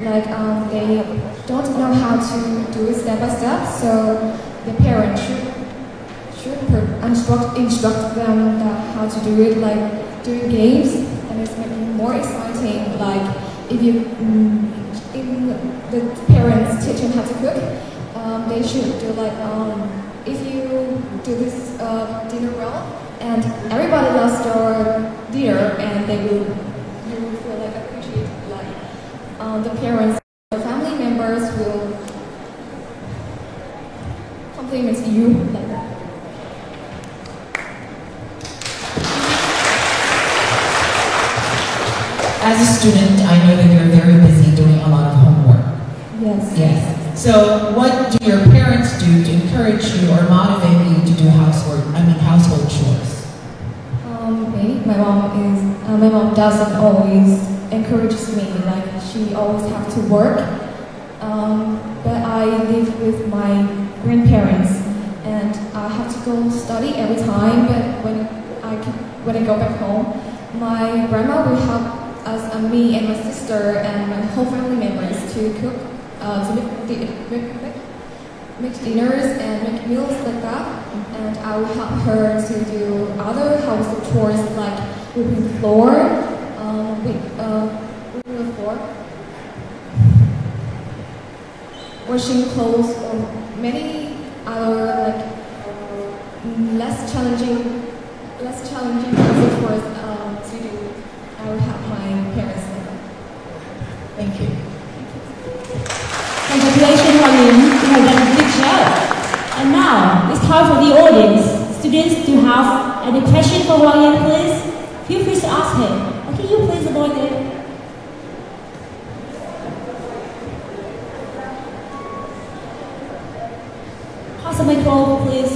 Like they don't know how to do it step by step, so the parents should instruct them that how to do it, like doing games, and it's making more exciting. Like if you if the parents teach them how to cook, they should do like if you do this dinner well, and everybody loves your dinner, and you will feel like appreciated. Like the parents, the family members will compliment you like that. As a student, I know that you're very busy doing a lot of homework. Yes. Yes. So what do your parents do to encourage you or motivate you to do household chores? My mom doesn't always encourages me. Like she always have to work. But I live with my grandparents, and I have to go study every time. But when I go back home, my grandma will help us, me and my sister and my whole family members to cook, to make dinners and make meals like that. And I will help her to do other household chores like sweeping the floor, washing clothes, or many other like less challenging household chores to do. I will help my parents. Thank you. Congratulations, Hoàng Yến. You have done a good job. And now, it's time for the audience. Students, do you have any question for Hoàng Yến, please? Feel free to ask him. Okay, you please avoid it. Pass the microphone, please.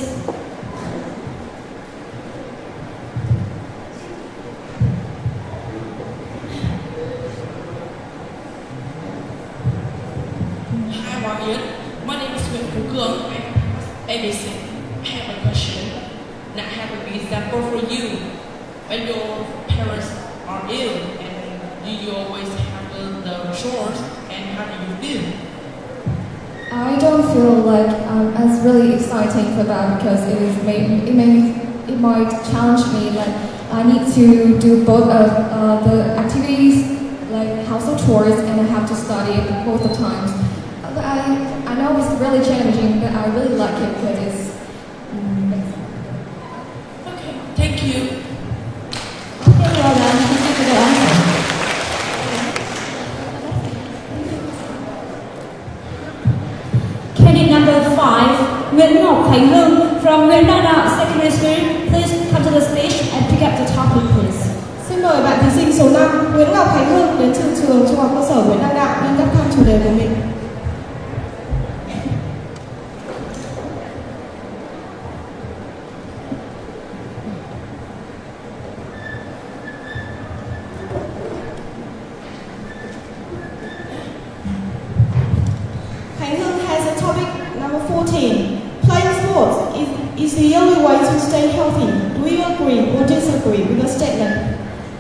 My name is Nguyễn Phú Cường. I'm ABC. I have a question. And I have an example for you. When your parents are ill, and do you always handle the chores, and how do you feel? I don't feel like as really exciting for that, because it might challenge me. Like I need to do both of the activities, like household chores, and I have to study both the times. But I know it's really challenging, but I really like it because it's. Okay, thank you. Okay, well done. Thank you for the answer. Candidate number 5, Nguyễn Ngọc Khánh Hưng from Nguyễn Đăng Đạo Secondary School. Please come to the stage and pick up the topic, please. Xin mời bạn thí sinh số 5 Nguyễn Ngọc Khánh Hưng đến từ trường Trung học cơ sở Nguyễn Đăng Đạo nâng cấp thăm chủ đề của mình. Khánh Hưng has a topic number 14. Playing sports is the only way to stay healthy. Do you agree or disagree with the statement?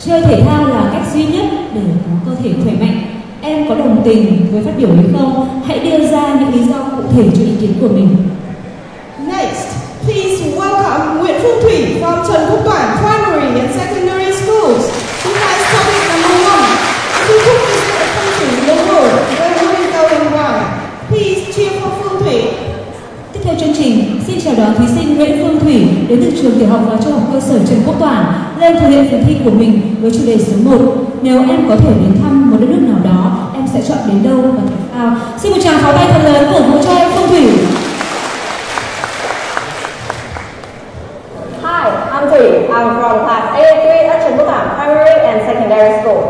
Chơi thể thao là cách duy nhất để có cơ thể khỏe mạnh. Em có đồng tình với phát biểu ấy không? Hãy đưa ra những lý do cụ thể cho ý kiến của mình. Next, please welcome Nguyễn Phương Thủy from Trần Quốc Toản Primary and Secondary Schools. She has topic number 1. Trung Quốc is the country in the world where women go and why. Please cheer for Phương Thủy. Tiếp theo chương trình, xin chào đón thí sinh Nguyễn Phương Thủy đến từ trường tiểu học và trung học cơ sở Trần Quốc Toản lên thực hiện phần thi của mình với chủ đề số 1. Nếu em có thể đến thăm một đất nước nào đó, em sẽ chọn đến đâu và tại sao? Xin một tràng pháo tay thật lớn cổ vũ cho em Phương Thủy. Hi, I'm Thủy. I'm from class A3 at Trần Quốc Toản Primary and Secondary School.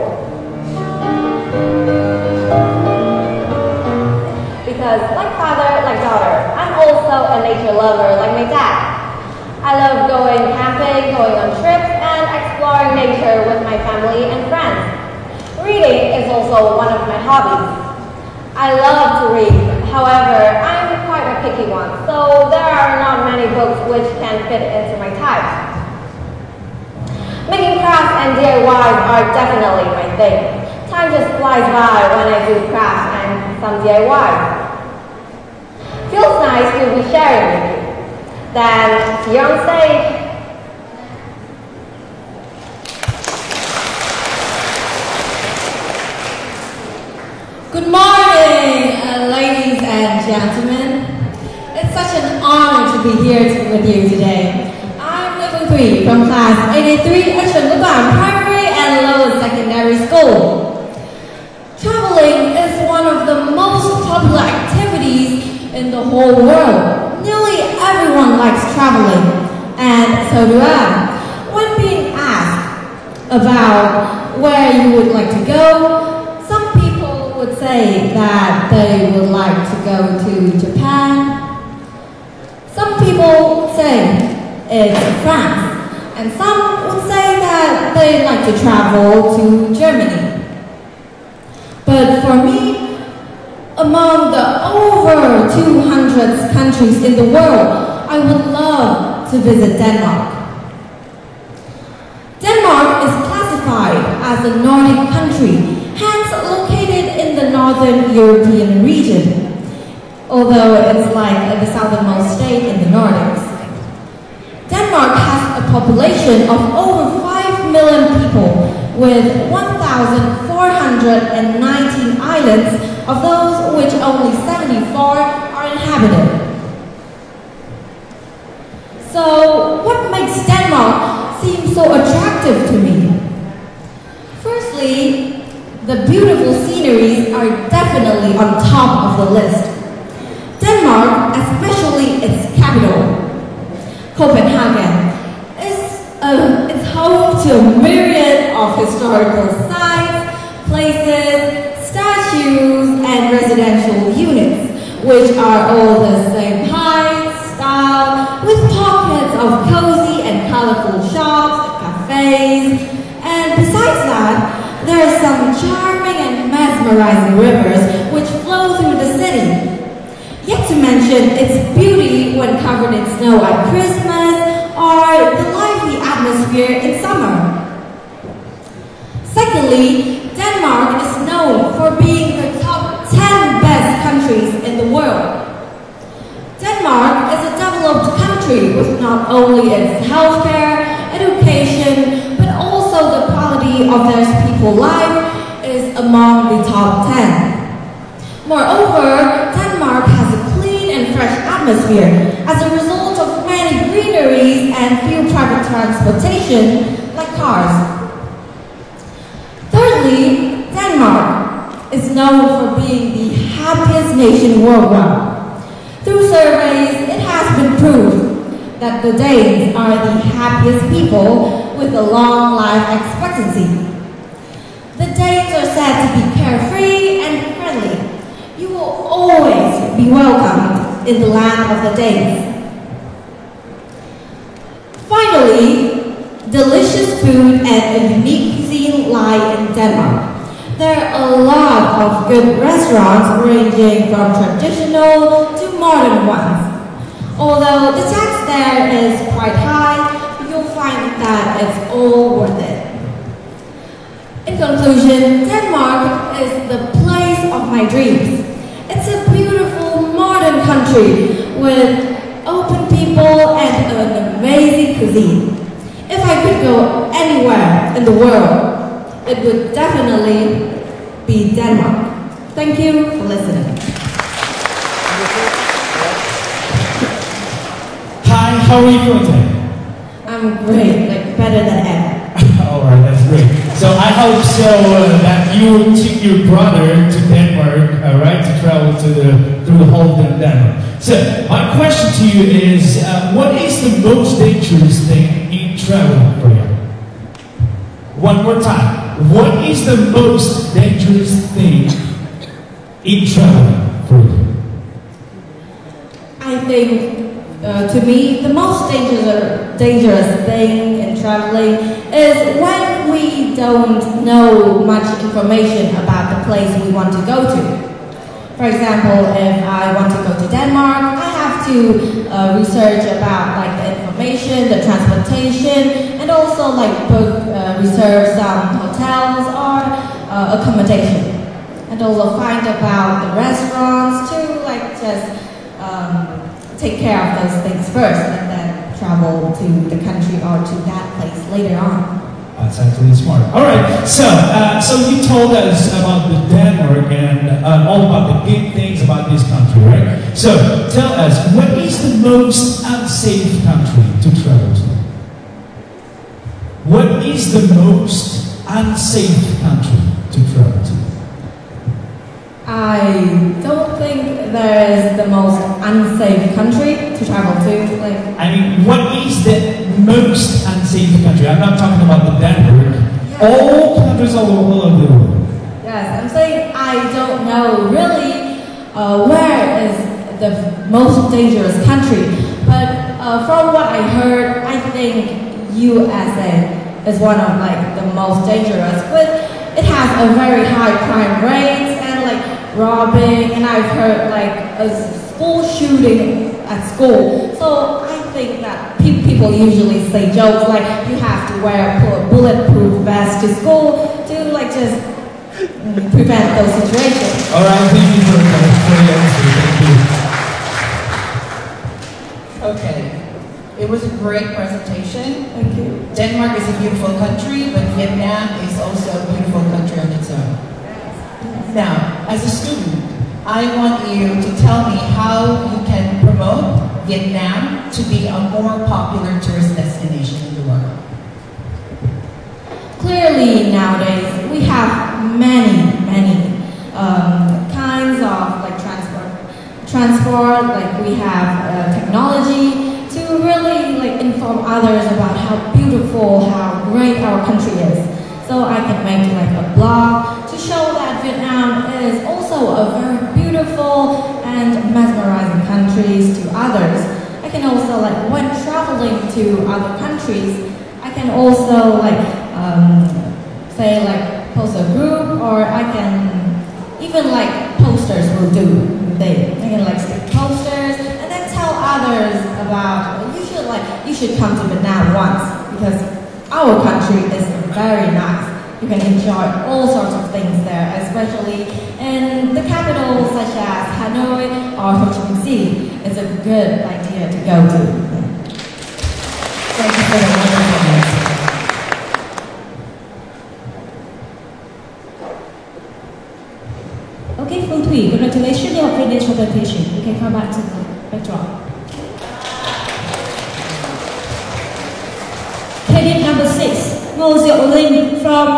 Because like father, like daughter, I'm also a nature lover like my dad. I love going camping, going on trips, and exploring nature with my family and friends. Reading is also one of my hobbies. I love to read, however, I'm quite a picky one, so there are not many books which can fit into my type. Making crafts and DIYs are definitely my thing. Time just flies by when I do crafts and some DIY. Feels nice to be sharing with you. Then, see you on stage. Good morning, ladies and gentlemen. It's such an honor to be here with you today. I'm level 3 from class 83 at Trần Quốc Toản Primary and Lower Secondary School. Traveling is one of the most popular activities in the whole world. Nearly everyone likes traveling, and so do I. When being asked about where you would like to go, some people would say that they would like to go to Japan. Some people would say it's France, and some would say that they like to travel to Germany. But for me, among the over 200 countries in the world, I would love to visit Denmark. Denmark is classified as a Nordic country, hence located in the northern European region, although it's like the southernmost state in the Nordics. Denmark has a population of over 5 million people with 1,419 islands, of those which only 74 are inhabited. So, what makes Denmark seem so attractive to me? Firstly, the beautiful sceneries are definitely on top of the list. Denmark, especially its capital, Copenhagen, it's home to a myriad of historical sites, places, statues, and residential units, which are all the same height, style, with pockets of cozy and colorful shops, cafes, and besides that, there are some charming and mesmerizing rivers which flow through the city. Yet to mention its beauty when covered in snow at Christmas, or the lively atmosphere in summer. Secondly, Denmark is known for being the top 10 best countries in the world. Denmark is a developed country with not only its healthcare, education, but also the quality of their people's life is among the top 10. Moreover, Denmark has a clean and fresh atmosphere as a result of many greeneries and few private transportation like cars. Thirdly, Denmark is known for being the happiest nation worldwide. Through surveys, it has been proved that the Danes are the happiest people with a long life expectancy. The Danes are said to be carefree and friendly. You will always be welcomed in the land of the Danes. Finally, delicious food and a unique cuisine lie in Denmark. There are a lot of good restaurants ranging from traditional to modern ones. Although the tax there is quite high, you'll find that it's all worth it. In conclusion, Denmark is the place of my dreams. It's a beautiful modern country with open people and an amazing cuisine. If I could go anywhere in the world, it would definitely be Denmark. Thank you for listening. Hi, how are you doing today? I'm great, like better than ever. Alright, that's great. So I hope so that you took your brother to Denmark, right, to travel through the whole of Denmark. So my question to you is, what is the most dangerous thing in traveling for you? One more time. What is the most dangerous thing in traveling for you? I think, to me, the most dangerous thing in traveling is when we don't know much information about the place we want to go to. For example, if I want to go to Denmark, I have to research about like the information, the transportation, and also like book, reserve some hotels or accommodation, and also find about the restaurants to like just take care of those things first, and then travel to the country or to that place later on. That's actually smart. All right, so you told us about the Denmark and all about the good things about this country, right? So tell us, what is the most unsafe country to travel to? What is the most unsafe country to travel to? I don't think there is the most unsafe country to travel to. Like, I mean, what is the most unsafe country? I'm not talking about the Denmark. Yes. All countries all over the world. Yes, I'm saying I don't know really where is the most dangerous country. But from what I heard, I think USA is one of like the most dangerous. But it has a very high crime rate and like robbing, and I've heard like a school shooting at school. So I think that people usually say jokes like you have to wear a bulletproof vest to school to like just prevent those situations. All right, thank you for the answer. Thank you. Okay. It was a great presentation. Thank you. Denmark is a beautiful country, but Vietnam is also a beautiful country on its own. Now, as a student, I want you to tell me how you can promote Vietnam to be a more popular tourist destination in the world. Clearly, nowadays we have many kinds of like transport. Like we have technology to really like inform others about how beautiful, how great our country is. So I can make like a blog to show that Vietnam is also a very beautiful and mesmerizing country to others. I can also like when traveling to other countries, I can also like say like post a group, or I can even like posters will do. I can like stick posters and then tell others about you should come to Vietnam once because our country is very nice. You can enjoy all sorts of things there, especially in the capitals such as Hanoi or Ho Chi Minh City. It's a good idea to go to. Thank you for the wonderful answer. Okay, Phương Thủy, congratulations, you have finished your presentation. You can come back to the backdrop. Candidate number 6, Ngô Diệu Linh from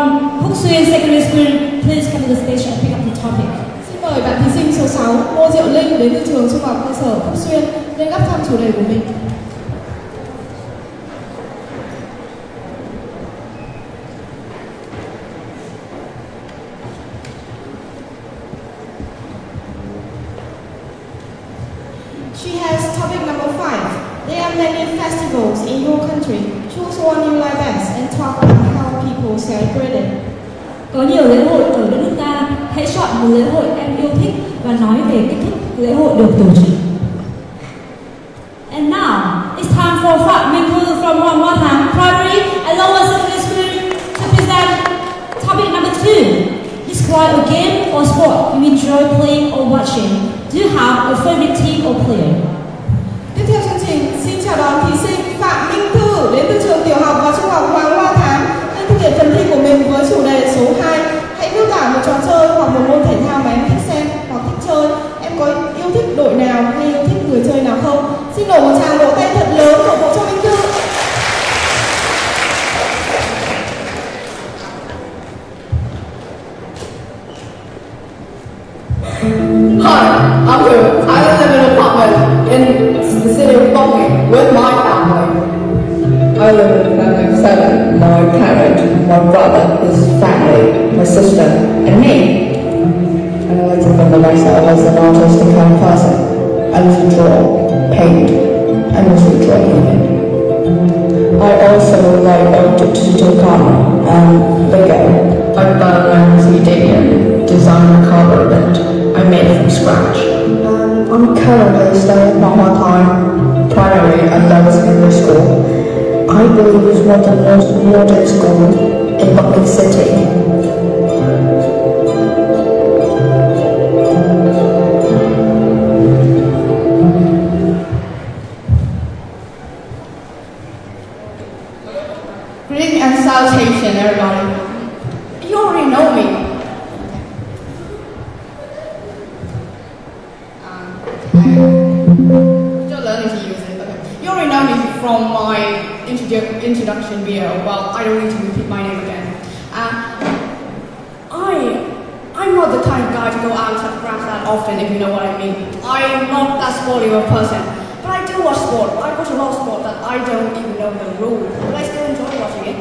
Húc Xuyên Secondary School. Please come to the stage and pick up the topic. Xin mời bạn thí sinh số 6, Ngô Diệu Linh đến từ trường Trung học cơ sở Húc Xuyên lên gấp thăm chủ đề của mình. She has topic number 5. There are many festivals in your country. Choose one you like best and talk about how people celebrate it. Có nhiều lễ hội ở đất nước ta, hãy chọn một lễ hội em yêu thích và nói về cách thức lễ hội được tổ chức. And now, it's time for Phạm Minh Thư from Hoàng Hoa Thám Primary and Lower Secondary School to present topic number 2. Describe a game or sport you enjoy playing or watching. Do you have a favorite team or player? Tiếp theo chương trình, xin chào đón thí sinh Phạm Minh Thư đến từ trường tiểu học và trung học Hoàng Hoa Thám đang thực hiện phần thi của mình với chủ đề số 2. Hãy miêu tả một trò chơi hoặc một môn thể thao mà em thích xem hoặc thích chơi. Em có yêu thích đội nào hay yêu thích người chơi nào không? Xin đổ một tràng vỗ tay thật lớn cổ vũ cho Minh Thư. Hi, I'm Will. I live in an apartment in the city of Bonging with my family. I live in family of 7. My parents, my brother, his family, my sister, and me. And I like to think of myself as an artistic kind of person. I like to draw, paint, and also draw painting. I also like to digital camera and Lego. I built my own 3D and designed a car robot. I made it from scratch. I'm currently studying Hoàng Hoa Thám Primary and Lower Secondary School. I believe it's one of the most modern schools in Bangkok City. from my introduction video, well, I don't need to repeat my name again. I'm not the kind of guy to go out and touch grass that often, if you know what I mean. I'm not that sporty of a person. But I do watch sport. I watch a lot of sport that I don't even know the rules, but I still enjoy watching it.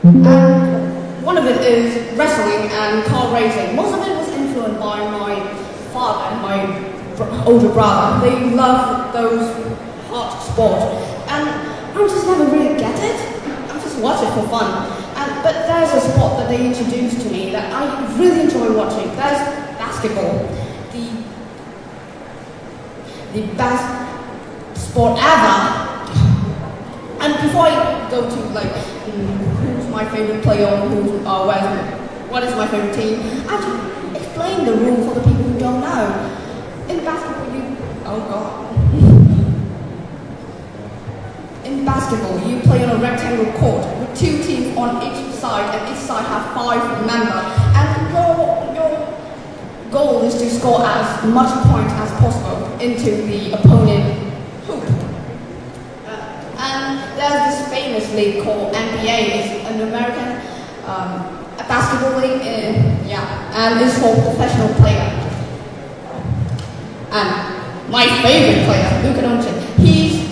And one of it is wrestling and car racing. Most of it was influenced by my father and my older brother. They love those hot sports. And I just never really get it. I just watch it for fun. But there's a sport that they introduced to me that I really enjoy watching. There's basketball. The best sport ever. And before I go to like who's my favorite player, what is my favorite team, I have to explain the rule for the people who don't know. In basketball, in basketball, you play on a rectangle court with 2 teams on each side, and each side have 5 members. And your goal is to score as much points as possible into the opponent hoop. And there's this famous league called NBA. It's an American basketball league, and it's for professional players. And my favorite player, Luka Doncic, he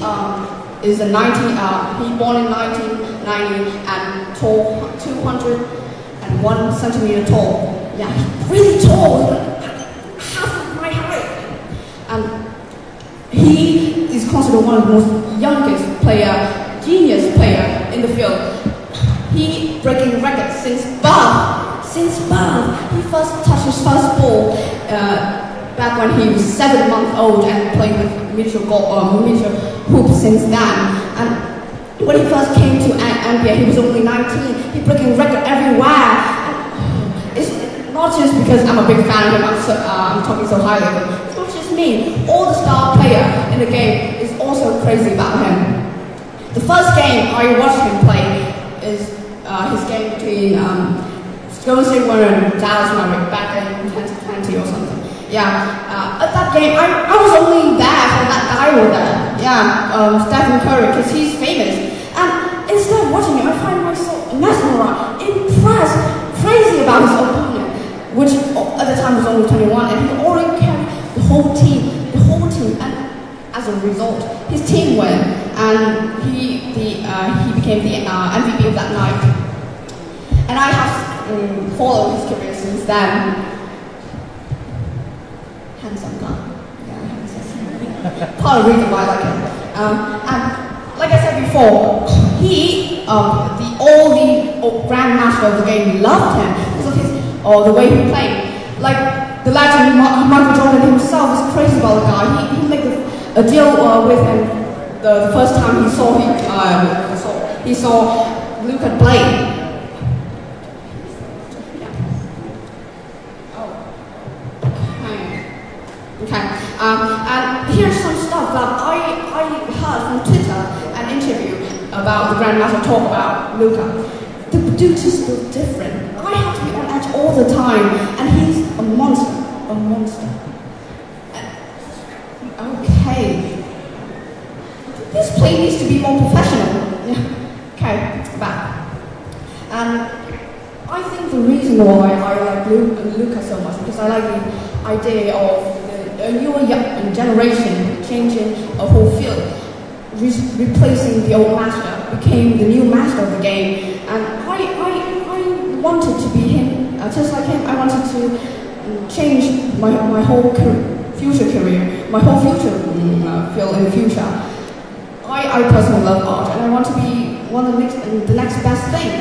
born in 1990 and tall, 201 centimeter tall. Yeah, he's really tall, half of my height. And he is considered one of the most youngest genius player in the field. He breaking records since birth. He first touched his first ball back when he was 7 months old and played with miniature hoop since then. And when he first came to NBA, he was only 19. He breaking record everywhere. And it's not just because I'm a big fan of him, I'm talking so highly of him. It's not just me. All the star player in the game is also crazy about him. The first game I watched him play is his game between Golden State Warriors and Dallas Mavericks back in 2020 or something. At that game, I was only there for that guy over there. Stephen Curry, because he's famous. And instead of watching him, I find myself mesmerized, impressed, crazy about his opponent, which at the time was only 21, and he already carried the whole team. And as a result, his team won, and he became the MVP of that night. And I have followed his career since then. Handsome guy. Part of the reason why I like him. And like I said before, all the grandmaster of the game loved him because of the way he played. Like the legend Michael Jordan himself is crazy about the guy. He made a deal with him the first time he saw Luka play. And here's some stuff that I heard from Twitter, an interview about the Grandmaster talk about Luka. The dude is still different. I have to be on edge all the time, and he's a monster. Okay. This play needs to be more professional. Okay, back. And I think the reason why I like Luka so much because I like the idea of a newer generation changing a whole field, replacing the old master, became the new master of the game. And I wanted to be him, just like him. I wanted to change my whole future career, my whole future field in the future. I personally love art, and I want to be the next best thing.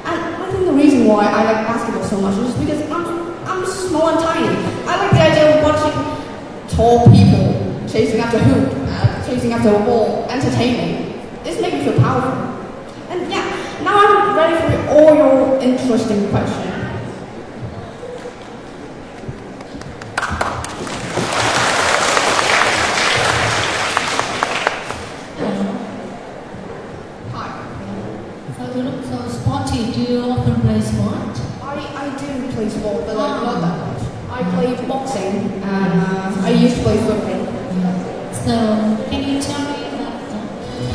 And I think the reason why I like basketball so much is because I'm small and tiny. I like the idea of watching tall people chasing after a hoop, chasing after a ball, entertaining. This makes me feel powerful. And now I'm ready for all your interesting questions. So sporty, do you often play sport? I do play sport, but not that much. I played boxing, and I used to play football. So, can you tell me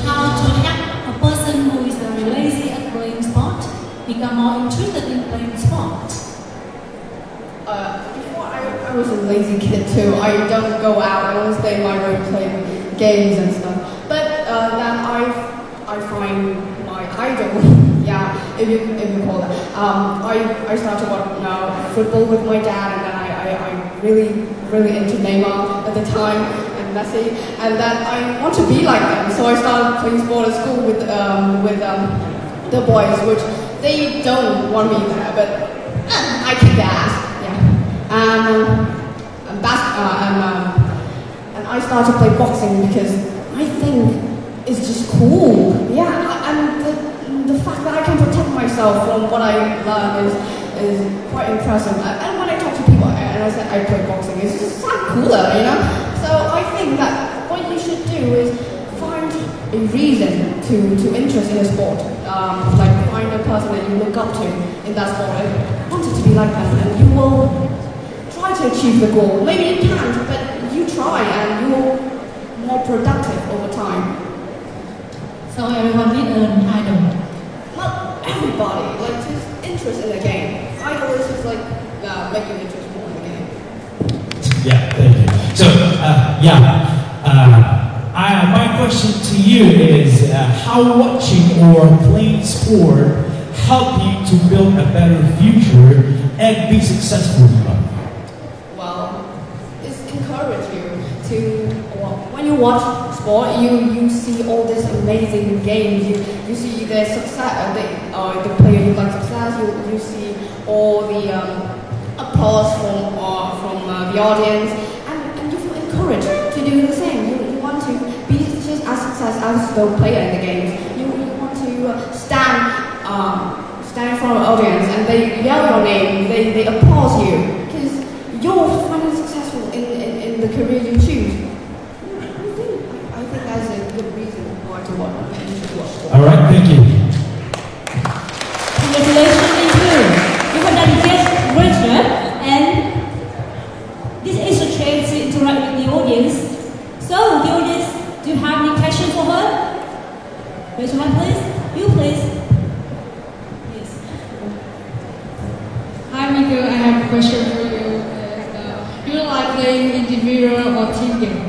how to help a person who is very lazy at playing sport become more interested in playing sport? Before I was a lazy kid too. I don't go out. I always stay in my room playing games and stuff. But then I find my idol. Yeah, if you call that. I started watching football with my dad, and then I really into Neymar at the time and Messi, and then I want to be like them. So I started playing sport at school with the boys, which they don't want me there, but I kick their ass. And I started to play boxing because I think it's just cool. Yeah, and the fact that I can protect myself from what I learn is quite impressive. And when I talk to people and I say I play boxing, it's just sound cooler, you know? So I think that what you should do is find a reason to interest in a sport. Like find a person that you look up to in that sport and want it to be like them, and you will try to achieve the goal. Maybe you can't, but you try and you're more productive over time. So everyone needs an idol. Not everybody, like just interest in the game. Idol is just like making interest more in the game. Yeah, thank you. So, my question to you is how watching or playing sport help you to build a better future and be successful in life? Well, it's encourage you to, when you watch sport, you see all these amazing games, you see their success, the player who like success, you see all the applause from the audience, and you feel encouraged to do the same. You want to be just as successful as the player in the games. You want to stand in front of the audience and they yell your name, they applaud you, because you're finally successful in the career you choose. I think that's a good reason why to watch. All right, thank you. Congratulations to you. You have done just great job, and this is a chance to interact with the audience. So, the audience, do you have any questions for her? Raise your hand, please. You, please. Yes. Hi, Miko. I have a question for you. Do you like playing individual or team game?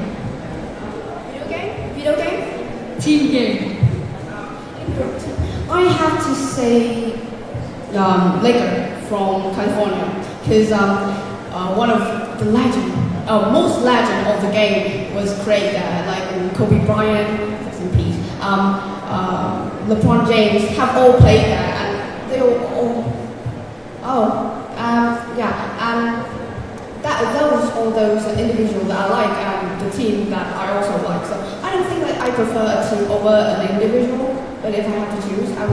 Video game? Team game. I have to say Laker from California, because one of the most legend of the game was created there, like Kobe Bryant, rest in peace, LeBron James have all played there, and they all those individuals that I like, and the team that I also like. So I don't think that I prefer a team over an individual, but if I have to choose, I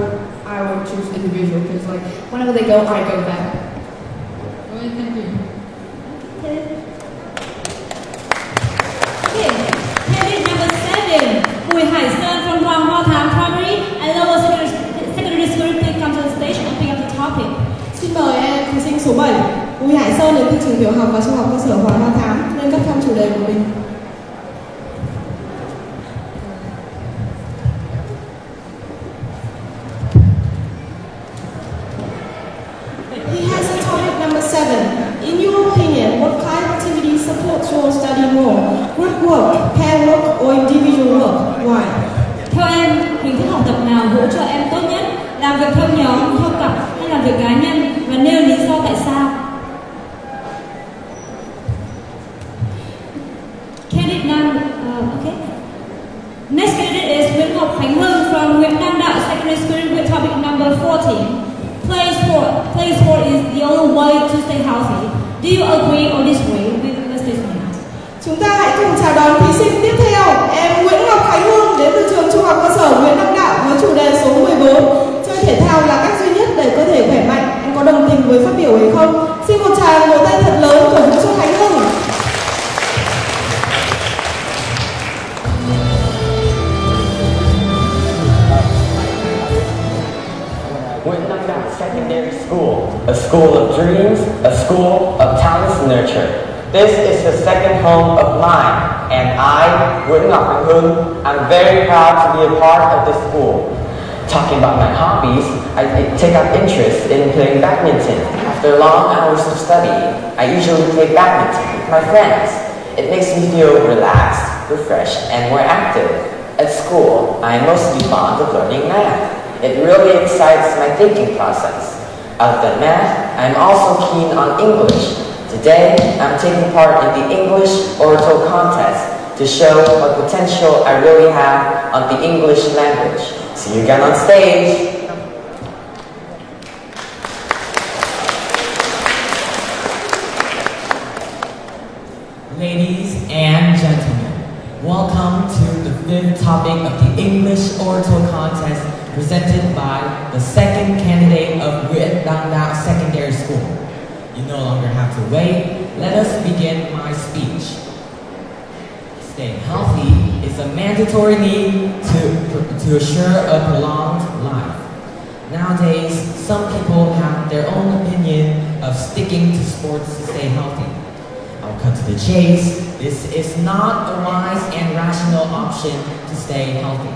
would choose individual, because like whenever they go, I go there. Okay, thank you. Okay, candidate number 7, Bùi Hải Sơn from Hoàng Hoa Thám Primary and Lower Secondary School, please come to the stage and pick up the topic. Xin mời em thí sinh số 7, Bùi Hải Sơn đến từ trường tiểu học và trung học cơ sở Hoàng Hoa Thám lên cấp thăm chủ đề của mình. He has a topic number 7. In your opinion, what kind of activity supports your study more? Group work, pair work, or individual work? Why? Theo em, hình thức học tập nào hỗ trợ em tốt nhất? Làm việc theo nhóm, theo cặp hay làm việc cá nhân? Và nêu lý do tại sao? Candidate number, okay. Next candidate is Nguyễn Ngọc Khánh Hưng from Nguyễn Đăng Đạo Secondary School with topic number 14. Play sport. Play sport is the only way to stay healthy. Do you agree or disagree with the statement? Chúng ta hãy cùng chào đón thí sinh tiếp theo, em Nguyễn Ngọc Khánh Hương đến từ trường trung học cơ sở Nguyễn Đăng Đạo với chủ đề số 14. Chơi thể thao là cách duy nhất để cơ thể khỏe mạnh. Em có đồng tình với phát biểu ấy không? Xin một tràng vỗ tay thật lớn cổ vũ cho Khánh Hương. Nguyễn Đăng Đạo Secondary School, a school of dreams, a school of talents nurture. This is the second home of mine, and I, Nguyễn Ngọc Anh Hưng, I'm very proud to be a part of this school. Talking about my hobbies, I take up interest in playing badminton. After long hours of studying, I usually play badminton with my friends. It makes me feel relaxed, refreshed, and more active. At school, I am mostly fond of learning math. It really excites my thinking process. Other than math, I am also keen on English. Today, I'm taking part in the English Oratorial Contest to show what potential I really have on the English language. See you again on stage! Ladies and gentlemen, welcome to the fifth topic of the English Oratorial Contest presented by the second candidate of Nguyễn Đăng Đạo Secondary School. You no longer have to wait. Let us begin my speech. Staying healthy is a mandatory need to assure a prolonged life. Nowadays, some people have their own opinion of sticking to sports to stay healthy. I'll cut to the chase. This is not a wise and rational option to stay healthy.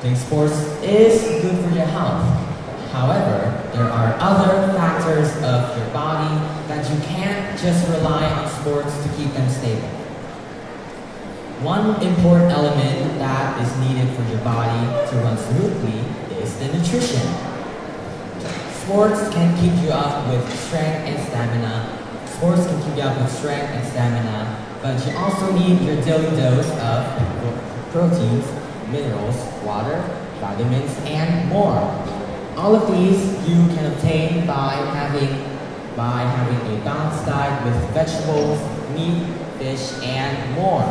Playing sports is good for your health. However, there are other factors of your body that you can't just rely on sports to keep them stable. One important element that is needed for your body to run smoothly is the nutrition. Sports can keep you up with strength and stamina. But you also need your daily dose of proteins, minerals, water, vitamins, and more. All of these you can obtain by having a balanced diet with vegetables, meat, fish, and more.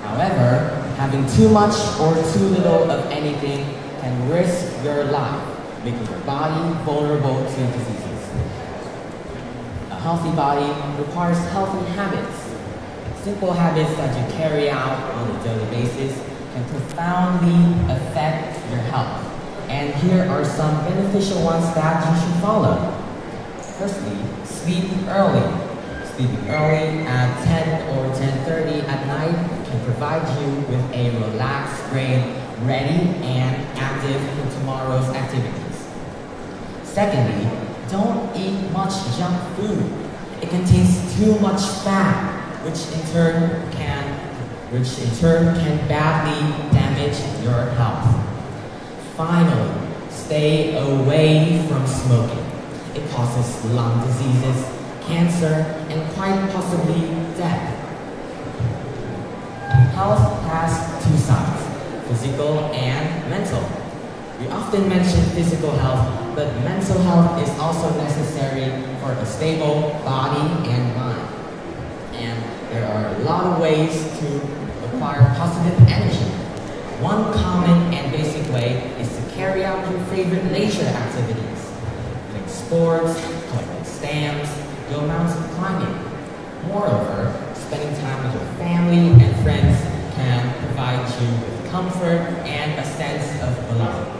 However, having too much or too little of anything can risk your life, making your body vulnerable to diseases. A healthy body requires healthy habits. Simple habits that you carry out on a daily basis can profoundly affect your health. And here are some beneficial ones that you should follow. Firstly, sleep early. Sleeping early at 10 or 10:30 at night can provide you with a relaxed brain, ready and active for tomorrow's activities. Secondly, don't eat much junk food. It contains too much fat, which in turn can badly damage your health. Finally, stay away from smoking. It causes lung diseases, cancer, and quite possibly death. Health has two sides, physical and mental. We often mention physical health, but mental health is also necessary for a stable body and mind. And there are a lot of ways to acquire positive energy. One common and basic way is to carry out your favorite leisure activities. Playing sports, collecting stamps, go mountain climbing. Moreover, spending time with your family and friends can provide you with comfort and a sense of belonging.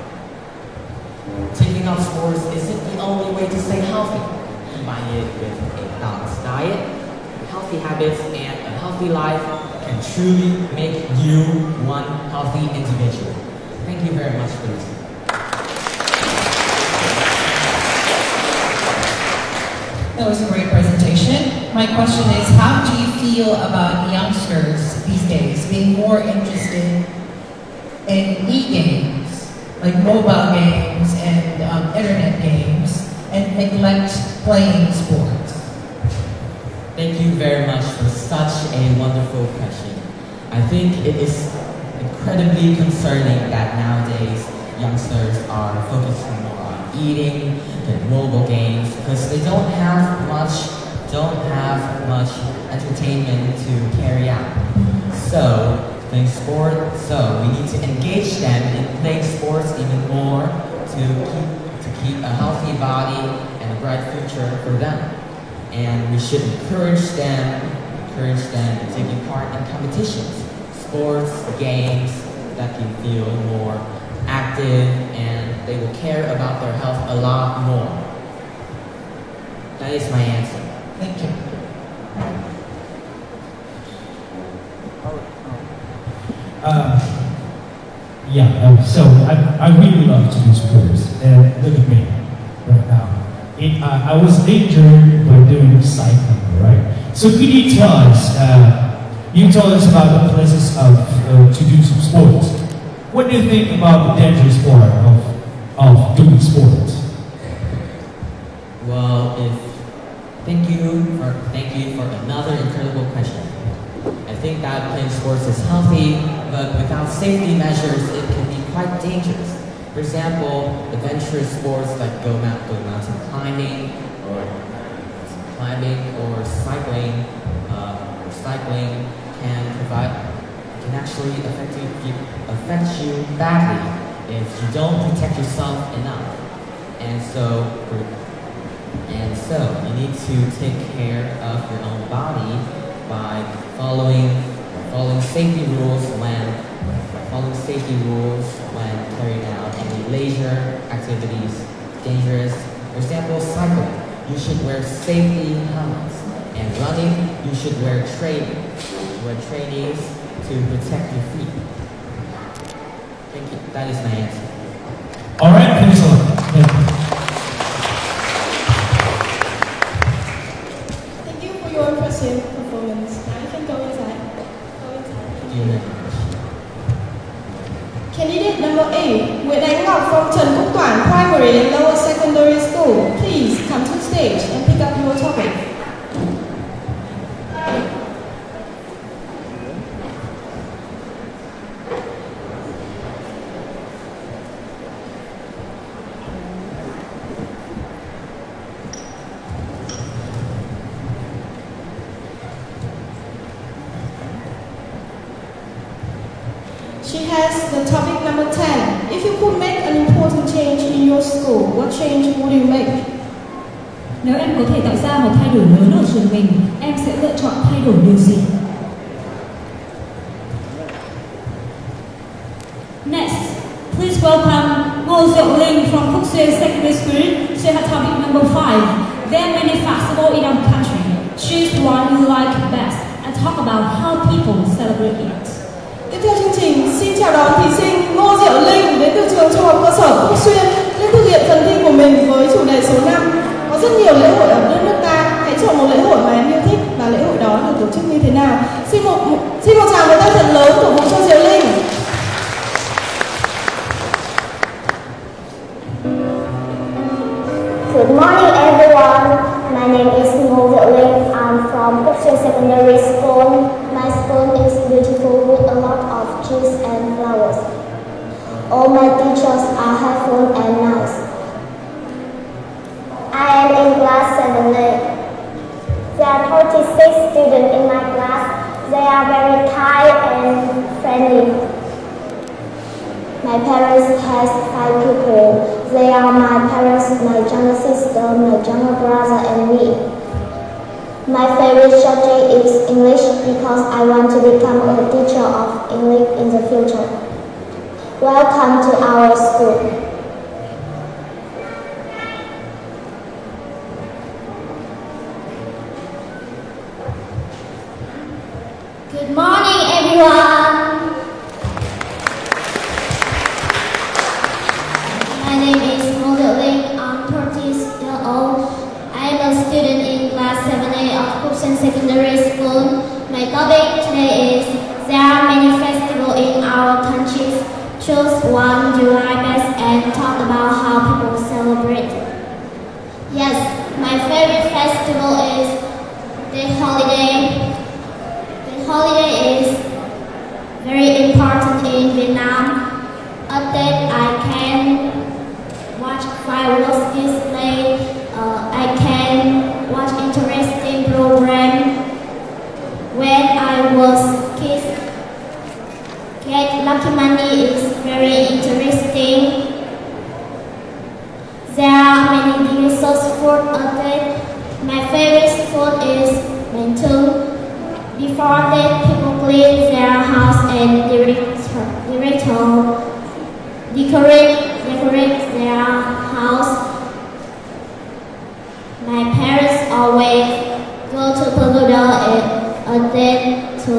Taking up sports isn't the only way to stay healthy. Combine it with a balanced diet, healthy habits, and a healthy life can truly make you one healthy individual. Thank you very much for listening. That was a great presentation. My question is, how do you feel about youngsters these days being more interested in e-games, like mobile games and internet games, and neglect playing sports? Thank you very much for such a wonderful question. I think it is incredibly concerning that nowadays youngsters are focusing more on eating than mobile games because they don't have much entertainment to carry out. So playing sports, so we need to engage them in playing sports even more to keep a healthy body and a bright future for them. And we should encourage them in taking part in competitions, sports, games that can feel more active, and they will care about their health a lot more. That is my answer. Thank you. So I really love to do sports, and look at me right now. I was injured by doing cycling, right? So could you tell us, about the places to do some sports. What do you think about the dangerous part of doing sports? Well, thank you for another incredible question. I think that playing sports is healthy, but without safety measures, it can be quite dangerous. For example, adventurous sports like mountain climbing or cycling. Cycling can actually affect you badly if you don't protect yourself enough. And so you need to take care of your own body by following safety rules when carrying out any leisure activities. Dangerous. For example, cycling, you should wear safety helmets. And running, you should wear trainees to protect your feet. Thank you. That is my answer. All right, thanks a lot. Thank you for your impressive performance. Now you can go inside. Candidate number 8, Nguyễn Ánh Ngọc from Trần Quốc Toản Primary and Lower Secondary School. Please come to the stage and pick up your topic. She has the topic number 10. If you could make an important change in your school, what change would you make? Nếu em có thể tạo ra một thay đổi lớn ở trường mình, em sẽ lựa chọn thay đổi điều gì? Next, please welcome Ngô Diệu Linh from Phúc Xuyên Secondary School. She has topic number 5. There are many festivals in our country. Choose one you like best and talk about how people celebrate it. Tiếp theo chương trình, xin chào đón thí sinh Ngô Diệu Linh đến từ trường Trung học cơ sở Phúc Xuyên lên thực hiện phần thi của mình với chủ đề số 5. Có rất nhiều lễ hội ở đất nước ta, hãy chọn một lễ hội mà em yêu thích và lễ hội đó được tổ chức như thế nào. Xin một tràng vỗ tay thật lớn cổ vũ cho Diệu Linh. Good morning, everyone. My name is Ngô Diệu Linh. I'm from Phúc Xuyên Secondary School. My school is beautiful with a lot of trees and flowers. All my teachers are helpful and nice. I am in class 7A. There are 36 students in my class. They are very kind and friendly. My parents has 5 people. They are my parents, my younger sister, my younger brother, and me. My favorite subject is English because I want to become a teacher of English in the future. Welcome to our school. Good morning, everyone. My name is Ngô Diệu Linh. I'm 30 years old. I am a student in class 7A of Phúc Xuyên Secondary School. My topic today is there are many festivals in our country. Choose one you like best and talk about how people celebrate. Yes, my favorite festival is the holiday. The holiday is very important in Vietnam. At that I can watch fireworks display. I can watch interesting program. When I was kid, Get Lucky Money is very interesting. There are many delicious food at that. My favorite food is bánh chưng. Before that, people clean their house and decorate their house. My parents always go to Pagoda a date to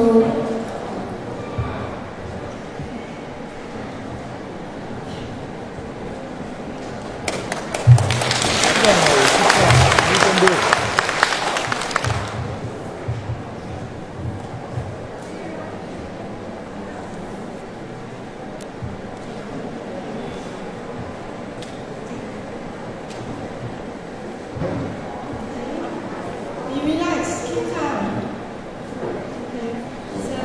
Be relaxed, keep calm. Okay. So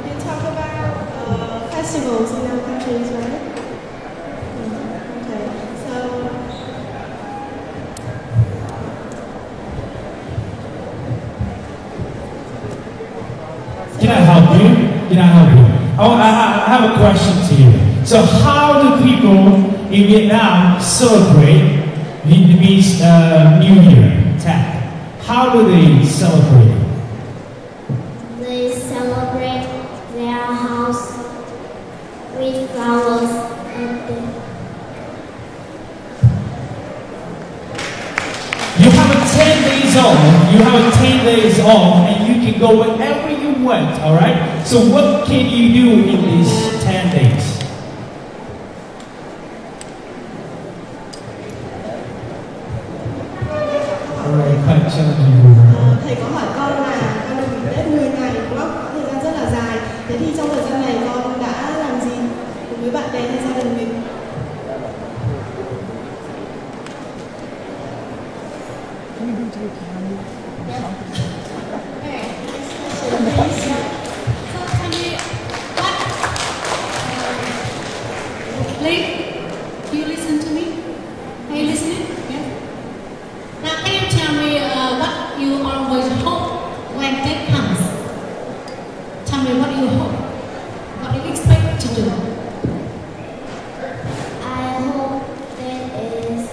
you talk about festivals in our countries, right? Okay. So Can I help you? Can I help you? I have a question to you. So how do people in Vietnam celebrate Vietnamese New Year, Tet? How do they celebrate it? they celebrate their house with flowers and You have a 10 days off. You have a 10 days off, and you can go wherever you want. All right. So what can you do in these 10 days? All right, quite challenging. thầy có hỏi con là con được nghỉ Tết 10 ngày đúng không? Có thời gian rất là dài. Thế thì trong thời gian này con đã làm gì cùng với bạn bè hay gia đình mình? Please, do you listen to me? Are you listening? Yes. Now, can you tell me what you always hope when that comes? Tell me what you hope, what you expect to do. I hope that is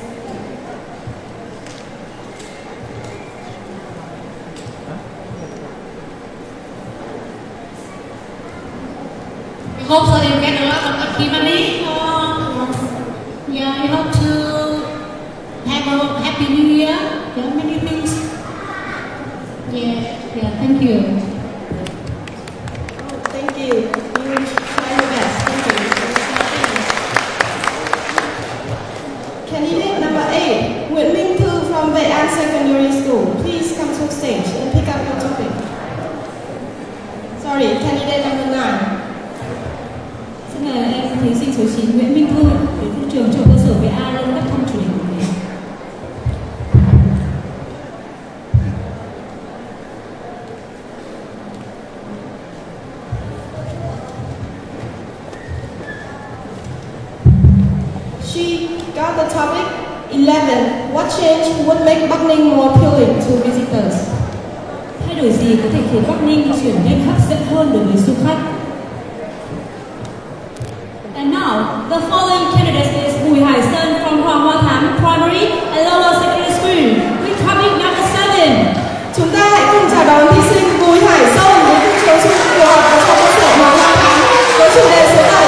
You hope so you get a lot of lucky money, or yeah, you hope to have a happy new year. There are many things. Yeah, thank you. Thank you. You try your best. Thank you. Candidate number 8, Nguyễn Minh Thư from Vệ An Secondary School. Please come to stage and pick up your topic. Sorry, candidate number 9. Xin mời em thí sinh số 9 Nguyễn Minh Thư đến từ trường trung học cơ sở Vệ An lên bắt thăm chủ đề của mình. She got the topic 11. What change would make Bắc Ninh more appealing to visitors? Thay đổi gì có thể khiến Bắc Ninh trở nên hấp dẫn hơn đối với du khách? And now, the following candidate is Bùi Hải Sơn from Hoàng Hoa Thám Primary and Lower Secondary School with topic number 7. Chúng ta hãy cùng chào đón thí sinh Bùi Hải Sơn đến từ trường trung học tiểu học và trung học cơ sở Hoàng Hoa Thám với chủ đề số 7.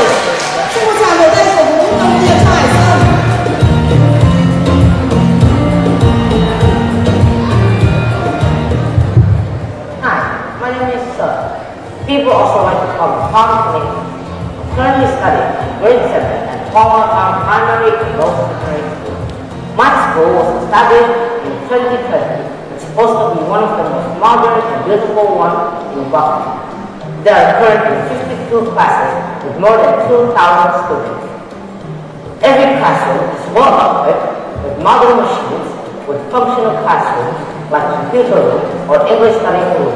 Xin một tràng vỗ tay cổ vũ nồng nhiệt cho Hải Sơn. Hi, my name is Sir. People also like to call me Tom Nick. Currently studying grade 7 at Hong Kong Primary and Lower Secondary School. My school was established in 2020. It's supposed to be one of the most modern and beautiful ones in Guam. There are currently 52 classes with more than 2,000 students. Every classroom is well equipped with modern machines with functional classrooms like computer room or English study room.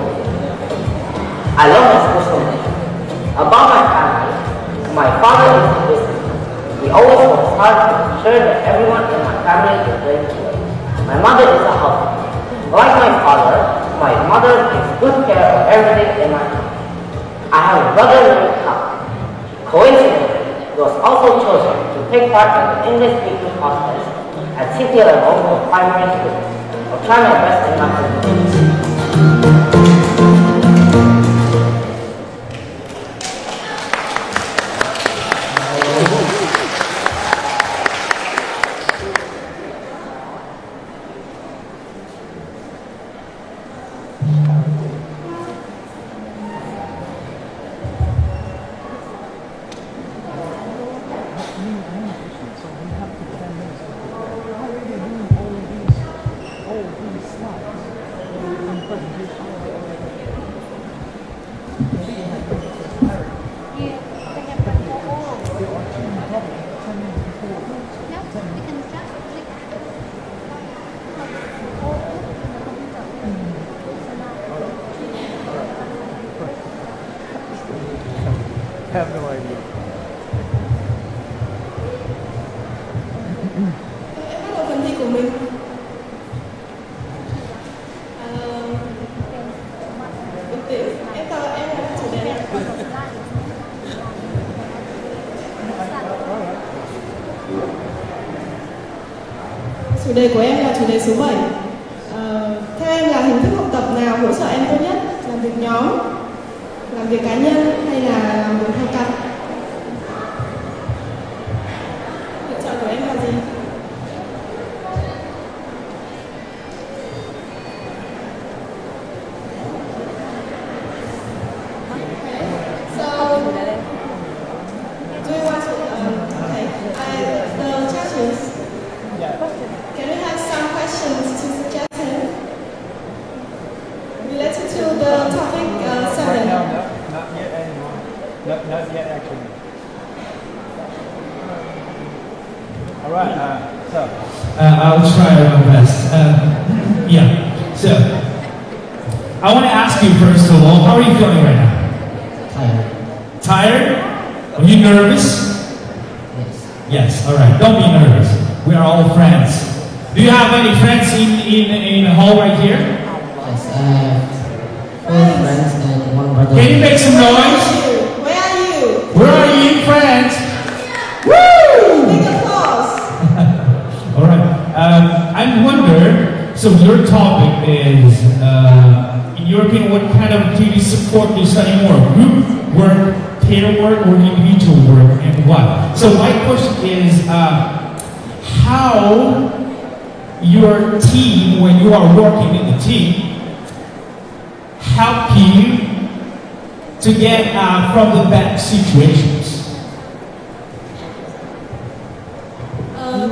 I love my school so much. About my family, my father is a businessman. He always works hard to ensure that everyone in my family is doing good. My mother is a housewife. Like my father, my mother takes good care of everything in my house. I have a brother named Kyle. Coincidentally, he was also chosen to take part in the English speaking contest at city level for primary school. I'll try my best in my community. have no idea. Em bắt đầu phần thi của mình. Bình tĩnh. Em là chủ đề này. Chủ đề của em là chủ đề số 7. Theo em là hình thức học tập nào hỗ trợ em tốt nhất? Làm việc nhóm, làm việc cá nhân hay là làm việc theo cặp? Lựa chọn của em là gì? So, do you want to? Okay. The judges. Can we have some questions to suggest him? Related to the topic 7. No, not yet anymore. Not yet actually. All right. So. I'll try my best. Yeah. So, I want to ask you first of all, how are you feeling right now? Tired. Tired? Are you nervous? Yes. Yes. All right. Don't be nervous. We are all friends. Do you have any friends in the hall right here? Yes, I have 4 friends and 1 brother. Can you make some noise? Where are you? Where are you, friends? Woo! Big applause. All right. I wonder, so your topic is, in your opinion, what kind of activities support you study more? Group work, pair work, or individual work, and what? So my question is, how your team, when you are working in the team, help you to get from the bad situations?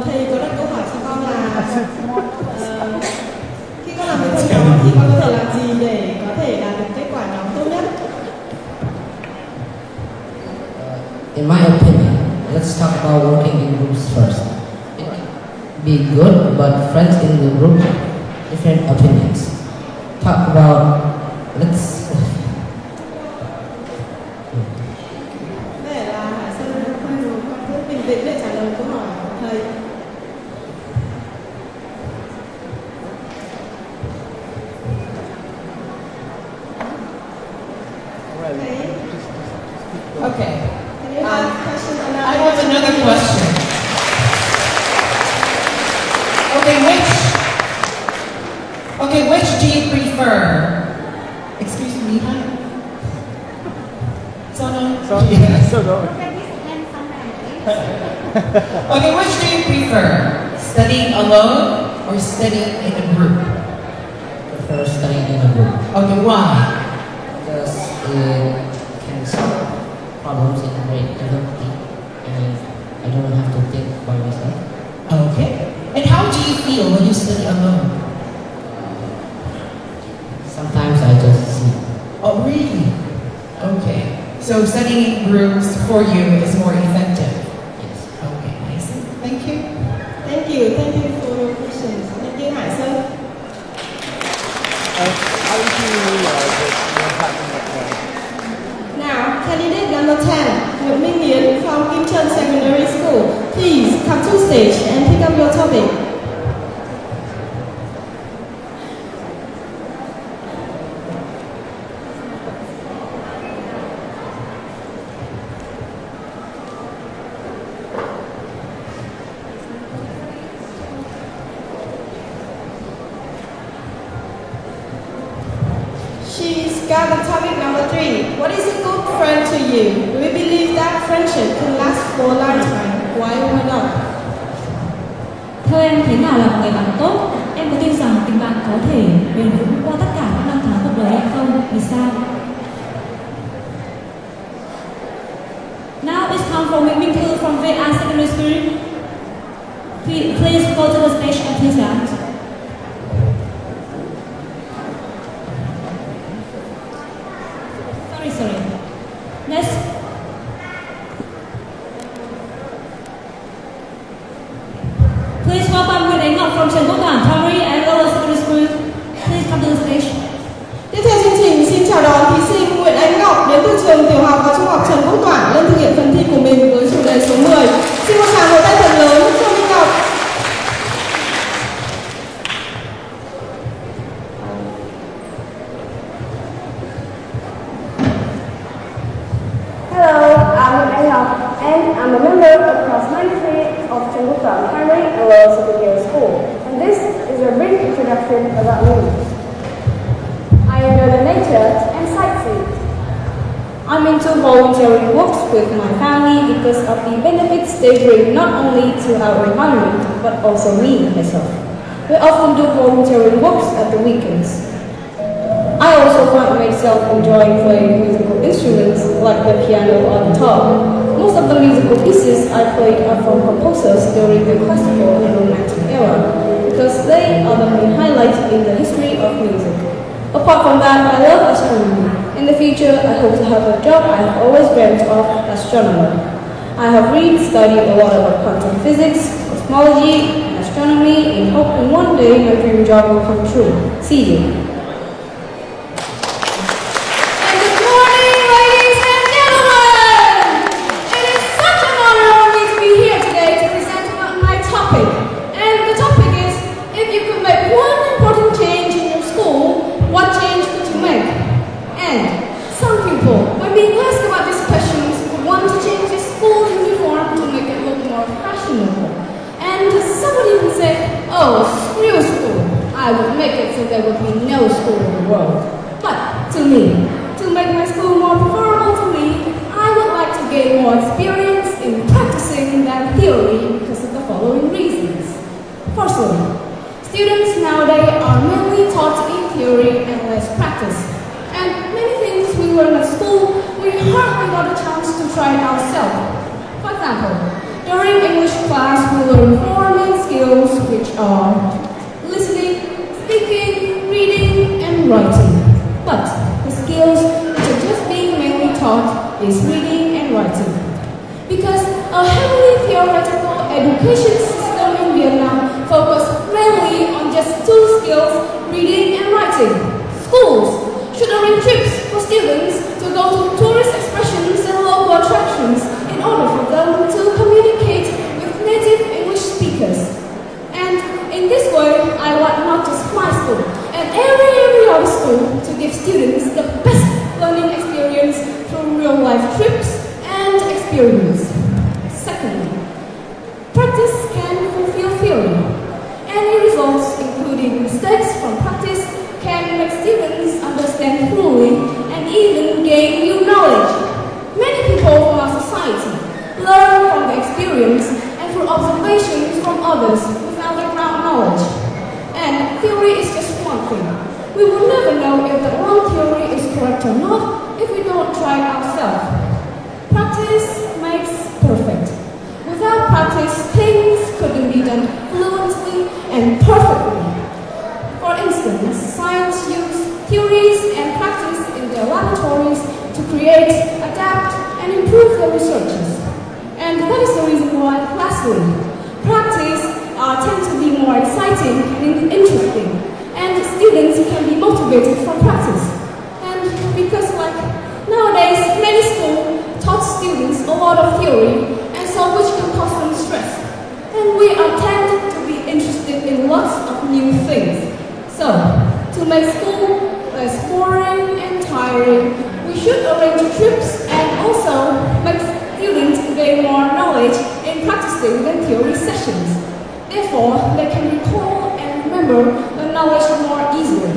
Thầy có đặt câu hỏi cho con là khi con làm việc theo nhóm thì con có thể làm gì để có thể đạt được kết quả nhóm tốt nhất? In my opinion, let's talk about working in groups first. Be good, but friends in the group, different opinions. Talk about, let's... Để là Hải Sơn con cứ bình tĩnh để trả lời câu hỏi của thầy. Okay. I want another question. Okay, which do you prefer? Excuse me, hi. Sono. Okay, which do you prefer? Studying alone or studying in a group? I prefer studying in a group. Okay, why? Because it can solve problems in great difficulty and I don't have to think by myself. Okay. And how do you feel when you study alone? Sometimes I just sleep. Oh, really? Okay. So studying in groups for you is more effective? Yes. Okay, I see. Thank you. Thank you. Thank you for your questions. Thank you, Hải Sơn. How did you realize that what happened at home? Now, candidate number 10, Nguyễn Minh Hiến from Kim Trân Secondary School. Please come to stage and pick up your topic. She's got the topic number 3. What is a good friend to you? Do we believe that friendship can last for a lifetime? Why or why not? Theo em, thế nào là một người bạn tốt? Em có tin rằng tình bạn có thể bền vững qua tất cả các năm tháng cuộc đời hay không? Vì sao? Now it's time for Nguyễn Minh Thư from Việt An Secondary School. Please go to the stage and present. Sorry. Next. Please welcome Nguyễn Ánh Ngọc from Trần Quốc Toản Primary and Lower Secondary School. Please come to the stage. Tiếp theo chương trình, xin chào đón thí sinh Nguyễn Ánh Ngọc đến từ trường tiểu học và trung học Trần Quốc Quốc Toản lên thực hiện phần thi của mình với chủ đề số 10. Xin một tràng vỗ tay thật lớn cho Minh Ngọc. Hello, I'm Anh Ngọc, and I'm a member of Class 93 of Trần Quốc Toản Primary and Lower Secondary School. And this is a brief introduction about me. I enjoy the nature and sightseeing. I'm into volunteering works with my family because of the benefits they bring not only to our environment but also me myself. We often do volunteering works at the weekends. I also find myself enjoying playing musical instruments like the piano or the guitar. Most of the musical pieces I played are from composers during the classical and romantic era because they are the main highlights in the history of music. Apart from that, I love astronomy. In the future, I hope to have a job I have always dreamt of, astronomer. I have studied a lot about quantum physics, cosmology, and astronomy in hoping one day my dream job will come true. See you. Oh, screw school. I would make it so there would be no school in the world. But to me, to make my school more preferable to me, I would like to gain more experience in practicing than theory because of the following reasons. Firstly, students nowadays are mainly taught in theory and less practice. And many things we learn at school, we hardly got a chance to try it ourselves. For example, during English class, we learn 4 main skills, which are listening, speaking, reading, and writing. But the skills which are just being mainly taught is reading and writing. Because a heavily theoretical education system in Vietnam focuses mainly on just 2 skills, reading and writing. Schools should arrange trips for students to go to tourist expressions and local attractions in order for them to communicate with native English speakers. And in this way, I want not just my school and every other school to give students the best learning experience through real-life trips and experience. Secondly, practice can fulfill theory. Any results, including mistakes from practice, can make students understand fully and even gain new knowledge. Many people from our society learn from the experience and through observations from others without background knowledge. And theory is just one thing. We will never know if the one theory is correct or not if we don't try it ourselves. Practice makes perfect. Without practice, things couldn't be done fluently and perfectly. For instance, science uses theories and practice in their laboratories to create, adapt, and improve their researches. And that is the reason why, lastly, practice tends to be more exciting and interesting, and students can be motivated from practice. And because nowadays, many schools taught students a lot of theory, and so which can cause them stress. And we tend to be interested in lots of new things. So, to make school less boring and tiring, we should arrange trips and also make students gain more knowledge in practicing than theory sessions. Therefore, they can recall and remember the knowledge more easily.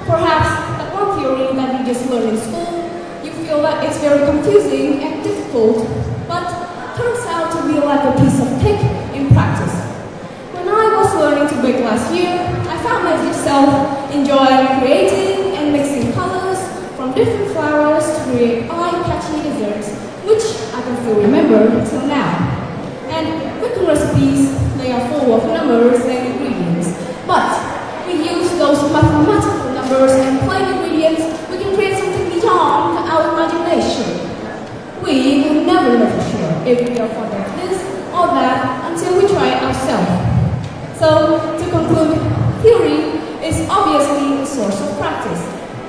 Perhaps that one theory that you just learned in school, you feel that it's very confusing and difficult, but turns out to be like a piece of cake in practice. When I was learning to bake last year, I found myself enjoying creating and mixing colors from different flowers to create eye-catchy desserts, which I can still remember till now. And cooking recipes, they are full of numbers and ingredients, but we use those mathematical numbers and plain ingredients, we can create something beyond our imagination. We will never know for sure if we are fond of this or that until we try it ourselves. So, to conclude, theory is obviously a source of practice.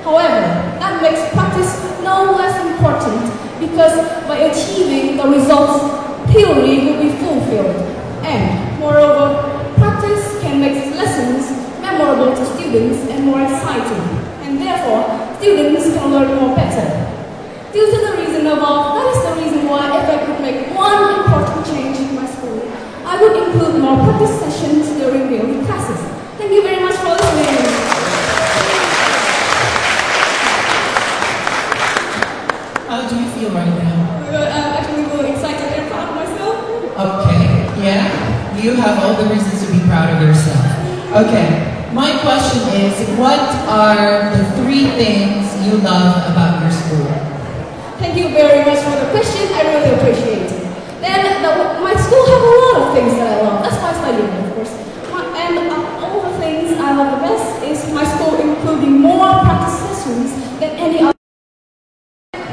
However, that makes practice no less important because because by achieving the results, theory will be fulfilled. And moreover, practice can make lessons memorable to students and more exciting. And therefore, students can learn more better. Due to the reason above, that is the reason why if I could make one important change in my school, I would include more practice sessions during daily classes. Thank you very much for listening. How do you feel right now? I'm actually really excited and proud of myself. Okay, yeah, you have all the reasons to be proud of yourself. Okay, my question is, what are the 3 things you love about your school? Thank you very much for the question. I really appreciate it. Then my school have a lot of things that I love. That's why I study, of course. And all the things I love the best is my school including more practice sessions than any other.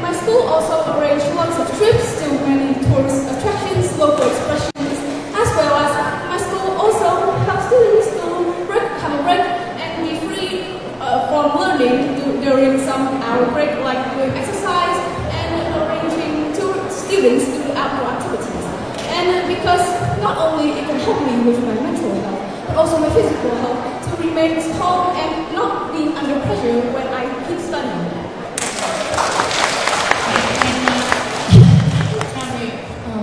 My school also arranges lots of trips to many tourist attractions, local expressions, as well as my school also helps students to have a break and be free from learning during some hour break, like doing exercise and arranging students to do outdoor activities. And because not only it can help me with my mental health, but also my physical health to remain calm and not being under pressure when I keep studying.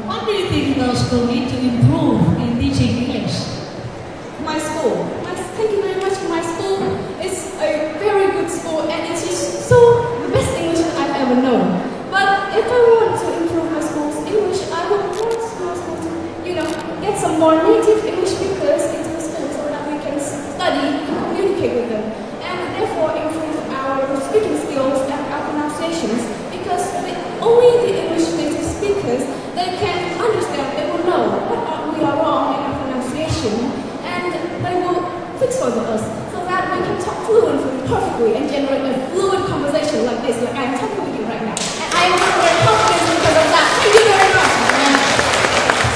What do you think the school need to improve in teaching English? My school. Thank you very much. My school is a very good school and it is the best English that I've ever known. But if I want to improve my school's English, I would want my school to, get some more native English speakers into the school so that we can study and communicate with them. And therefore improve our speaking skills and our pronunciations, because only the English native speakers, they can understand, they will know what we are wrong in our pronunciation, and they will fix for us so that we can talk fluently, perfectly, and generate a fluid conversation like this, like I'm talking with you right now. And I am very confident because of that. Thank you very much.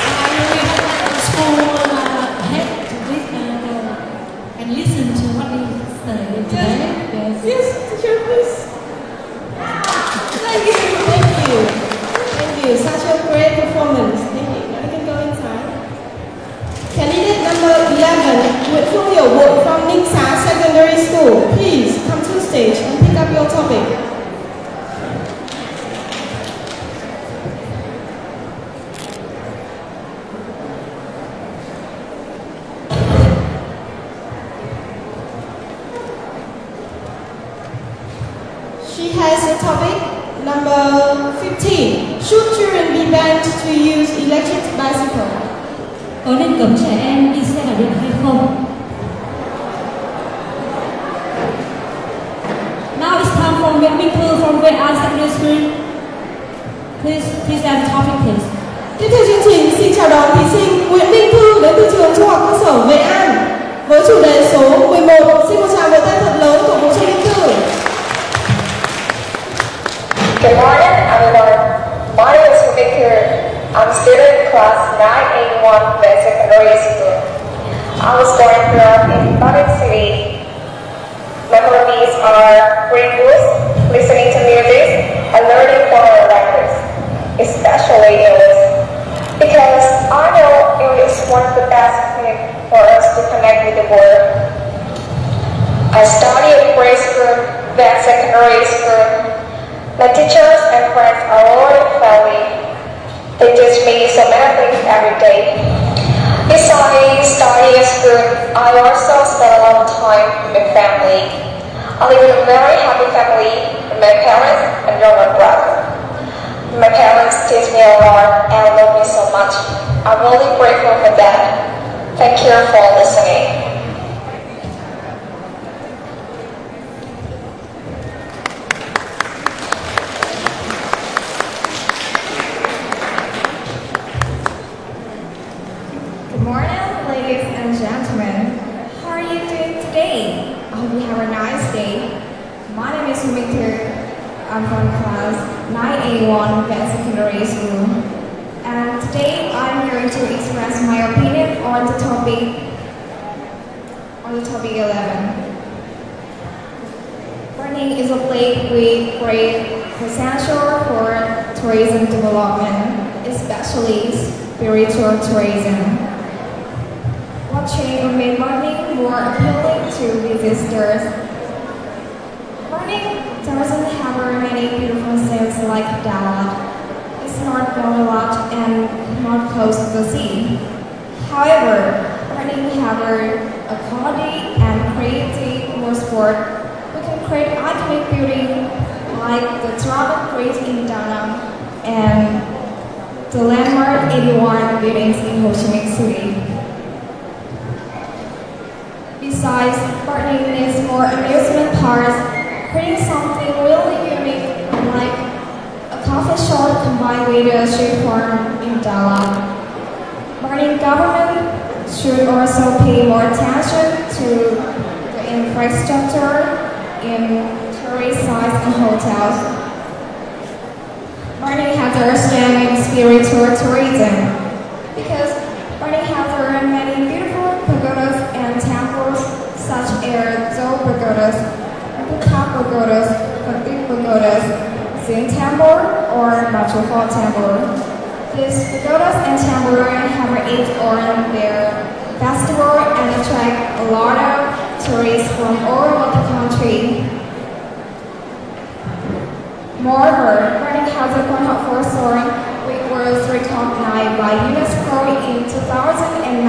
I really hope that the school will head to this and listen to what you say today. Yes, teacher, please. Thank you. Thank you. Such a great performance. Thank you. Now you can go inside. Candidate number 11, Nguyễn Phương Hiểu Bội from Ninh Xá Secondary School. Please come to the stage and pick up your topic. She has a topic number 15. Should children be banned to use electric bicycle? Có nên cấm trẻ em đi xe đạp điện hay không? Now it's time for Nguyễn Minh Thư from Vệ An Secondary School. Please have topic please. Tiếp theo chương trình, xin chào đón thí sinh Nguyễn Minh Thư đến từ trường Trung học cơ sở Vệ An với chủ đề số 11. Xin một tràng vỗ tay thật lớn của cô Minh Thư. Good morning, everyone. My name is Victor. I'm a student in class 981 Vet Secondary School. I was born and grew up in Bagan City. Memories are reading books, listening to music, and learning foreign languages, especially English. Because I know English is one of the best things for us to connect with the world. I studied at grade school, Vet Secondary School. My teachers and friends are all family. They teach me so many things every day. Besides studying at school, I also spend a lot of time with family. I live in a very happy family with my parents and younger brother. My parents teach me a lot and love me so much. I'm really grateful for that. Thank you for listening. Good morning, ladies and gentlemen. How are you doing today? I hope you have a nice day. My name is Victor. I'm from class 9A1 Vet Secondary School. And today I'm going to express my opinion on the topic 11. Learning is a play with great potential for tourism development, especially spiritual tourism. What change would make Barning more appealing to visitors? Barning doesn't have very many beautiful sights like Dalat. It's not very large and not close to the sea. However, Barning has a quality and creative more sport. We can create iconic beauty like the Dragon Bridge in Da Nang and the landmark 81 buildings in Ho Chi Minh City. Besides, Barning needs more amusement parks, creating something really unique like a coffee shop combined with a street farm in Dalat. Barning government should also pay more attention to the infrastructure in tourist sites and hotels. Barning has a strong in spiritual tourism because Barning has very many beautiful pagodas and temples such as Zou Pagodas, Bukha Pagodas, Phật Pagodas, Zen Temple, or Machu Picchu Temple. These pagodas and temples have each on their festival and attract a lot of tourists from all over the country. Moreover, Barning has a wonderful song which was recognized by UNESCO in 2009,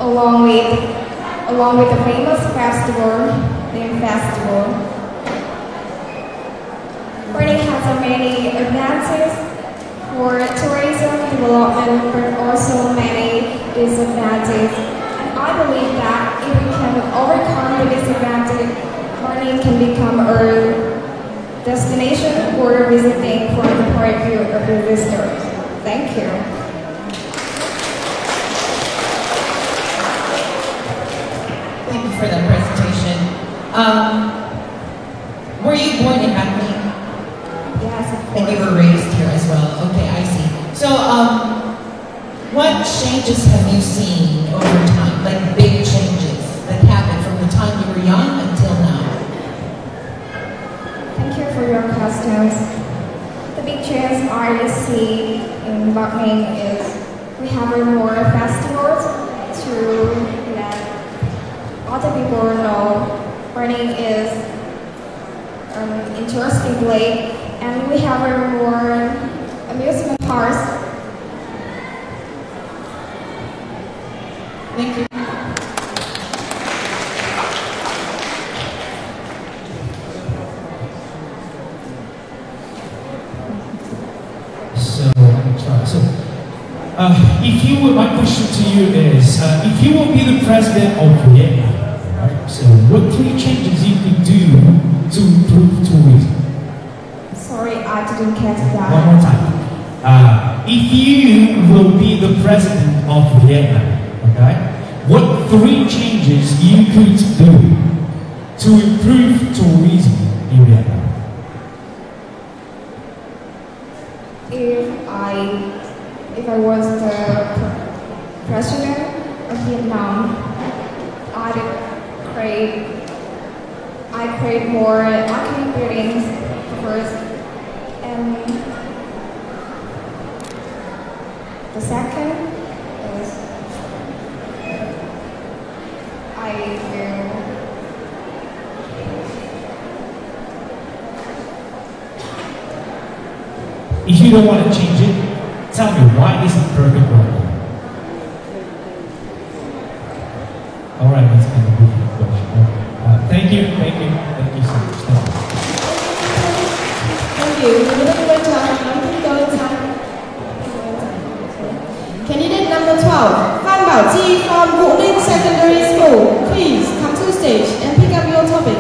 along with the famous festival, Lim Festival. Barning has many advantages for tourism development, but also many disadvantages. And I believe that if we can overcome the disadvantage, Barning can become a destination for visiting from the point of view of the visitors. Thank you. Thank you for that presentation. Were you born in Barning? Yes, of course. And you were raised here as well. Okay, I see. So, what changes have you seen over time, like big changes that happened from the time you were young until now? Thank you for your questions. The big change I see in Barning is we have more festivals to let other people know Barning is an interesting place, and we have more amusement parks. Thank you. So, let me try. So, if you would, my question to you is, if you will be the president of Vietnam, right? So, what 3 changes you could do to improve tourism? Sorry, I didn't catch that. One more time. If you will be the president of Vietnam, okay, what 3 changes you could do to improve tourism in Vietnam? If I was the president of Vietnam, I'd create more iconic buildings first, and the second is I will If you don't want to change it, tell me why is it perfect right now? All right, that's kind of a good question. Thank you so much. Thank you. Candidate number 12, Phan Bảo Chi from Vũ Ninh Secondary School. Please come to the stage and pick up your topic.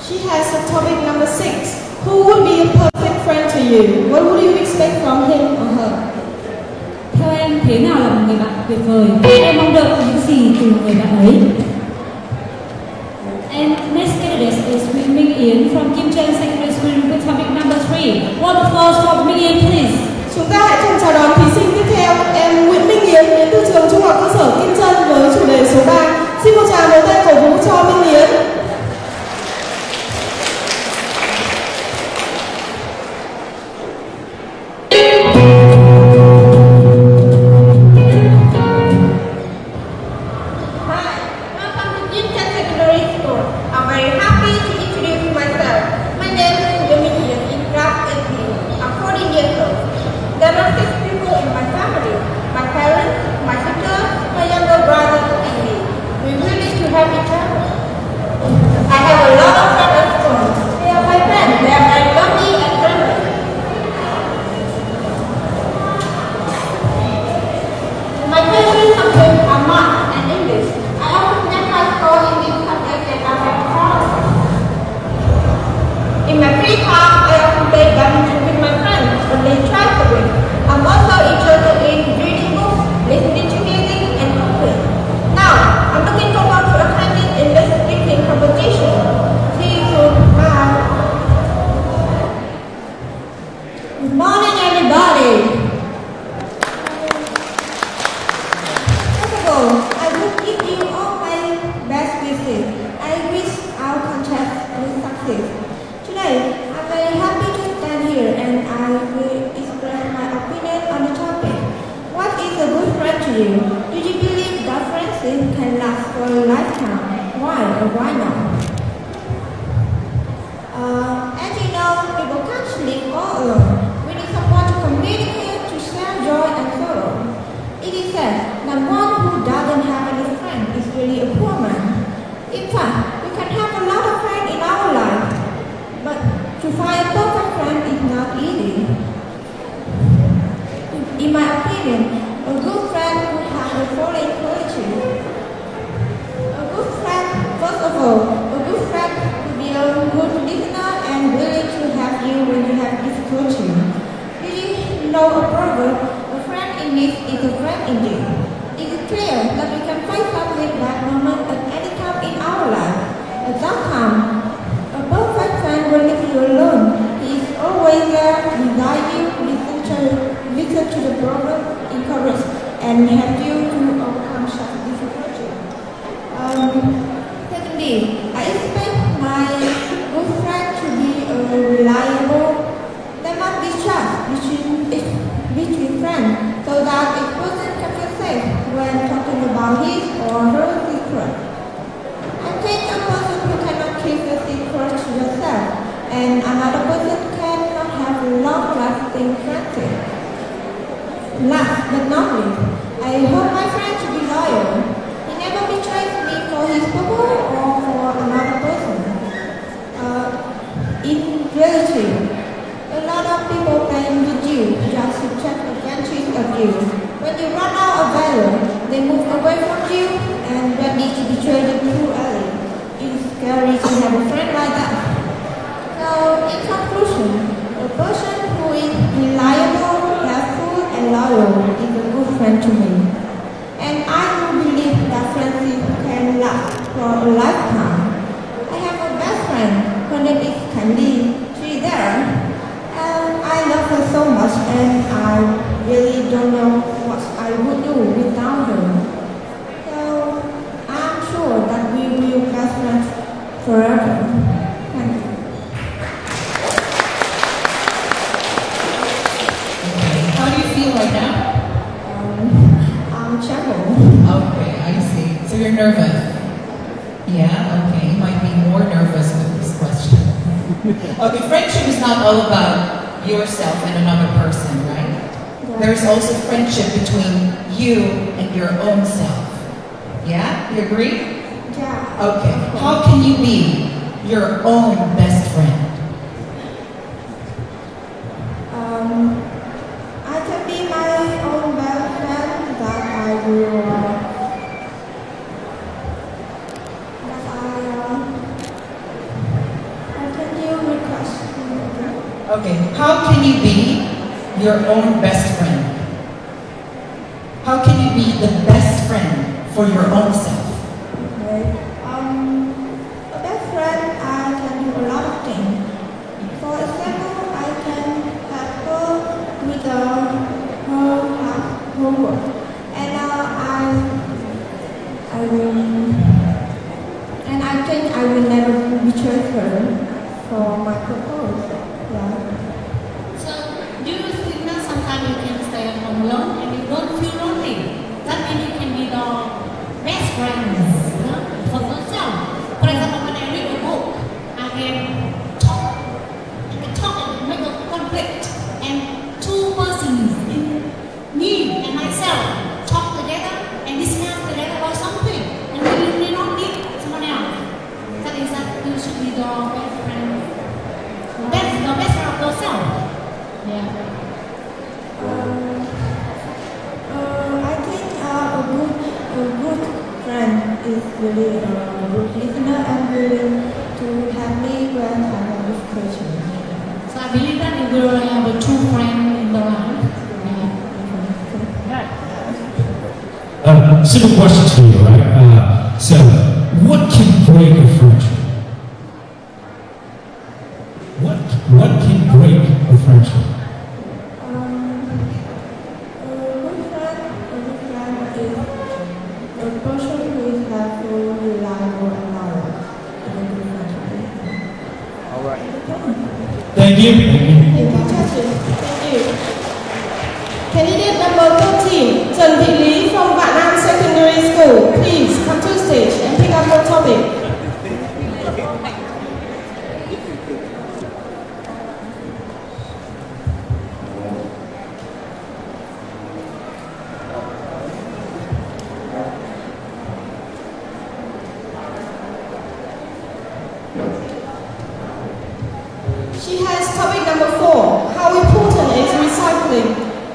She has the topic number 6. Who would be a perfect friend to you? What would you expect from him or her? Theo em thế nào là một người bạn tuyệt vời. Em mong đợi những gì từ người bạn ấy. And next candidate is Minh Yến from Kim Trang Secondary School with topic number 3. Round of applause for Minh Yến, please. Chúng ta hãy cùng chào đón thí sinh tiếp theo, em Nguyễn Minh Yến đến từ trường Trung học cơ sở Kim Trân với chủ đề số 3. Xin một tràng vỗ tay cổ vũ cho Minh Yến. Okay, how can you be your own best friend? How can you be the best friend for your own self? Okay. A best friend, I can do a lot of things. For example, I can help her with her homework, and I think I will never betray her for my purpose. Yeah. So, do you think that sometimes you can stay at home alone and you don't feel lonely? That means you can be the best friends, you know, for yourself. For example, when I read a book, I can talk and make a conflict, and two persons, me and myself, talk together and discuss together about something, and we don't need someone else. That is that you should be the best friend. That's the best friend of yourself. Yeah. I think a good friend is really a good listener and willing to help me when I have difficulty. So I believe that you will have a true friend in the life. Simple question to you, right? So, what can break a friendship? What can break a friendship? A person who is helpful, reliable, and loyal. All right. Thank you. Thank you. Candidate number 13, Trần Thị Lý from Vạn An Secondary School. Please come to the stage and pick up your topic. She has topic number 4. How important is recycling?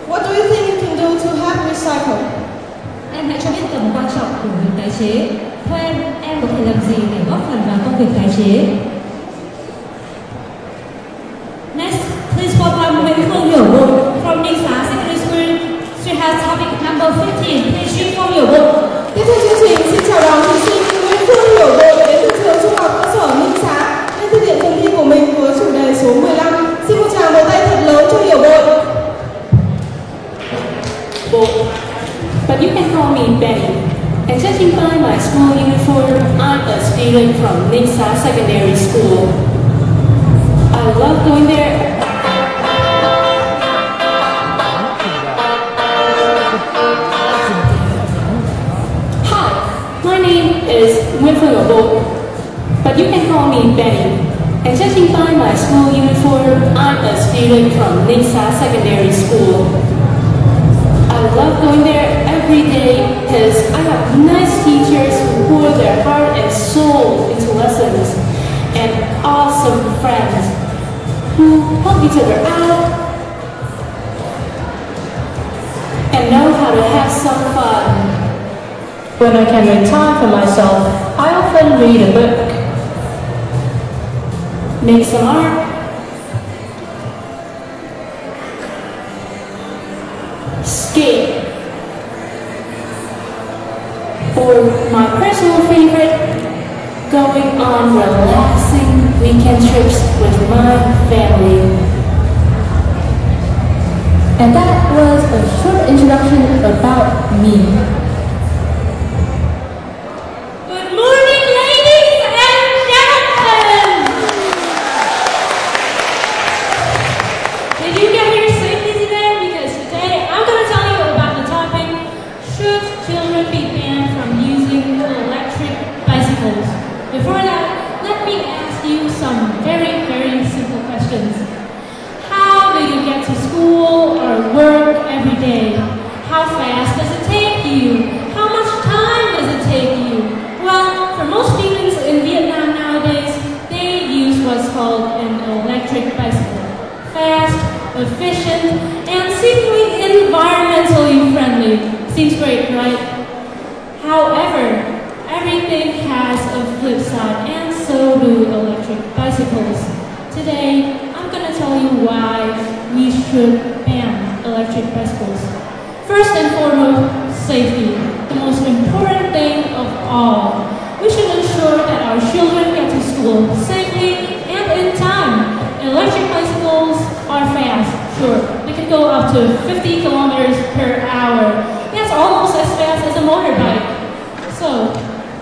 What do you think you can do to help recycle? Em hãy cho biết tầm quan trọng của việc tái chế. Theo em có thể làm gì để góp phần vào công việc tái chế? Next, please welcome Nguyễn Phương Hiểu Bột from Ninh Xá Secondary School. She has topic number 15. Please Duy Phương Hiểu Bột. Tiếp theo chương trình, xin chào đón thí sinh Nguyễn Phương Hiểu Bột đến từ trường Trung học cơ sở Ninh Xá để thực hiện phần thi của mình với chủ đề số 15. Xin một tràng vỗ tay thật lớn cho Hiểu Bột. But you can call me Benny. And judging by my school uniform, I'm a student from Ningxia Secondary School. I love going there. Hi, my name is Nguyễn Phương Hiểu, but you can call me Benny. And judging by my school uniform, I'm a student from Ningxia Secondary School. I love going there every day because I have nice teachers who pour their heart and soul into lessons, and awesome friends who help each other out and know how to have some fun. When I can make time for myself, I often read a book, make some art, skate, or my personal favorite, going on relaxing weekend trips with my family. And that was a short introduction about me. Good morning, ladies and gentlemen! Did you get here safely today? Because today I'm going to tell you about the topic, should children be banned from using electric bicycles? Before that, let me ask you some very, very simple questions. How do you get to school or work every day? How fast does it take you? How much time does it take you? Well, for most students in Vietnam nowadays, they use what's called an electric bicycle. Fast, efficient, and seemingly environmentally friendly. Seems great, right? However, everything has a flip side, and so do electric bicycles. Today, I'm going to tell you why we should ban electric bicycles. First and foremost, safety, the most important thing of all. We should ensure that our children get to school safely and in time. Electric bicycles are fast, sure. They can go up to 50 kilometers per hour. That's almost as fast as a motorbike. So,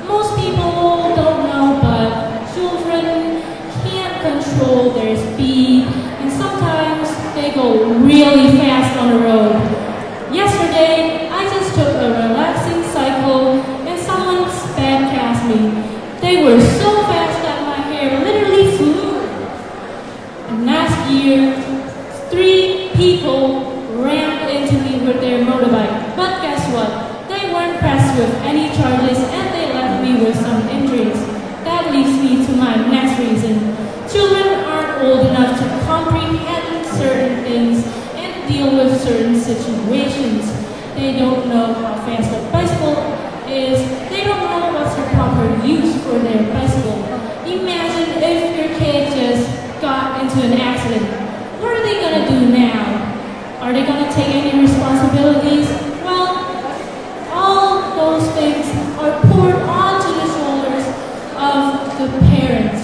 most people don't know, but children can't control their speed, and sometimes they go really fast on the road. Yesterday, I just took a relaxing cycle and someone sped past me. They were so fast that my hair literally flew. And last year, 3 people rammed into me with their motorbike. But guess what? They weren't pressed with any charges and they left me with some injuries. That leads me to my next reason. Children aren't old enough to comprehend certain things and deal with certain situations. They don't know how fast a bicycle is. They don't know what's the proper use for their bicycle. Imagine if your kid just got into an accident. What are they going to do now? Are they going to take any responsibilities? Well, all those things are poured onto the shoulders of the parents.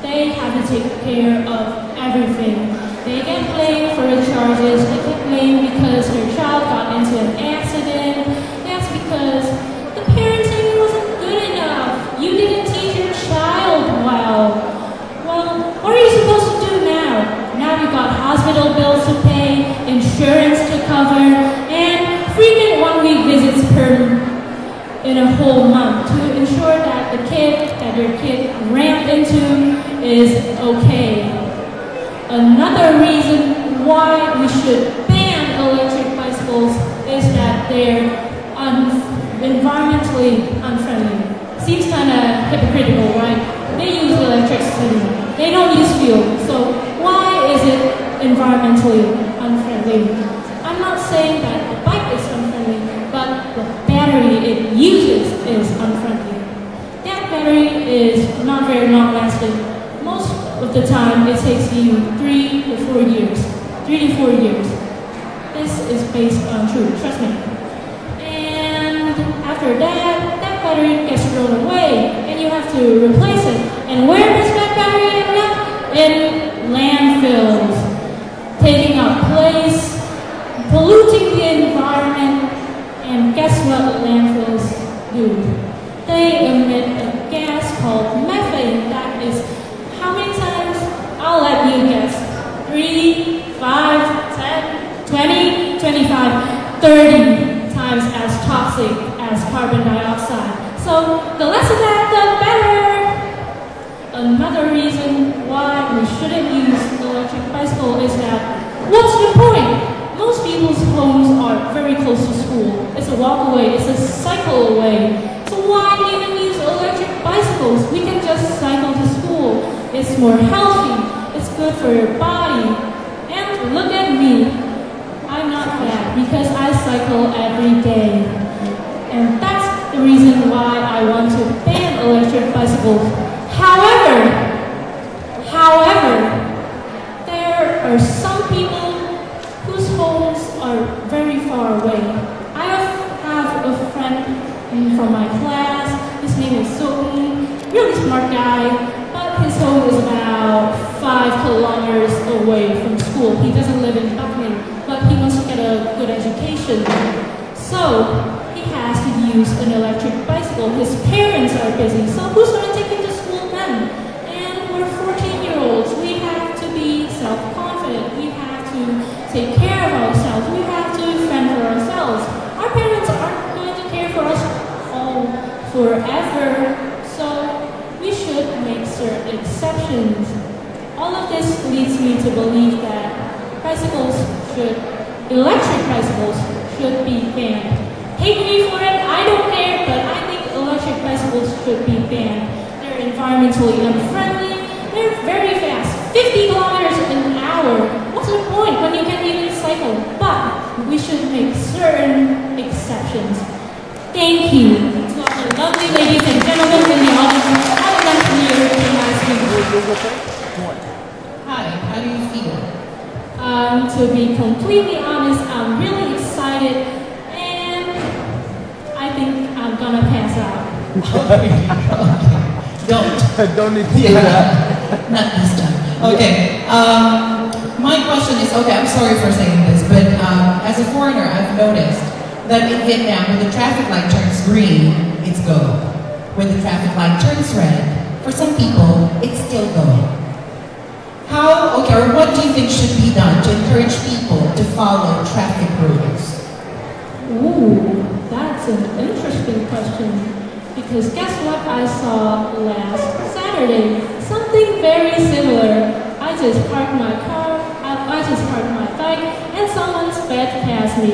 They have to take care of everything. They get blamed for the charges. They get blamed because their child got into an accident. That's because the parenting wasn't good enough. You didn't teach your child well. Well, what are you supposed to do now? Now you've got hospital bills to pay, insurance to cover, and frequent one-week visits in a whole month to ensure that the kid that your kid rammed into is okay. Another reason why we should ban electric bicycles is that they're environmentally unfriendly. Seems kind of hypocritical, right? They use electricity. They don't use fuel. So why is it environmentally unfriendly? I'm not saying that the bike is unfriendly, but the battery it uses is unfriendly. That battery is not very long-lasting. Most of the time, it takes you 3 to 4 years. 3 to 4 years. This is based on truth, trust me. And after that, that battery gets thrown away, and you have to replace it. And where does that battery end up? In landfills, taking up place, polluting the environment, and guess what landfills do? They emit a gas called methane that is, how many times? I'll let you guess. 3, 5, 10, 20, 25, 30 times as toxic as carbon dioxide. So the less of that, the better. Another reason why we shouldn't use electric bicycle is that, what's the point? Most people's homes are very close to school. It's a walk away, it's a cycle away. So why even use electric bicycles? We can just cycle to school. It's more healthy, it's good for your body. And look at me. I'm not fat because I cycle every day. And that's the reason why I want to ban electric bicycles. However, there are some people whose homes are very far away. I have a friend from my class. His name is Soton, really smart guy, but his home is about 5 kilometers away from school. He doesn't live in Buckley, but he wants to get a good education. So he has to use an electric bicycle. His parents are busy, so who's going to take him to school then? And we're 14-year-olds. We have to be self-confident. We have to take care of ourselves. We have to fend for ourselves. Our parents aren't going to care for us all forever, so we should make certain exceptions. All of this leads me to believe that electric bicycles should be banned. Hate me for it, I don't care, but I think electric bicycles should be banned. They're environmentally unfriendly, they're very fast, 50 kilometers an hour. What's the point when you can't even cycle? But we should make certain exceptions. Thank you to all the lovely ladies and gentlemen in the audience. All of them here to ask me. Hi, how do you feel? To be completely honest, I'm really excited and Don't need to do that. Not this time. Okay. My question is, okay, I'm sorry for saying this, but as a foreigner, I've noticed that in Vietnam, when the traffic light turns green, it's go. When the traffic light turns red, for some people, it's still go. How, okay, or what do you think should be done to encourage people to follow traffic rules? Ooh, that's an interesting question. Because guess what I saw last Saturday? Something very similar. I just parked my car, I just parked my bike, and someone sped past me.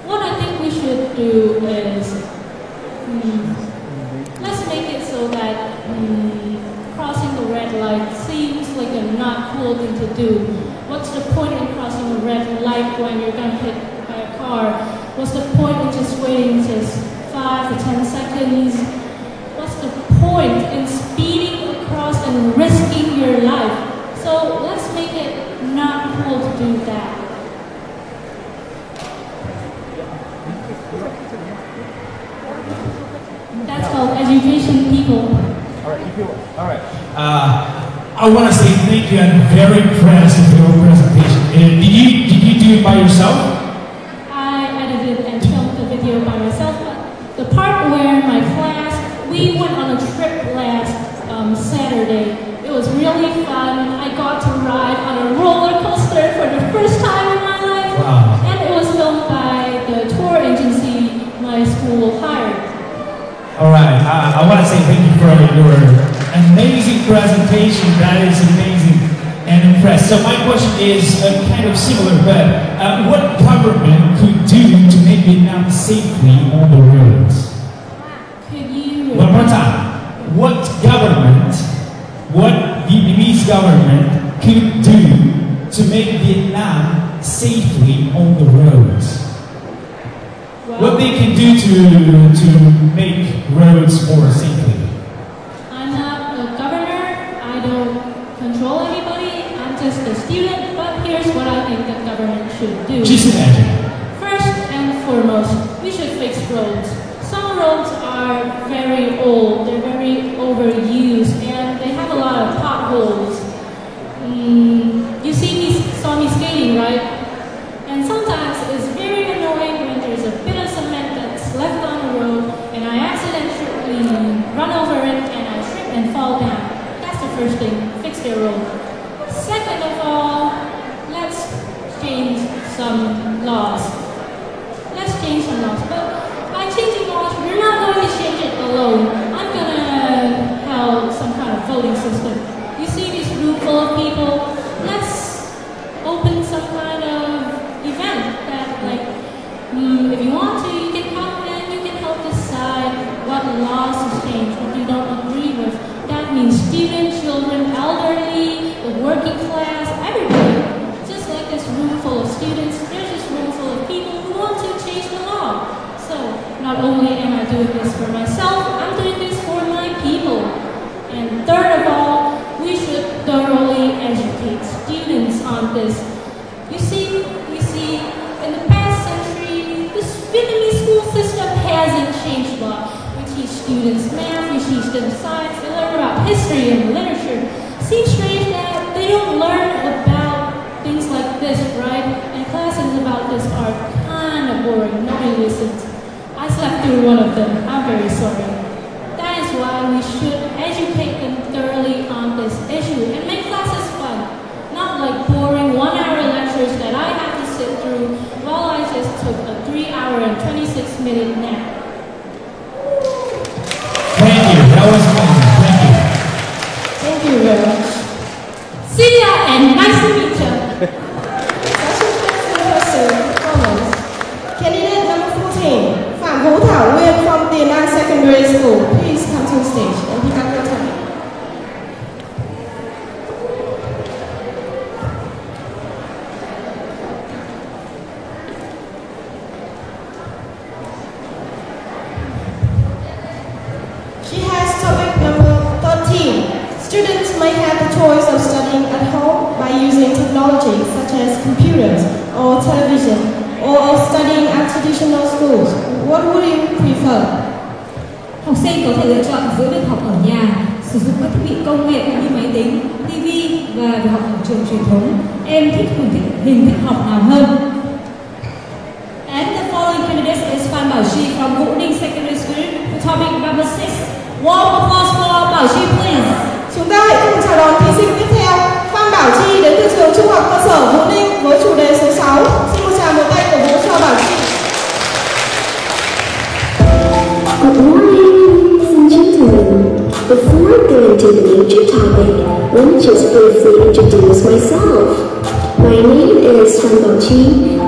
What I think we should do is, let's make it so that crossing the red light seems like a not cool thing to do. What's the point in crossing a red light when you're gonna hit by a car? What's the point in just waiting just 5 to 10 seconds? What's the point in speeding across and risking your life? So let's make it not cool to do that. That's called education, people. All right. I want to say thank you. I'm very impressed with your presentation. Did you do it by yourself? I edited and filmed the video by myself. But the part where my class, we went on a trip last Saturday. It was really fun. I got to ride on a roller coaster for the first time in my life. Wow. And it was filmed by the tour agency my school hired. All right. I want to say thank you for your amazing presentation. That is amazing and impressed. So my question is kind of similar, but what government could do to make Vietnam safely on the roads? Could you... One more time. What government, what Vietnamese government could do to make Vietnam safely on the roads? What they can do to make roads more safely? I'm not a governor. I don't control anybody. I'm just a student. But here's what I think the government should do. Just imagine. First and foremost, we should fix roads. Some roads are very old. They're very overused, and they have a lot of potholes. You saw me skating, right? And sometimes it's very annoying when there's a bit of cement that's left on the road and I accidentally run over it and I trip and fall down. That's the first thing, fix their road. Second of all, let's change some laws. But by changing laws, we're not going to change it alone. I'm going to have some kind of voting system. You see this room full of people? Let's open some kind of event that, like, if you want to, you can come and you can help decide what laws to change, what you don't agree with. That means students, children, elderly, the working class, everybody. Just like this room full of students, there's this room full of people who want to change the law. So, not only am I doing this for myself, I'm doing this for my people. And third of all, we should thoroughly educate students on this. You see, in the past century, the Vietnamese school system hasn't changed a lot. We teach students math, we teach them science, they learn about history and literature. Seems strange that they don't learn about things like this, right? And classes about this are kind of boring, nobody listens. I slept through one of them, I'm very sorry. That is why we should educate them thoroughly on this issue and make classes fun. Not like boring 1-hour lectures that I have to sit through while I just took a 3-hour and 26-minute nap. Thank you. That was amazing. Thank you. Thank you very much. See ya and nice to meet you. Candidate number 14, Phạm Vũ Thảo Nguyên from Tiền An Secondary School. Please come to the stage and pick up your time. She has topic number 13. Students may have the choice of studying at home by using technology such as computers or television, or studying at traditional schools. What would you prefer? Học sinh có thể lựa chọn giữa việc học ở nhà, sử dụng các thiết bị công nghệ như máy tính, TV và việc học ở trường truyền thống. Em thích hình thức học nào hơn? And the following candidate is Phan Bảo Chi from Vũ Ninh Secondary School, topic number 6. Warm applause for Bảo Chi, please. Chúng ta hãy cùng chào đón thí sinh tiếp theo, Phan Bảo Chi đến từ trường Trung học cơ sở Vũ Ninh với chủ đề số 6. Xin một tràng một tay cổ vũ cho Bảo Chi. Good morning, ladies and gentlemen. Before going to the major topic, let me just briefly introduce myself. My name is Phan Bảo Chi.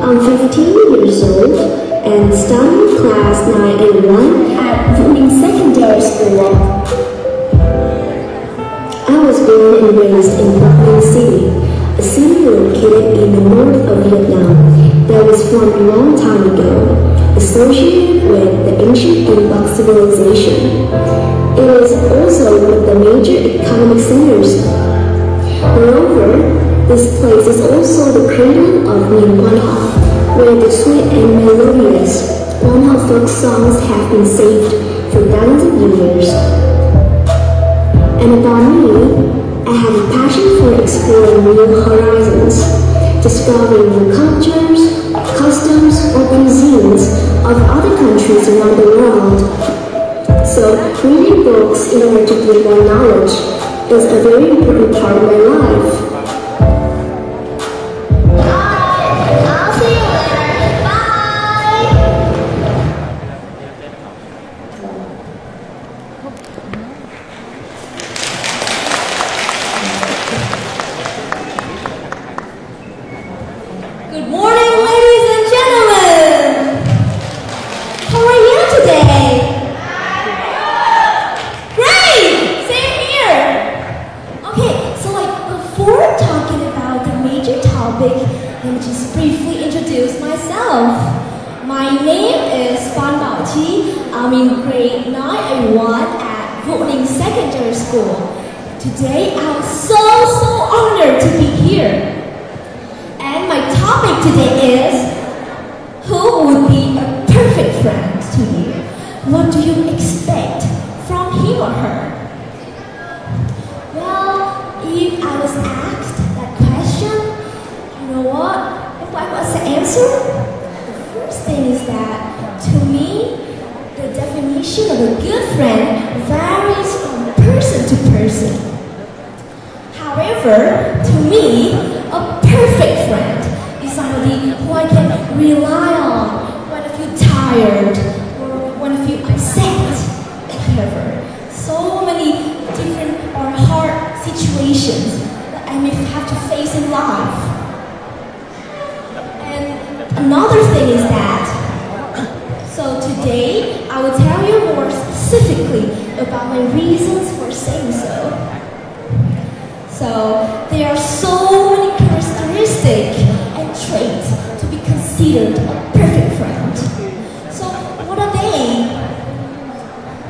I'm 15 years old and studying class 9A1 at Vũ Ninh Secondary School. I was born and raised in Bắc Ninh City, a city located in the north of Vietnam that was formed a long time ago, associated with the ancient Inca civilization. It is also one of the major economic centers. Moreover, this place is also the cradle of Nguyen Quan Học, where the sweet and melodious Quan Học folk songs have been saved for thousands of years. And about me, I have a passion for exploring new horizons, discovering new cultures, customs, or cuisines of other countries around the world. So, reading books in order to gain more knowledge is a very important part of my life. I'll see you later. Bye! Good morning, ladies and gentlemen. How are you today? Great! Same here. Okay, so before talking about the major topic, let me just briefly introduce myself. My name is Phan Bảo Chi. I'm in grade 9A1 at Vũ Ninh Secondary School. Today, I'm so honored to be here. And my topic today is, who would be a perfect friend to you? What do you expect from him or her? Well, if I was asked that question, you know what? If I was to answer, the first thing is that, to me, the definition of a good friend varies from person to person. However, to me, a perfect friend is somebody who I can rely on when I feel tired or when I feel upset, whatever. So many different or hard situations that I may have to face in life. And another thing is that, so today I will tell you more specifically about my reasons for saying so. So there are so many characteristics and traits to be considered a perfect friend. So what are they?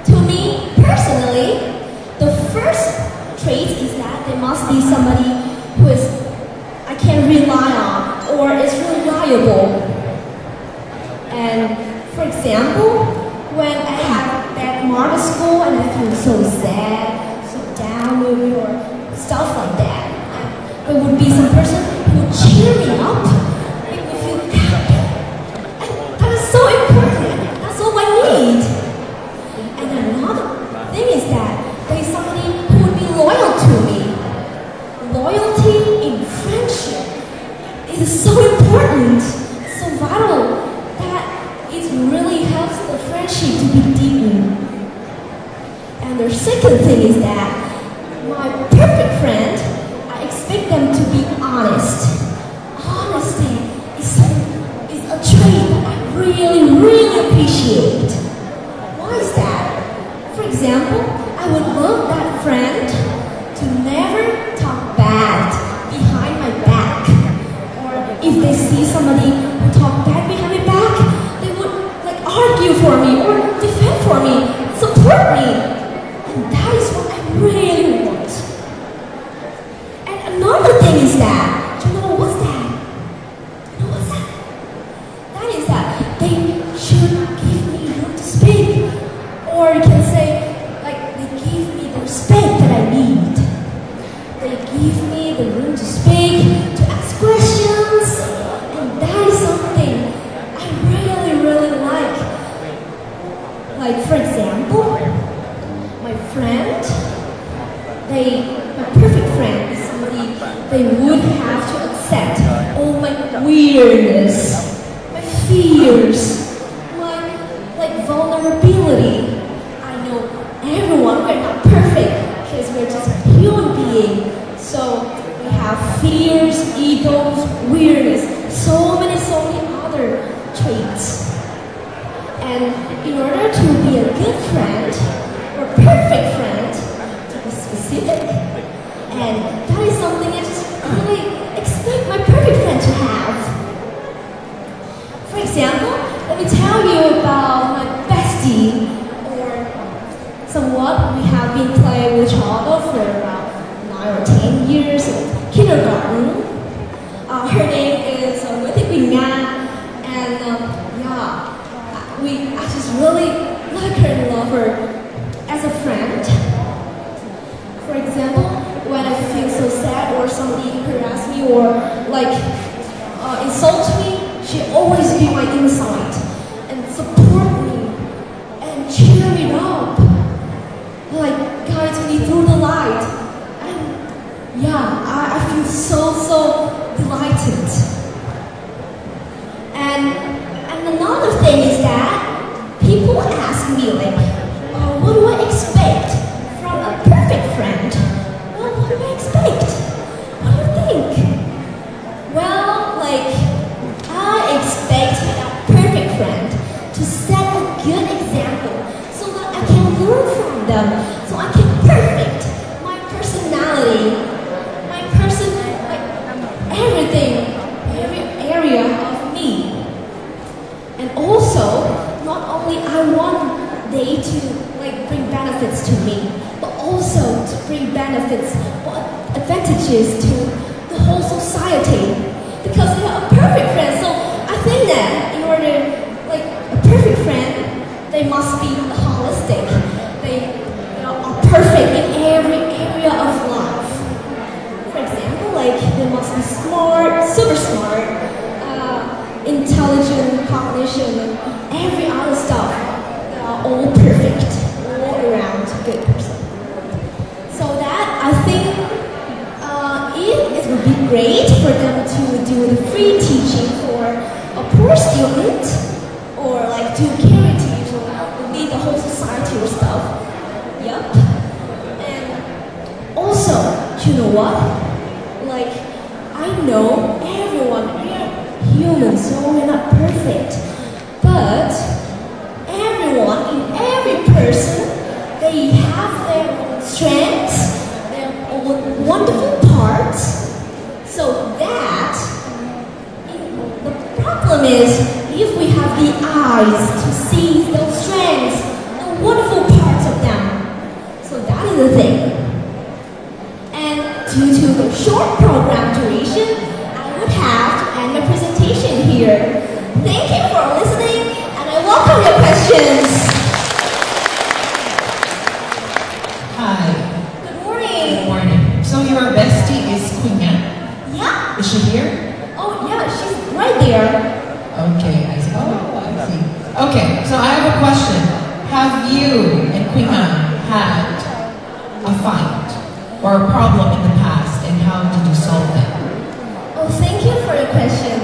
To me, personally, the first trait is that there must be somebody who is I can rely on or is reliable. And for example, when I have a bad mark at school and I feel so sad, so down with it, or stuff like that, there would be some person who would cheer me up, make me feel happy. And that is so important. That's all I need. And another thing is that there is somebody who would be loyal to me. Loyalty in friendship is so important, so vital, that it really helps the friendship to be deepened. And the second thing is that my perfect friend, I expect them to be honest. Honesty is a trait that I really appreciate. Why is that? For example, I would love that friend to never talk bad behind my back. Or if they see somebody who talk bad behind my back, they would argue for me or defend for me, support me. And that is what I really want. And another thing is that, you know what's that? You know what's that? That is that they should give me room to speak. Or you can say weirdness, my fears, like vulnerability. I know everyone, we're not perfect because we're just human beings. So we have fears, egos, weirdness, so many other traits. And in order to be a good friend, or perfect friend, to be specific, and that is something I just really expect my perfect friend to have. For example, let me tell you about my bestie, or someone we have been playing with each other for about 9 or 10 years in kindergarten. Her name is Nguyễn Thị Quỳnh Nga, and I just really like her and love her as a friend. For example, when I feel so sad or somebody harass me or insult me, she always be my inside and support me and cheer me up, guides me through the light. And I feel so delighted. And another thing is that people ask me what do I expect from a perfect friend? Well, what do I expect? What do you think? Well, I expect a perfect friend to set a good example so that I can learn from them, so I can perfect my personality, everything, every area of me. And also, not only I want they to bring benefits to me, but also to bring benefits or advantages to the whole society. Because they are a perfect friend, so I think that in order, a perfect friend, they must be holistic. They are perfect in every area of life. For example, they must be smart, super smart, intelligent, cognition, and every other stuff. They are all perfect, all around good person. So that I think it would be great for them to do the free teaching for a poor student, or do charities, or lead the whole society or stuff. Yep. And also, you know what? I know everyone, we're humans, so we're not perfect. But everyone, in every person, they have their own strengths, their own wonderful parts. So that, the problem is, if we have the eyes to see those strengths, the wonderful parts of them. So that is the thing. Due to the short program duration, I would have to end my presentation here. Thank you for listening, and I welcome your questions. Hi. Good morning. Good morning. So your bestie is Quỳnh Nga? Yeah. Is she here? Oh yeah, she's right there. Okay, I see. Oh, I see. Okay, so I have a question. Have you and Quỳnh Nga had a fight or a problem in the past, and how did you solve it? Oh, thank you for your question.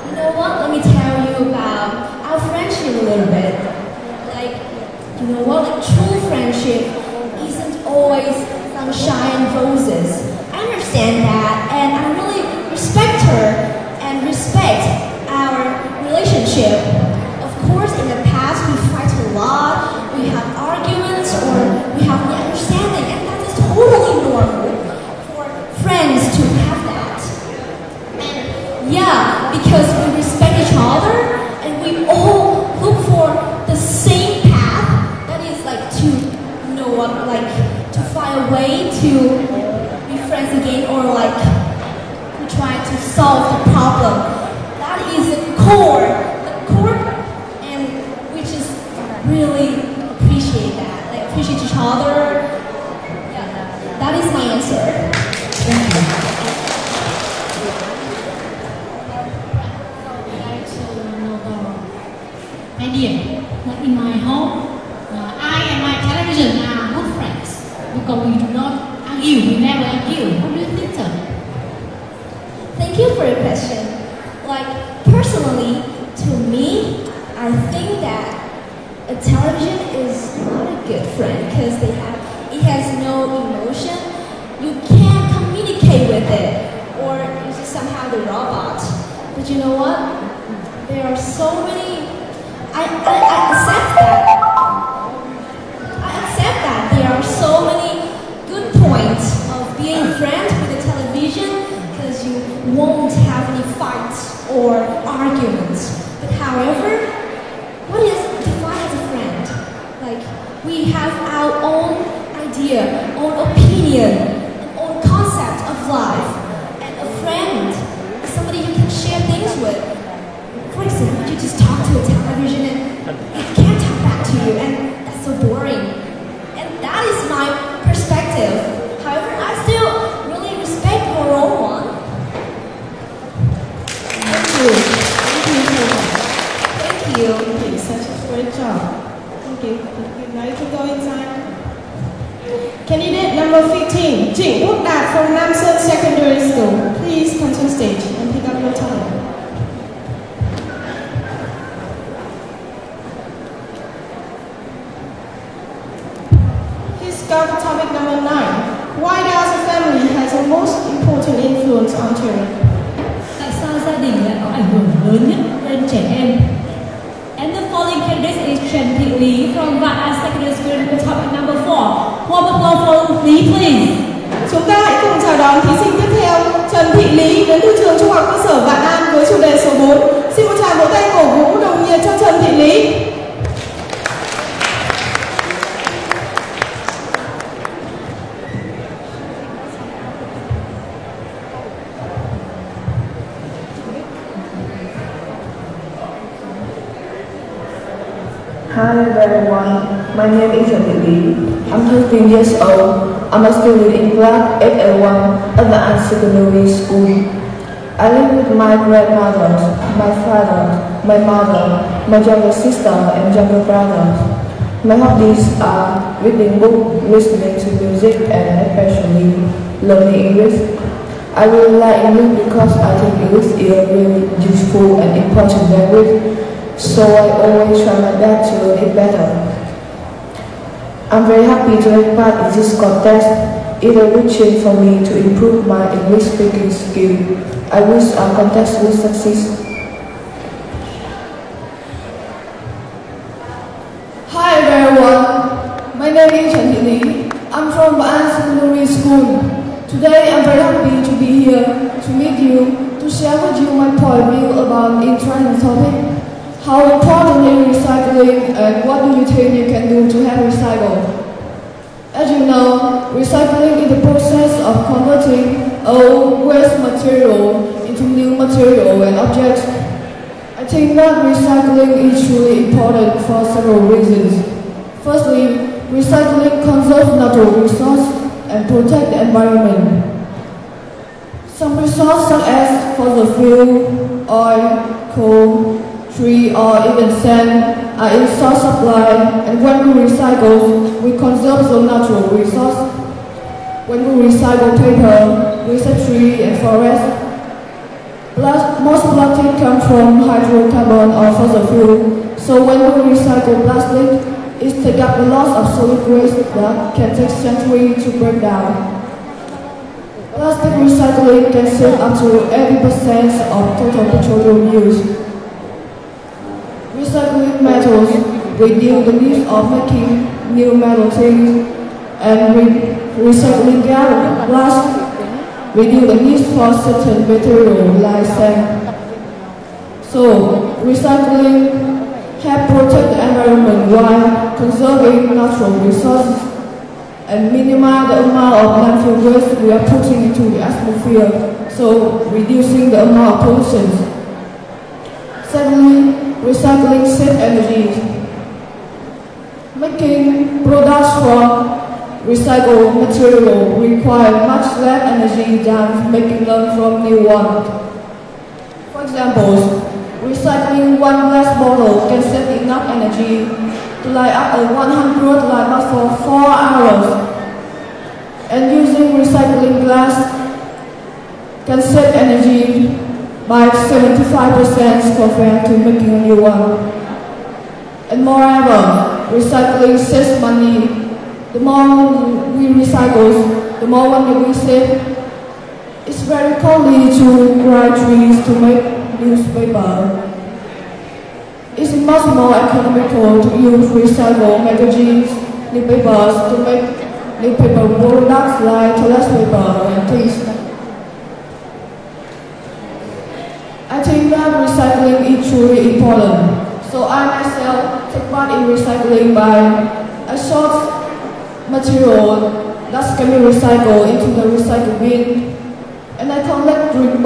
You know what? Let me tell you about our friendship a little bit. You know what? True friendship isn't always sunshine and roses. I understand that, and I really respect her and respect our relationship. Of course, in the past we fight a lot, we have arguments, or we have misunderstanding, and that is totally normal for friends to have that. And because we respect each other, and we all look for the same path, that is to find a way to be friends again, or to try to solve the problem. That is the core, and we just really appreciate that. Appreciate each other. Yeah, that is my answer. Thank you. My dear, in my home, I and my television are good friends because we do not argue, we never argue. How do you think so? Thank you you for your question. Like, personally, to me, I think that a television is not a good friend because it has no emotion. You can't communicate with it, or it's just somehow the robot. But you know what? There are so many. I accept that. I accept that there are so many good points of being friends with the television because you won't have any fights or arguments. But however, what is defined as a friend? Like, we have our own idea, own opinion, and own concept of life. And a friend is somebody you can share things with. For example, you just talk to a television and it can't talk back to you, and that's so boring. And that is my perspective. However, I still really respect your own one. Thank you. Thank you. Thank you. Such a great job. Thank you. Now you can go inside. Candidate number 15, Trịnh Quốc Đạt from Nam Sơn Secondary School. Please come to the stage and pick up your time. He's got topic number 9. Why does a family has the most important influence on children? Tại sao gia đình lại có ảnh hưởng lớn nhất lên trẻ em? And the following candidate is Trần Thị Lý from Vạn An Secondary School for topic number 4. One applause for Lý, please. Chúng ta hãy cùng chào đón thí sinh tiếp theo, Trần Thị Lý đến từ trường Trung học cơ sở Vạn An với chủ đề số 4. Xin một tràng vỗ tay cổ vũ nồng nhiệt cho Trần Thị Lý. Hi everyone, my name is Aditi. I'm 15 years old. I'm a student in class 8A1 at the An Secondary School. I live with my grandmother, my father, my mother, my younger sister and younger brother. My hobbies are reading books, listening to music and especially learning English. I really like English because I think English is a really useful and important language. So I always try my best to learn it better. I'm very happy to take part in this contest. It's a good chance for me to improve my English speaking skill. I wish our contest will succeed. Hi everyone, my name is Trần Thị Lý. I'm from Vạn An Secondary School. Today I'm very happy to be here to meet you, to share with you my point of view about interesting topic. How important is recycling and what do you think you can do to help recycle? As you know, recycling is the process of converting old waste material into new material and objects. I think that recycling is truly important for several reasons. Firstly, recycling conserves natural resources and protects the environment. Some resources such as fossil fuel, oil, coal, tree or even sand are in short supply, and when we recycle, we conserve the natural resource. When we recycle paper, we save tree and forest. Most plastic comes from hydrocarbon or fossil fuel, so when we recycle plastic, it takes up a lot of solid waste that can take centuries to break down. Plastic recycling can save up to 80% of total petroleum use. Recycling metals reduce the need of making new metal things, and recycling glass reduce the need for certain materials like sand. So, recycling helps protect the environment while conserving natural resources and minimize the amount of landfill waste we are putting into the atmosphere, so reducing the amount of pollution. Secondly, recycling saves energy. Making products from recycled material requires much less energy than making them from new ones. For example, recycling one glass bottle can save enough energy to light up a 100 light bulb for 4 hours. And using recycling glass can save energy by 75% compared to making a new one. And moreover, recycling saves money. The more we recycle, the more money we save. It's very costly to grow trees to make newspaper. It's much more economical to use recycled magazines, newspapers to make newspaper products like toilet paper and things. I think that recycling is truly important. So I myself take part in recycling by a short material that can be recycled into the recycle bin, and I collect drink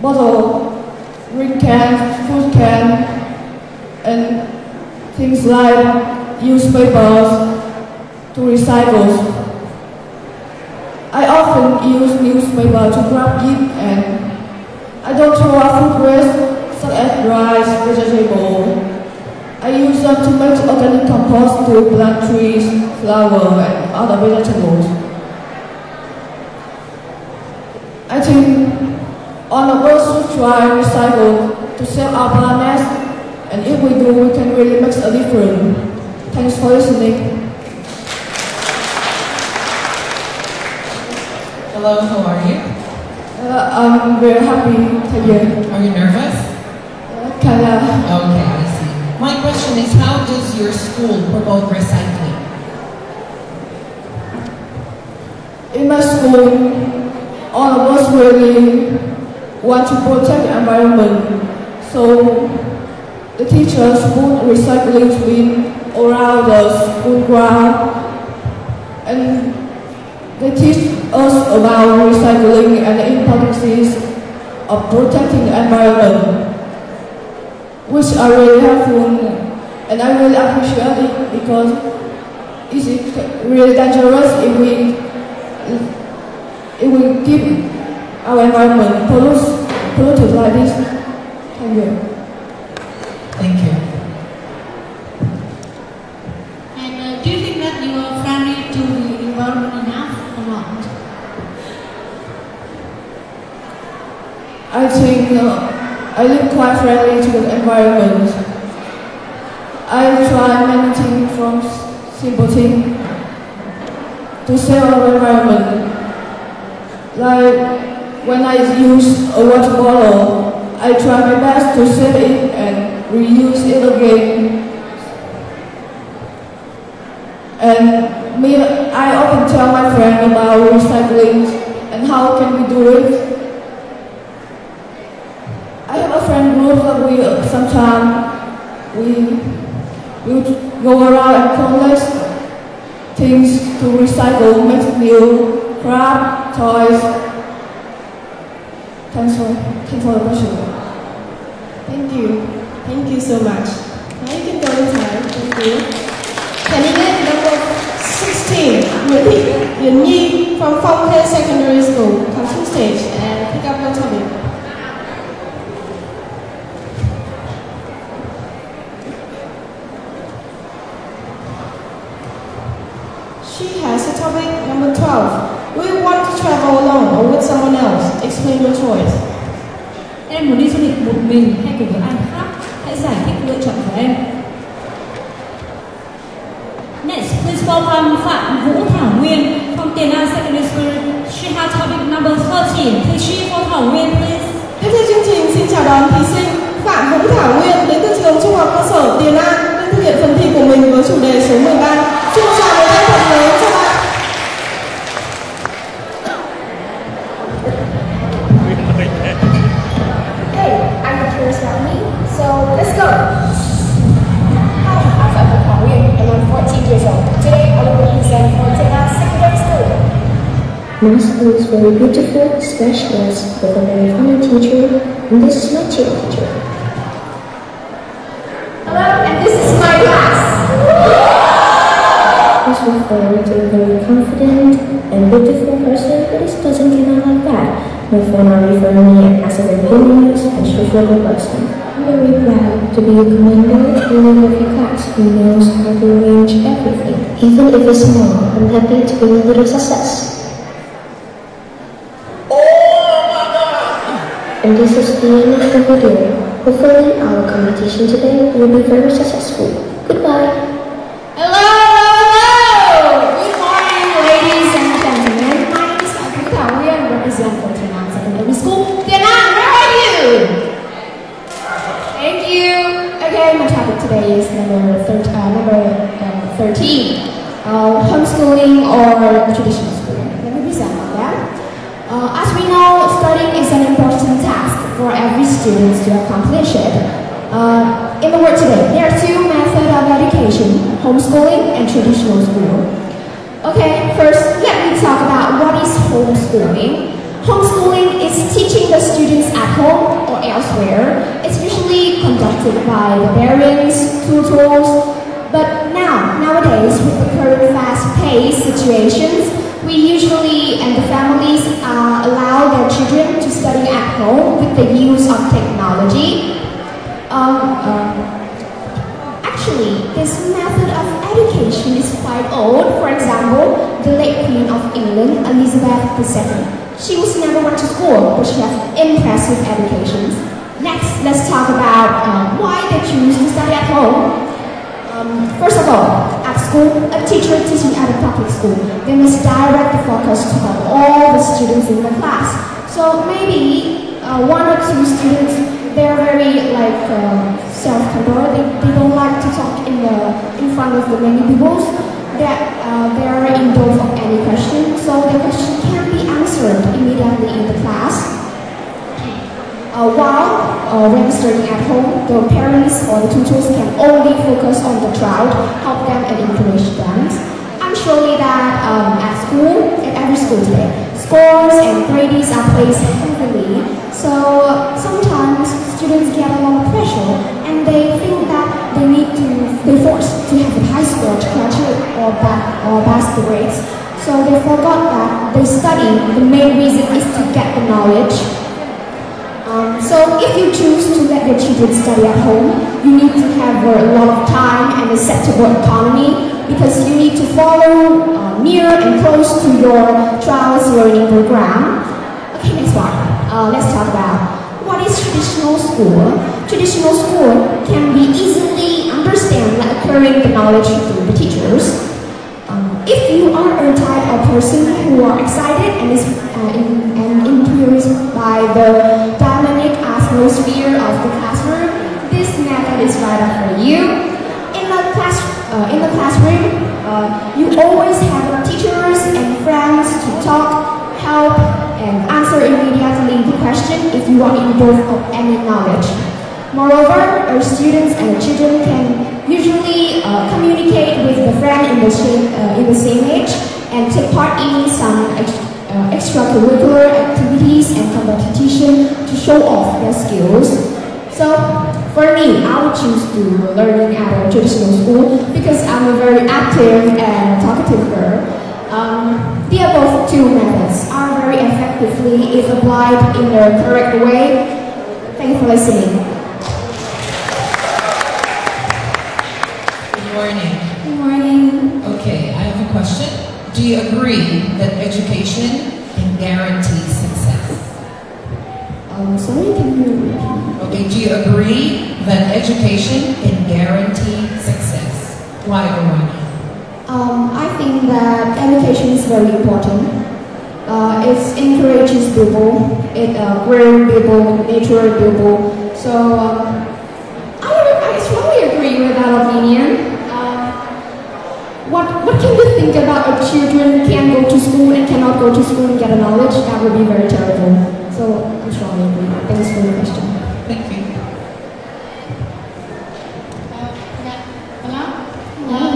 bottle, drink can, food can, and things like newspapers to recycle. I often use newspaper to grab it, and I don't throw out food waste such as rice, vegetables. I use them to make organic compost to plant trees, flowers, and other vegetables. I think all of us should try recycle to save our planet, and if we do, we can really make a difference. Thanks for listening. Hello, how are you? I'm very happy to hear. Are you nervous? Kinda. Okay, I see. My question is, how does your school promote recycling? In my school, all of us really want to protect the environment. So the teachers put recycling bin around the school ground, and they teach us about recycling and the importance of protecting the environment, which are really helpful, and I really appreciate it because it's really dangerous if we keep our environment polluted like this. Thank you. Thank you. And do you think that you are friendly to the environment enough or not? I think I live quite friendly to the environment. I try many things from simple things to save our environment. Like when I use a water bottle, I try my best to save it and reuse it again. And I often tell my friend about recycling and how can we do it. I have a friend group that we sometimes we go around and collect things to recycle, make new craft, toys. Thanks for the question. Thank you. Thank you so much. Now you can go inside. Thank you. Candidate number 16, Yuan Nhi from Phong He Secondary School. Come to the stage and pick up your topic. She has a topic number 12. Do you want to travel alone or with someone else? Explain your choice. Em muốn đi du lịch một mình hay cùng với ai khác? Hãy giải thích lựa chọn của em. Next, please welcome Phạm Vũ Thảo Nguyên from Tiền An Secondary School. She has topic number 13. Please she for Thảo Nguyên, please. Tiếp theo chương trình, xin chào đón thí sinh Phạm Vũ Thảo Nguyên đến từ trường Trung học cơ sở Tiền An đang thực hiện phần thi của mình với chủ đề số 13. Xin chào một tay thật lớn cho bạn. Hey, I'm curious about me, so let's go. Hi, I'm Phạm Vũ Thảo Nguyên and I'm 14 years old. Today I will represent for Tiền An Secondary School. My school is very beautiful, specialized with a very funny teacher, and this is my cheer teacher. Hello, and this is my class. This refer to a very confident and beautiful person, but it doesn't get out like that. My friend are referring me as a very humorous and straightforward person. I'm very proud to be a commander in the every class who knows how to arrange everything. Even if it's small, I'm happy to be a little success. And this is the end of the video. Hopefully our competition today will be very successful. Goodbye. Hello! Good morning, ladies and gentlemen. My name is Akita. We are representing for Tainan Secondary School. Tainan, where are you? Thank you. Okay, my topic today is number 13. Homeschooling or traditional school. Let me present on that. As we know, studying is an important task for every student to accomplish it. In the world today, there are two methods of education, homeschooling and traditional school. Okay, first let me talk about what is homeschooling. Homeschooling is teaching the students at home or elsewhere. It's usually conducted by the parents, tutors, but nowadays with the current fast-paced situations, we usually and the families allow their children to study at home with the use of technology. Actually, this method of education is quite old. For example, the late Queen of England, Elizabeth II. She was never went to school, but she has impressive education. Next, let's talk about why they choose to study at home. First of all, at school, a teacher teaching at a public school, they must direct the focus to have all the students in the class. So maybe one or two students, they're very self-controlled. They don't like to talk in front of the many people. They're indulged of any question, so the question can be answered immediately in the class. While when studying at home, the parents or the tutors can only focus on the child, help them and encourage them. I'm surely that at school, at every school today, scores and grades are placed heavily. So sometimes students get a lot of pressure and they think that they're forced to have a high score to graduate or pass the grades. So they forgot that they study, the main reason is to get the knowledge. So if you choose to let your children study at home, you need to have a lot of time and a acceptable autonomy because you need to follow near and close to your child's learning program. Okay, next one. Let's talk about what is traditional school. Traditional school can be easily understood by acquiring the knowledge through the teachers. If you are a type of person who are excited and is influenced by the dynamic atmosphere of the classroom, this method is right up for you. In the classroom, you always have teachers and friends to talk, help, and answer immediately the question if you want to involve of any knowledge. Moreover, our students and children can usually communicate with the friend in the same age and take part in some extracurricular activities and competition to show off their skills. So, for me, I would choose to learning at a traditional school because I'm a very active and talkative girl. The above two methods are very effectively if applied in the correct way. Thank you for listening. Good morning. Good morning. Okay, I have a question. Do you agree that education can guarantee success? Sorry, can you repeat? Okay, do you agree that education can guarantee success? Why or why not? I think that education is very important. It encourages people, it grows people, nature people. So I strongly agree with that opinion. What can you think about a children can go to school and cannot go to school and get a knowledge? That would be very terrible. So I strongly agree. Thanks for the question. Thank you.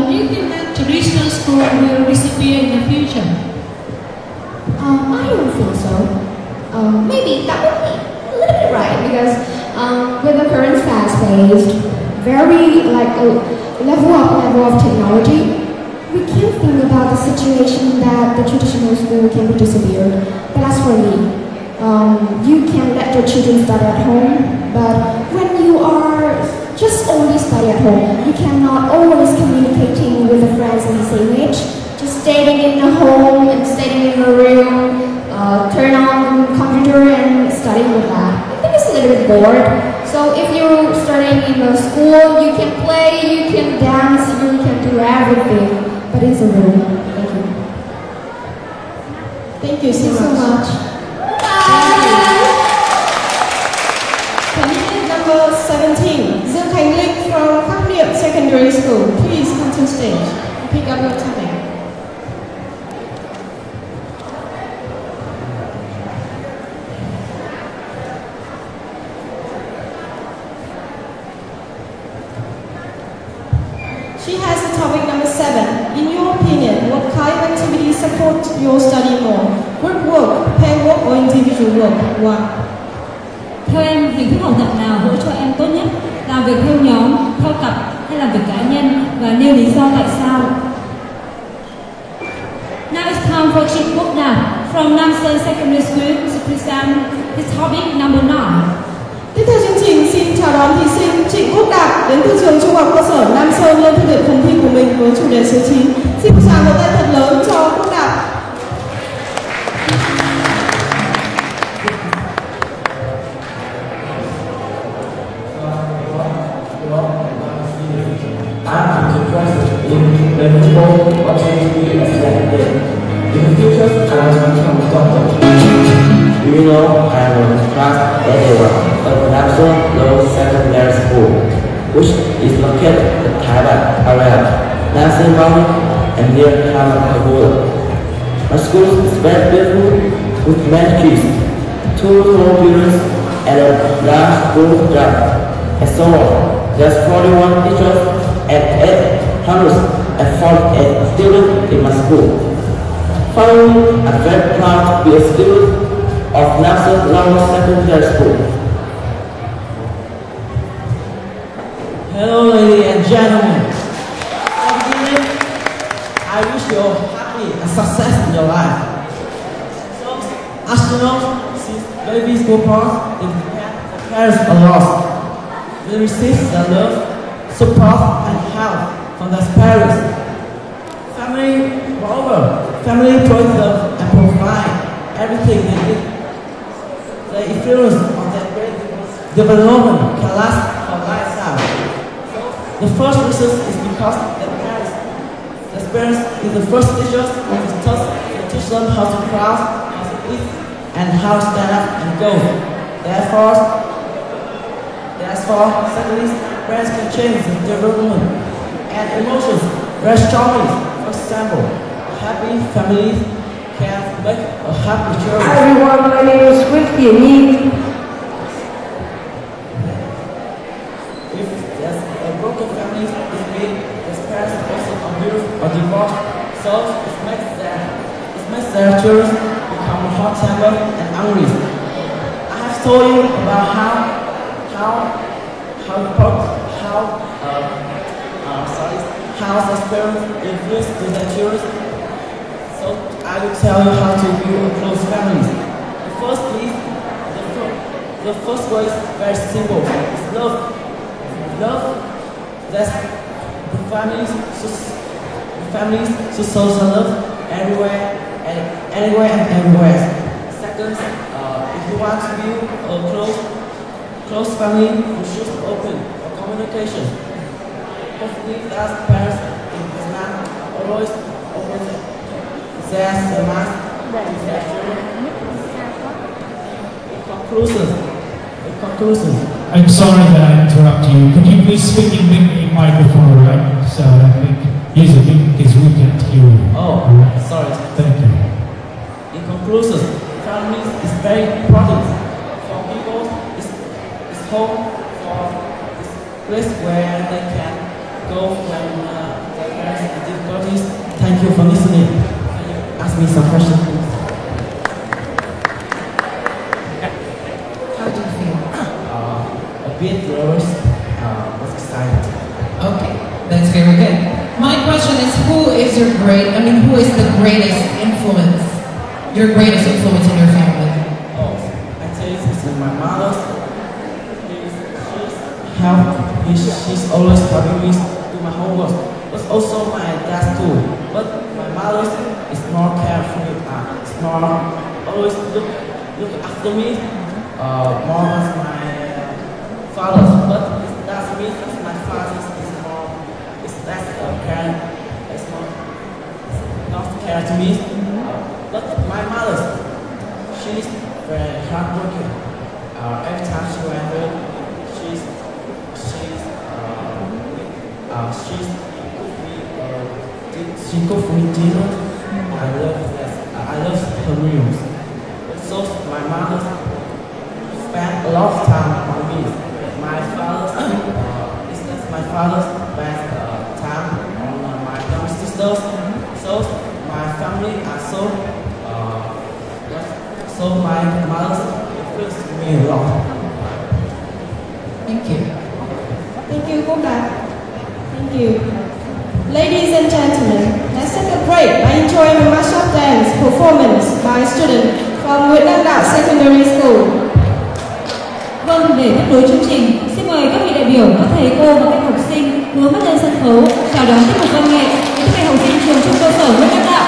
Do you think that traditional school will disappear in the future? I don't think so. Maybe that would be a little bit right because with the current fast-paced, very level of technology, we can't think about the situation that the traditional school can be disappeared. But as for me, you can let your children study at home, but when you are just only study at home, you cannot always communicating with the friends in the same age. Just staying in the home and staying in the room, turn on the computer and studying with that. little bit bored. So if you're studying in the school, you can play, you can dance, you can do everything. But it's a rule. Thank you. Thank you so much. Candidate number 17, Dương Thành Linh from Khắc Niệm Secondary School. Please come to stage and pick up your topic. She has the topic number 7. In your opinion, what kind of activities support your study more? Group work, pair work, or individual work? One. Theo em, hình thức học tập nào hỗ trợ em tốt nhất? Làm việc theo nhóm, theo cặp hay làm việc cá nhân? Và nêu lý do tại sao? Now it's time for Trịnh Quốc Đạt from Nam Sơn Secondary School to present his topic number 9. Tiếp theo chương trình, xin chào đón thí sinh Trịnh Quốc Đạt đến từ trường Trung học cơ sở Nam Sơn lên thực hiện phần thi của mình với chủ đề số 9. Xin một tràng vỗ tay thật lớn cho Quốc Đạt. I'm interested in the people watching TV as that. In the future, I want to become a doctor. Do you know I am in class 81 of National Low Secondary School, which is located in Taiwan area, Nancy Mountain, and near Kabul. My school is very beautiful with many trees, 2 tall buildings, and a large rooftop, and so on. There's 41 teachers and 848 students in my school. Finally, I'm very proud to be a student of National Lower Secondary School. Hello, ladies and gentlemen. At the beginning, I wish you all happy and success in your life. So, as you know, since babies go born, the parents are lost. They receive the love, support, and help from their parents. Family provides them and provide everything they need. The influence of their great development can last for a lifetime. The first reason is because their parents is the first teachers to teach them how to craft, how to eat, and how to stand up and go. Therefore, secondly, parents can change the development and emotions very strongly. For example, happy families can make a happy children. Hi everyone, my name is Whitney Yanni. If there's a broken family, it means the parents also abuse or divorce, so it makes their children become hot-tempered and angry. I have told you about how the parents influence their children. So I will tell you how to build a close family. The first way is very simple. It's love. Love. That's the families should show the love anywhere and everywhere. Second, if you want to build a close family, you should open a communication. Hopefully, as parents in Vietnam always open their minds with their children. In conclusion. I'm sorry that I interrupt you. Could you please speak in big microphone, right? So I think use a big because we can't hear you. Oh, sorry. Thank you. In conclusion, family is very important. For people, it's home for this place where they can go when their parents have difficulties. Thank you for listening. Can you ask me some questions, please? How do you feel? A bit nervous, but excited. Okay, that's very good. My question is, who is the greatest influence? Your greatest influence in your family? Oh, I tell you, this is my mother. She's always helping me do my homework. But also my dad too. But my mother is more careful. It's more always look after me more than my Miss. But my mother, she's very hardworking. Every time she went home, she cooked me dinner. I love her meals. So my mother spent a lot of time on me. My father spent time on my younger sisters. So my family are so my mother influenced me a lot. Thank you. Thank you, Quốc Đạt. Thank you. Ladies and gentlemen, let's take a break by enjoying a mashup dance performance by a student from Nguyễn Đăng Đạo Secondary School. Vâng, để tiếp nối chương trình, xin mời các vị đại biểu, các thầy cô và các học sinh hướng mắt lên sân khấu chào đón tiết mục văn nghệ với các học sinh trường trung cơ sở Nguyễn Đăng Đạo.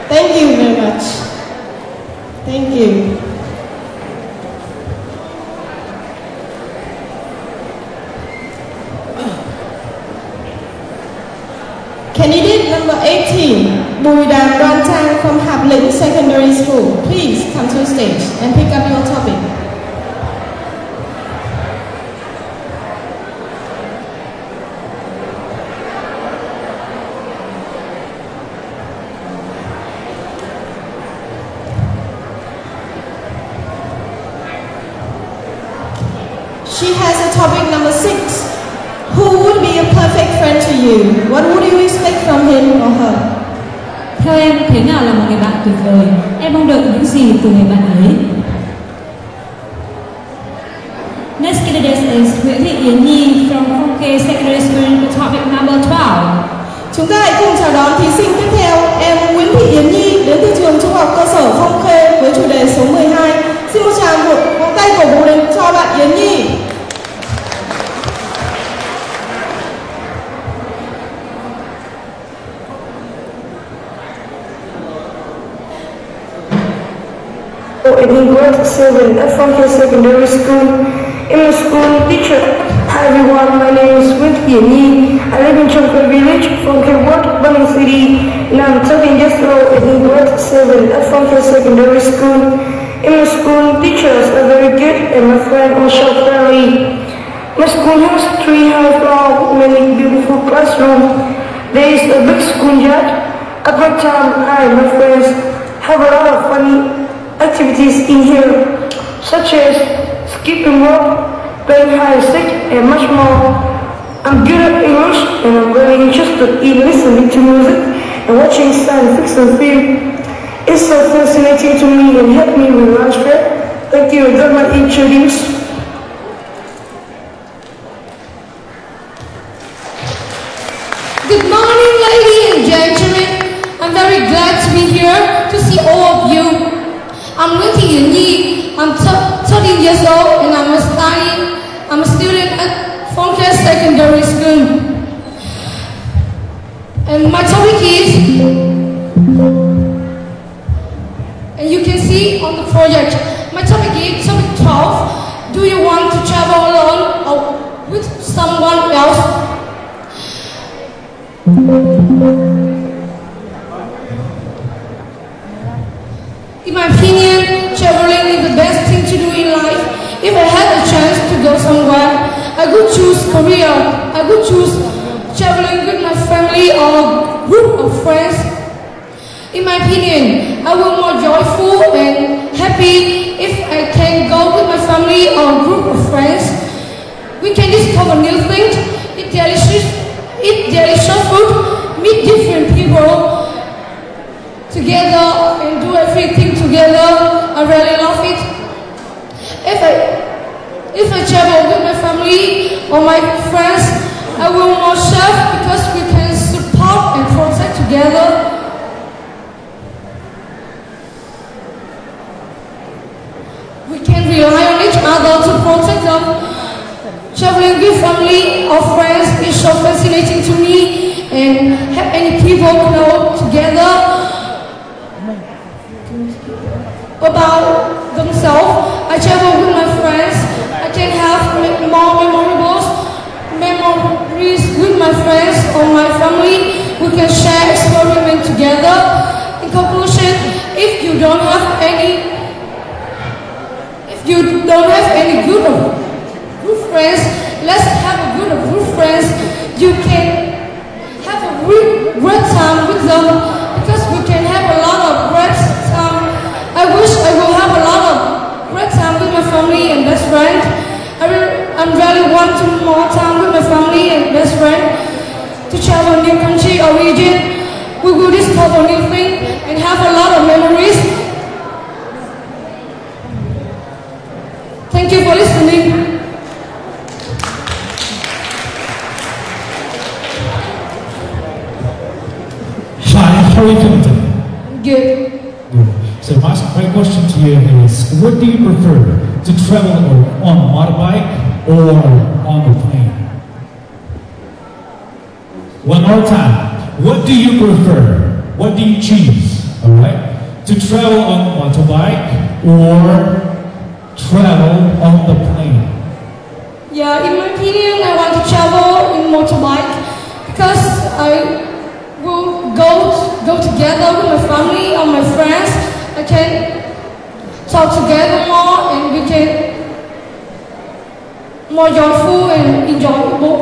Thank you very much. Thank you. Candidate number 18, Bùi Đàm Đoan Trang from Hạp Lĩnh Secondary School. Please come to the stage and pick up your topic. She has a topic number 6. Who would be a perfect friend to you? What would you expect from him or her? Theo em, thế nào là một người bạn tuyệt vời? Em mong đợi những gì từ người bạn ấy? Next candidate is Nguyễn Thị Yến Nhi from Phong Khê Secondary School, topic number 12. Chúng ta hãy cùng chào đón thí sinh tiếp theo, em Nguyễn Thị Yến Nhi đến từ trường Trung học cơ sở Phong Khê với chủ đề số 12. Xin một tràng vỗ tay cổ vũ đến cho bạn Yến Nhi. In grade 7 at Phong Khê Secondary School. I'm a school teacher. Hi everyone, my name is Nguyễn Thị Yến Nhi. I live in Chongkar Village, Phong Khê Ward, Bang City, and I'm 13 years old in grade 7 at Phong Khê Secondary School. I'm a school teachers are very good and my friend also friendly. My school has 3 high floors with many beautiful classrooms. There is a big schoolyard. At that time, I and my friends have a lot of funny activities in here, such as skipping rope, playing hide and seek, and much more. I'm good at English and I'm very interested in listening to music and watching science fiction film. It's so fascinating to me and helped me with lunch prep. Thank you, that might introduce. Good morning, ladies and gentlemen. I'm very glad to be here to see all of you. I'm Nguyễn Thị Yến Nhi. I'm 13 years old and I'm a student at Phong Khê Secondary School. And my topic is, and you can see on the project, my topic is topic 12. Do you want to travel alone or with someone else? In my opinion, traveling is the best thing to do in life. If I had a chance to go somewhere, I would choose Korea. I would choose traveling with my family or a group of friends. In my opinion, I will be more joyful and happy if I can go with my family or a group of friends. We can discover new things, eat delicious food, meet different people together and do everything together. I really love it. If I travel with my family or my friends, I will more safe because we can support and protect together. We can rely on each other to protect them. Traveling with family or friends is so fascinating to me, and have any people know together about themselves. I travel with my friends. I can have more memories with my friends or my family. We can share experiments together. In conclusion, if you don't have any good friends, let's have a good friends. You can have a great time with them because we can have a lot of great time. I wish I will have a lot of great time with my family and best friend. I really want more time with my family and best friend to travel a new country or region. We will discover new things and have a lot of memories. Thank you for listening. Hi, how are you doing today? Good. So my question to you is, what do you prefer, to travel on a motorbike or on the plane? One more time. What do you prefer? What do you choose? Alright? To travel on motorbike or travel on the plane? Yeah, in my opinion, I want to travel in motorbike because I will go together with my family or my friends. I can talk together more and we can more joyful and enjoyable.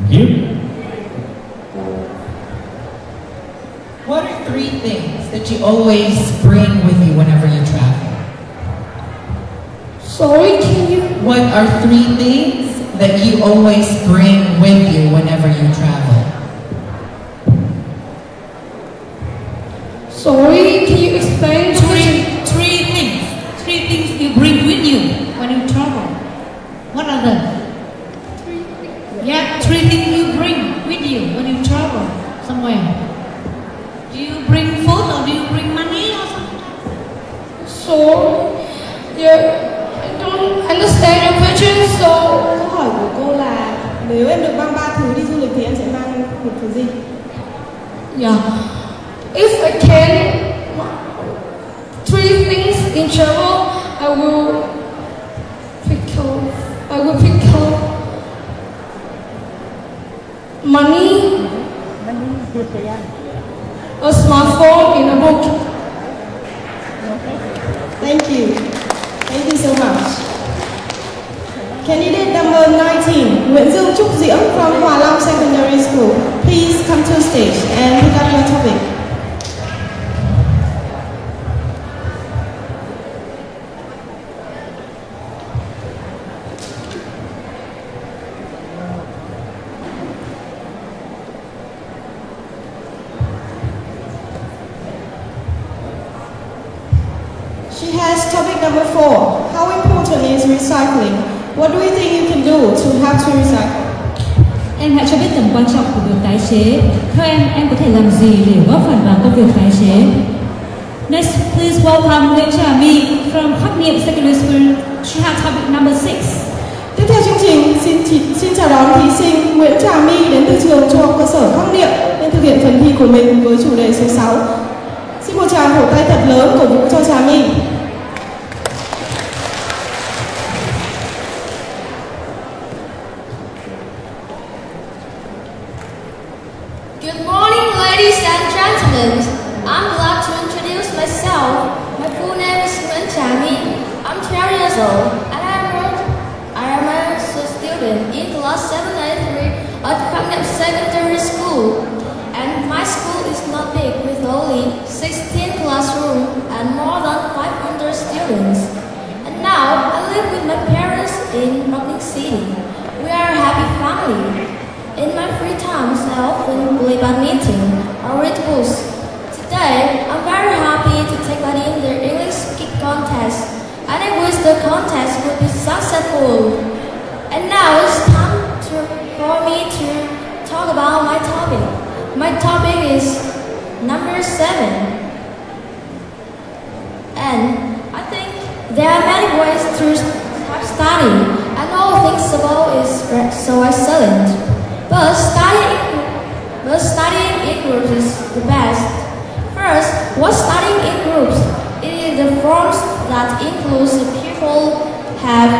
Thank you. What are 3 things that you always bring with you whenever you travel? Sorry, can you? What are 3 things that you always bring with you whenever you travel? Sorry, can you explain? 3 things. 3 things you bring with you when you travel. What are them? 3 things. Yeah, 3 things you bring with you when you travel somewhere. Do you bring food or do you bring money or something? So, I don't understand your question, so... Câu hỏi của cô là nếu em được mang 3 thứ đi du lịch thì em sẽ mang một thứ gì? Yeah. If I can, 3 things in travel, I will pick up money, a smartphone, and a book. Thank you. Thank you so much. Candidate number 19, Nguyễn Dương Trúc Diễm from Hòa Long Secondary School. Please come to stage and pick up your topic. She has topic number 4. How important is recycling? What do you think you can do to help to recycle? Em hãy cho biết tầm quan trọng của việc tái chế. Theo em có thể làm gì để góp phần vào công việc tái chế? Next, please welcome Nguyễn Trà My from Khắc Niệm Secondary School. She has topic number 6. Tiếp theo chương trình, xin chào đón thí sinh Nguyễn Trà My đến từ trường Trung học cơ sở Khắc Niệm nên thực hiện phần thi của mình với chủ đề số 6. Xin một tràng vỗ tay thật lớn cổ vũ cho Trà My. Good morning, ladies and gentlemen. I'm glad to introduce myself. My full name is Nguyễn Trà My. I'm 12 years old and I am a student in class 7A3 at Khắc Niệm Secondary School. And my school is not big with only 16 classrooms and more than 500 students. And now I live with my parents in Rockling City. We are a happy family. In my free times, I often play badminton or read books. Today, I'm very happy to take part in the English speaking contest, and I wish the contest would be successful. And now it's time for me to talk about my topic. My topic is number 7. And I think there are many ways to have study, and all things about is so excellent. But studying in groups is the best. First, what's studying in groups? It is the forms that includes people have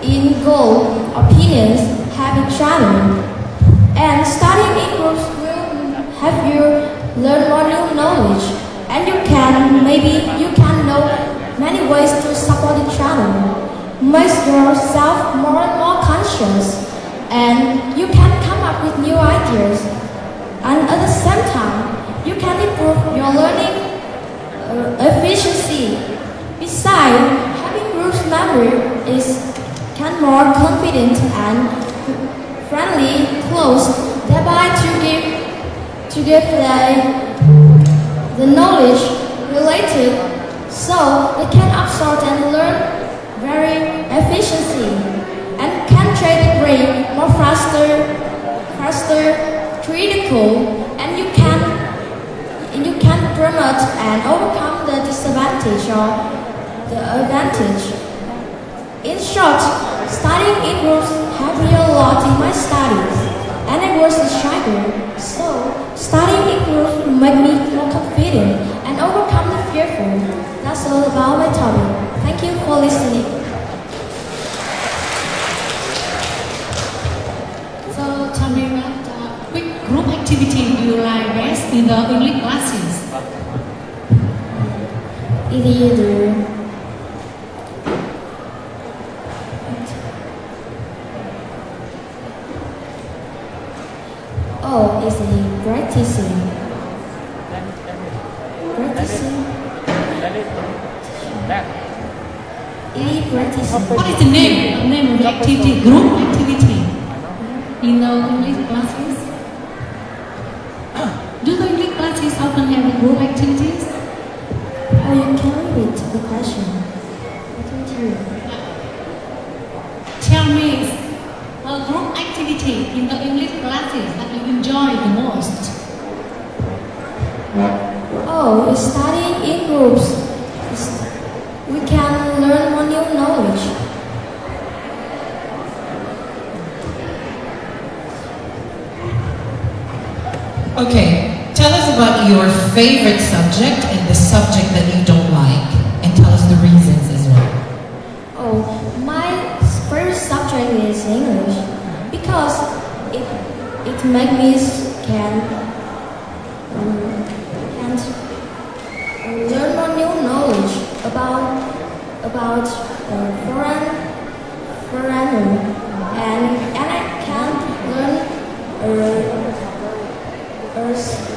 in goal, opinions, have each other. And studying in groups will have you learn more new knowledge. And you can know many ways to support each other. Make yourself more and more conscious. And you can come up with new ideas. And at the same time, you can improve your learning efficiency. Besides, having groups members can more confident and friendly, close, thereby to give the knowledge related, so they can absorb and learn very efficiently. And can train the brain more faster, critical, and you can promote and overcome the disadvantage or the advantage. In short, studying in groups helped me a lot in my studies, and I was a shy girl, so studying in groups you like best in the English classes? Either it's practicing. What is the name of the activity, group activity in the English classes? Do the English classes often have group activities? Oh, you can repeat the question. I can't hear. Tell me a group activity in the English classes that you enjoy the most. Oh, studying in groups. We can learn more new knowledge. Okay, tell us about your favorite subject and the subject that you don't like, and tell us the reasons as well. Oh, my favorite subject is English because it makes me can learn more new knowledge about foreigner and I can learn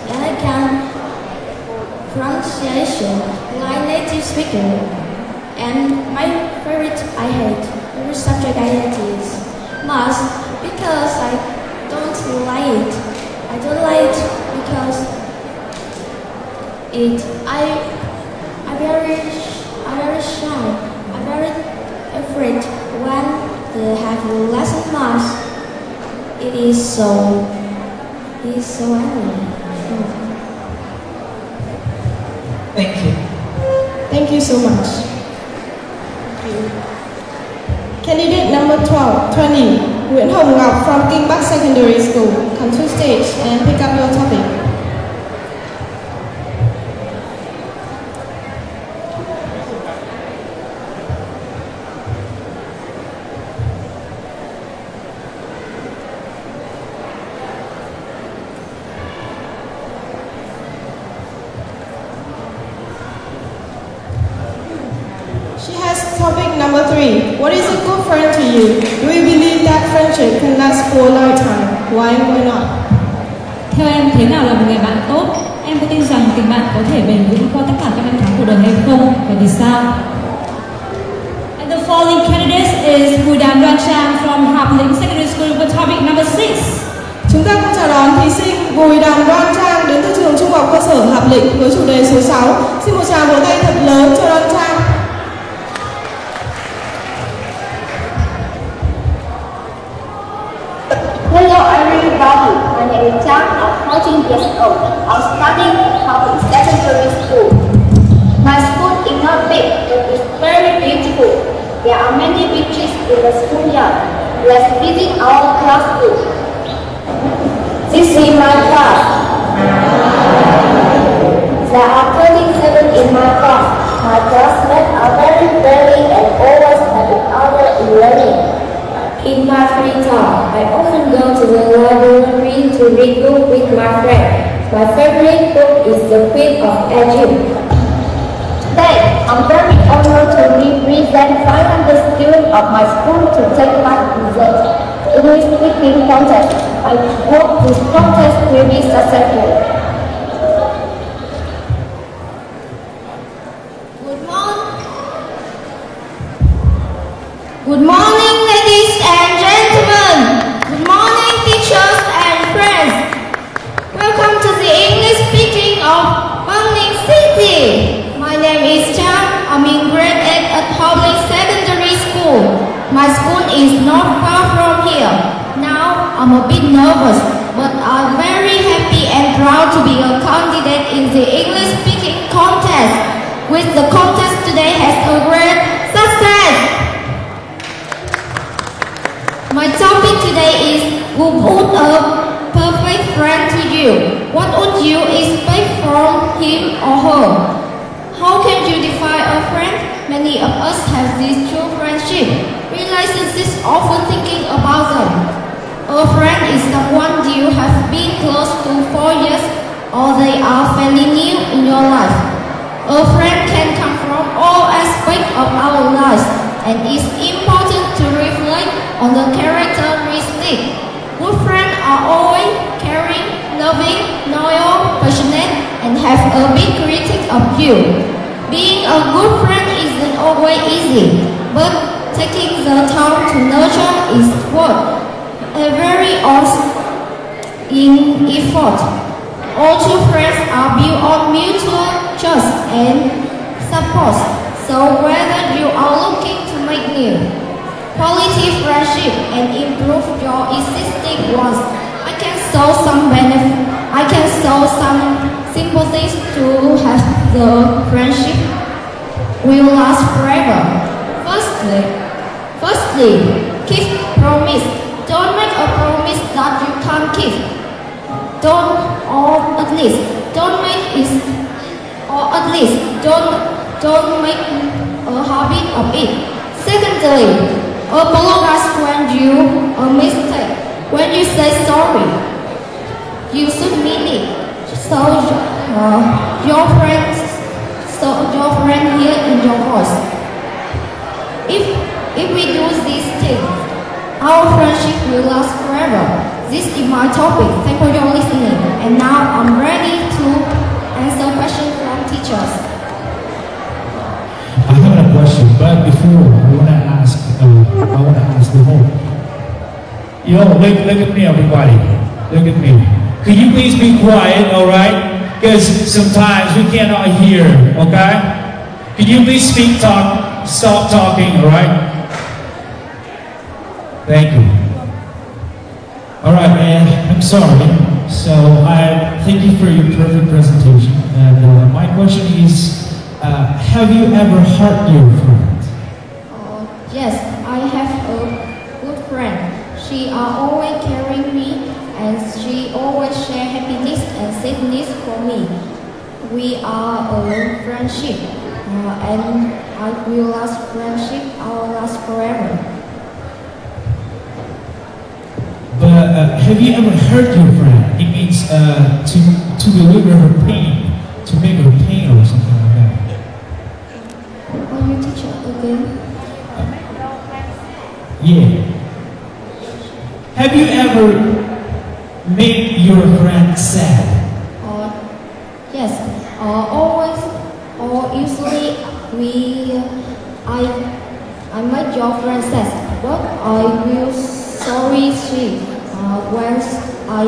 and I can pronunciation like native speaker. And my favorite subject I hate is math because I don't like it. I don't like it because I'm very shy. I'm very afraid when they have lesson math. It is so angry. Thank you. Thank you so much. Candidate number 20, Nguyễn Hồng Ngọc from Kinh Bắc Secondary School. Come to stage and pick up your topic. Topic number 3. What is a good friend to you? Do you believe that friendship can last for a lifetime? Why and why not? Theo em, thế nào là một người bạn tốt? Em có tin rằng tình bạn có thể bền vững qua tất cả các năm tháng của đời hay không? Và vì sao? And the following candidates is Bùi Đàm Đoan Trang from Hạp Lĩnh Secondary School for topic number 6. Chúng ta cũng chào đón thí sinh Bùi Đàm Đoan Trang đến từ trường Trung học cơ sở Hạp Lĩnh với chủ đề số 6. Xin một tràng vỗ tay thật lớn cho Đoan Trang. Hello everybody, my name is Chang, I'm 14 years old. I'm studying public secondary school. My school is not big, but it's very beautiful. There are many beaches in the schoolyard. Let's visit our classroom. This is my class. There are 37 in my class. My classmates are very friendly and always have each other in learning. In my free time, I often go to the library to read books with my friends. My favorite book is The Queen of Egypt. Today, I'm very honored to represent 500 students of my school to take part in the English speaking contest. I hope this contest will be successful. Good morning, ladies and gentlemen. Good morning, teachers and friends. Welcome to the English speaking of Quang City. My name is Chang. I'm in grade 8 at public secondary school. My school is not far from here. Now, I'm a bit nervous, but I'm very happy and proud to be a candidate in the English speaking contest, which the contest today has a great success. My topic today is, who would a perfect friend to you? What would you expect from him or her? How can you define a friend? Many of us have this true friendship. Relationships often thinking about them. A friend is someone you have been close to for years or they are fairly new in your life. A friend can come from all aspects of our lives, and it's important to reflect on the characteristics. Good friends are always caring, loving, loyal, passionate, and have a big critic of you. Being a good friend isn't always easy, but taking the time to nurture is worth a very awesome in effort. All true friends are built on mutual trust and support. So whether you are looking to make new quality friendship and improve your existing ones, I can show some sympathies to have the friendship will last forever. Firstly, keep promise. Don't make a promise that you can't keep. Don't make a habit of it. Secondly, apologize when you a mistake. When you say sorry, you should mean it. So your friend hear in your voice. If we do these things, our friendship will last forever. This is my topic. Thank you for your listening. And now I'm ready to answer questions from teachers. I have a question, but before I want to ask the whole. Look at me, everybody. Look at me. Could you please be quiet, all right? Because sometimes we cannot hear, okay? Could you please stop talking, all right? Thank you. All right, man. I'm sorry. So I thank you for your perfect presentation. And my question is, have you ever hurt your friend? Yes, I have a good friend. She are always carrying me, and she always share happiness and sadness for me. We are a friendship, and I will last friendship. Our last forever. But have you ever hurt your friend? It means to deliver her pain, to make her pain or something like that. Will you teach it again? Yeah. Have you ever made your friend sad? Yes. Always or usually I make your friend sad, but I will sorry she. When I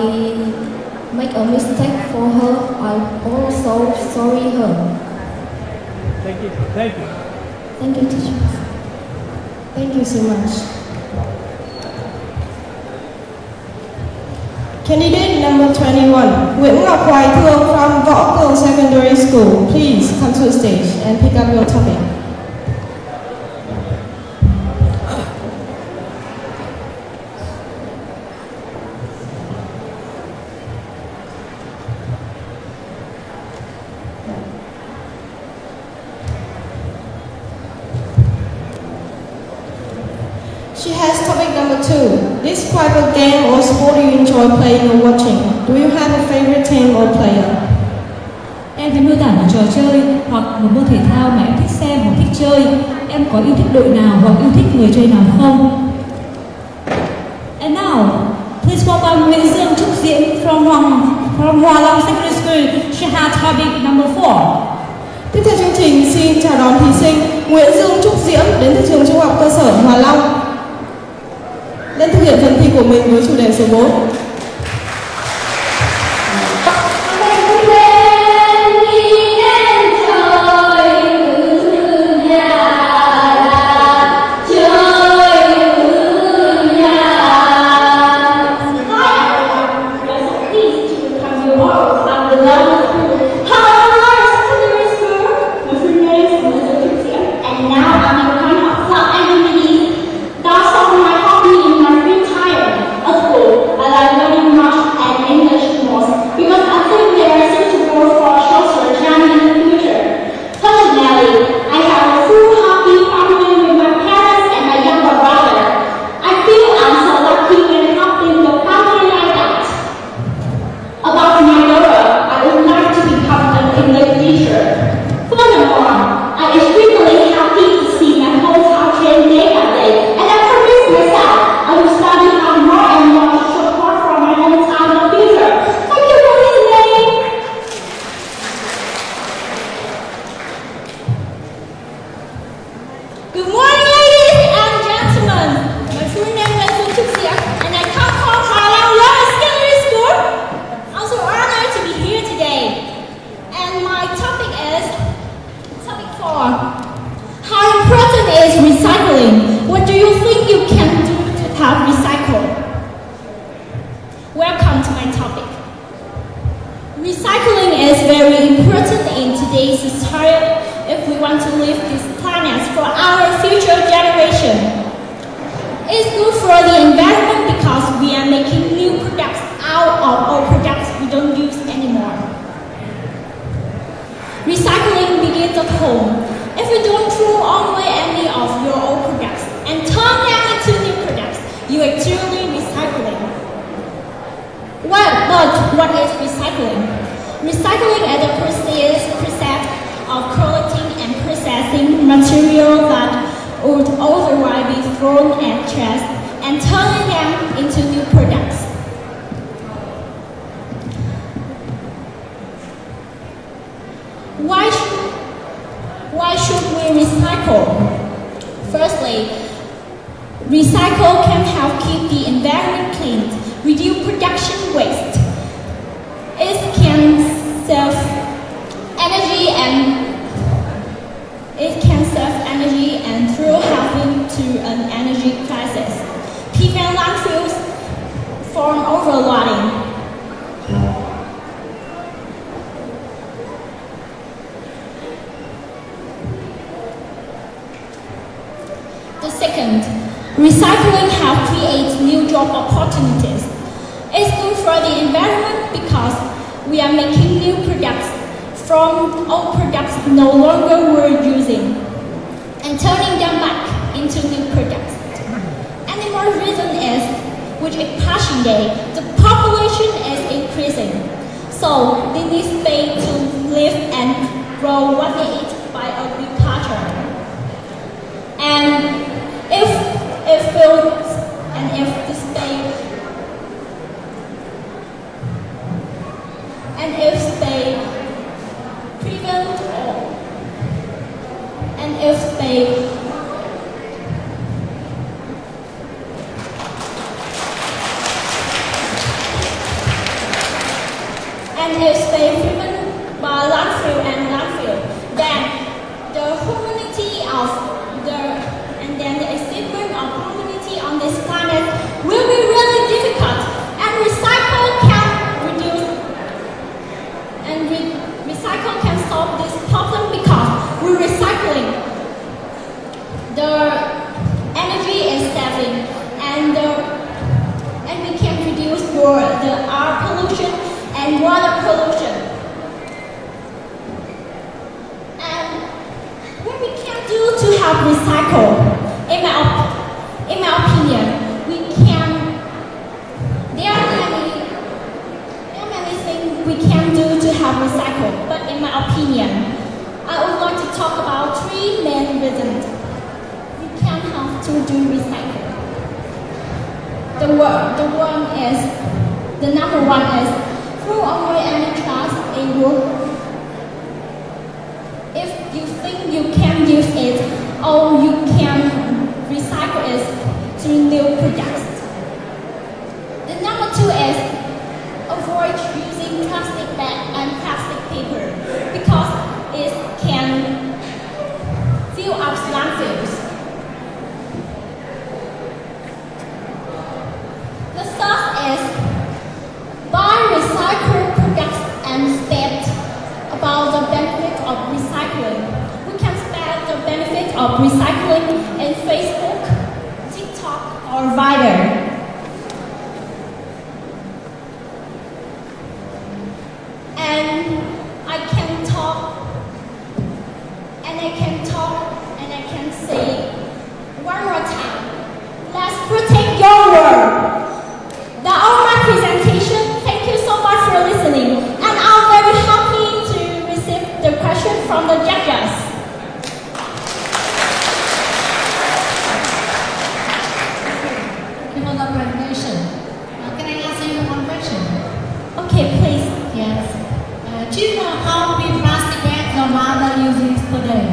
make a mistake for her, I also sorry her. Thank you. Thank you. Thank you, teachers. Thank you so much. Candidate number 21, Nguyễn Ngọc Hoài Thương from Võ Cường Secondary School. Please come to the stage and pick up your topic. She has topic number 2. Describe a game or sport you enjoy playing or watching. Do you have a favorite team or player? Em hãy miêu tả một trò chơi hoặc một môn thể thao mà em thích xem hoặc thích chơi. Em có yêu thích đội nào hoặc yêu thích người chơi nào không? And now, please welcome Nguyễn Dương Trúc Diễm from Hoa Long Secondary School. She has topic number 4. Tiếp theo chương trình, xin chào đón thí sinh Nguyễn Dương Trúc Diễm đến từ trường Trung học cơ sở Hòa Long lên thực hiện phần thi của mình với chủ đề số 4. I like Welcome to my topic. Recycling is very important in today's society if we want to leave this planet for our future generation. It's good for the environment because we are making new products out of old products we don't use anymore. Recycling begins at home. If you don't throw away any of your old products and turn them into new products, you are truly recycling. But what is recycling? Recycling is the process of collecting and processing material that would otherwise be thrown at trash and turning them into new products. Why should we recycle? Firstly, recycle can help keep the environment clean, reduce production waste. It can save energy and through helping to an energy crisis, prevent landfills from overloading. The second, recycling helps create new job opportunities. It's good for the environment because we are making new products from old products no longer we're using and turning them back into new products. And the more reason is, with a passing day, the population is increasing. So they need space to live and grow what they eat by agriculture. And if they driven by landfill, then the humanity and the achievement of humanity on this planet will be really difficult. And recycle can solve this problem because we're recycling. The energy is saving, and we can reduce the air pollution and water pollution. And what we can do to help recycle, in my opinion, there are many things we can do to help recycle. But in my opinion, I would like to talk about 3 main reasons we can help to do recycle. The number one is throw away any trash in your. If you think you can use it, or you can recycle it to new products. The number 2 is avoid using plastic bag and plastic paper because it can fill up landfills. The third is buy recycled products and spread about the benefit of recycling. We can spread the benefit of recycling in Facebook, TikTok, or Viber. And I can say one more time. Let's protect your world. That's all my presentation. Thank you so much for listening. And I'm very happy to receive the question from the judges. Thank you for the presentation. Can I ask you one question? Okay, please. Yes. Do you know how many plastic bags your mother uses per day?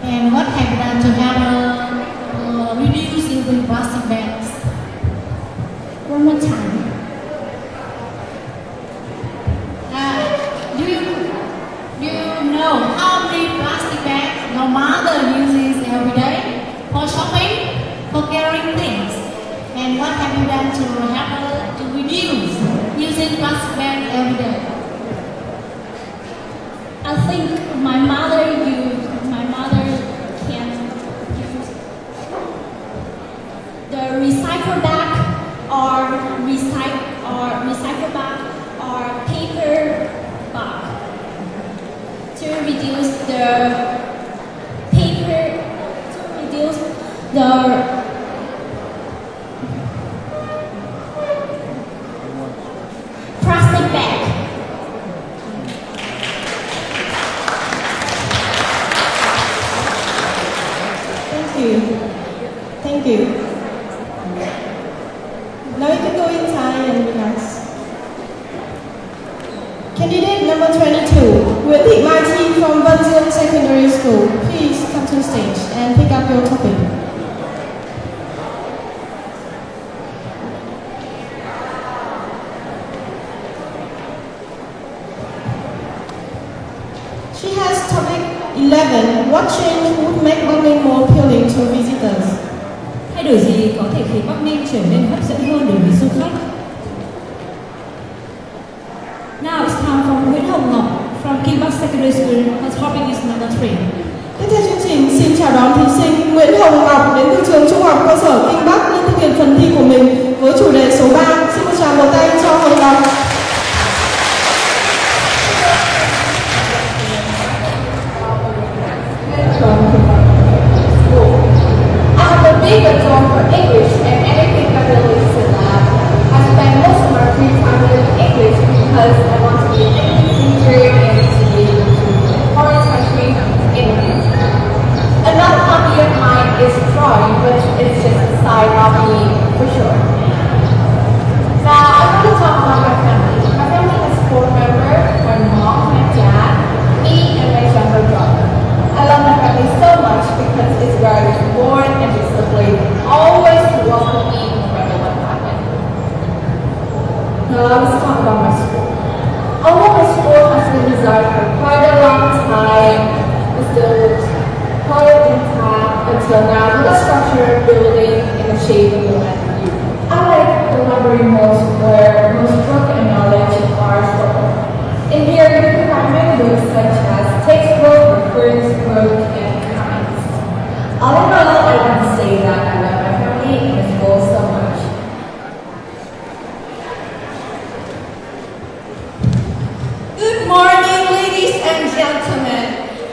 And what have you done to help reduce using plastic bags? One more time. Do you know how many plastic bags your mother uses every day for shopping, for carrying things? And what have you done to help her to reduce think my mother can use the recycle bag or recycle bag or paper bag to reduce the plastic bag. Thank you. Now you can go inside and relax. Candidate number 22, Nguyễn Thị Mai Chi from Vân Dương Secondary School. Please come to the stage and pick up your topic. She has topic 11. What change would make Bắc Ninh more appealing to visitors? Thay đổi gì có thể khiến Bắc Ninh trở nên hấp dẫn hơn đối với du khách? Now it's time for Nguyễn Hồng Ngọc from Kinh Bắc Secondary School. Her topic is number 3. Tiếp theo chương trình, xin chào đón thí sinh Nguyễn Hồng Ngọc đến từ trường Trung học cơ sở Kinh Bắc lên thực hiện phần thi của mình với chủ đề số 3. Xin một tràng vỗ tay cho Hồng Ngọc. I'm a big adore for English and anything that relates to that. I spend most of my free time learning English because I want to be an English teacher and to be able to foreign country English. Another hobby of mine is drawing, but it's just a side hobby for sure. Now I want to talk about my family. My family has 4 members: my mom, my dad, me, and my younger brother. I love my family so much because it's where I was born and it's the place always welcome me no matter what happened. Now let's talk about my school. Although my school has been designed for quite a long time, it's still quite intact until now with a structured building in the shape of the letter U. I like the library most where most book and knowledge are stored. In here you can find many books such as textbook, reference book, and comics. All in all, I want to say that I love my family and school so much. Good morning, ladies and gentlemen.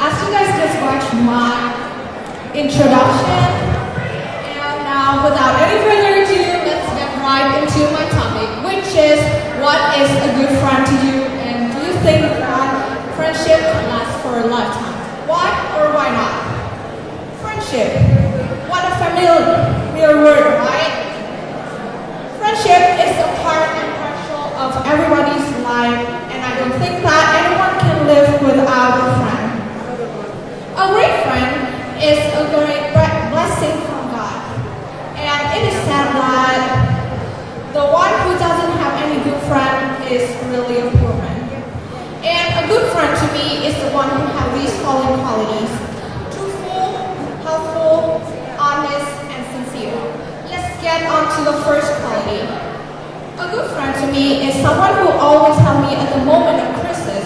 As you guys just watched my introduction, and now without any further ado, let's get right into my topic, which is what is a good friend to you, and do you think that friendship can last for a lifetime? Why or why not? Friendship. What a familiar word, right? Friendship is a part and parcel of everybody's life, and I don't think that anyone can live without a friend. A great friend is a great blessing from God, and it is sad that the one who doesn't have any good friend is really a poor man. And a good friend to me is the one who has these following qualities: truthful, helpful, honest, and sincere. Let's get on to the first quality. A good friend to me is someone who always helps me at the moment of crisis.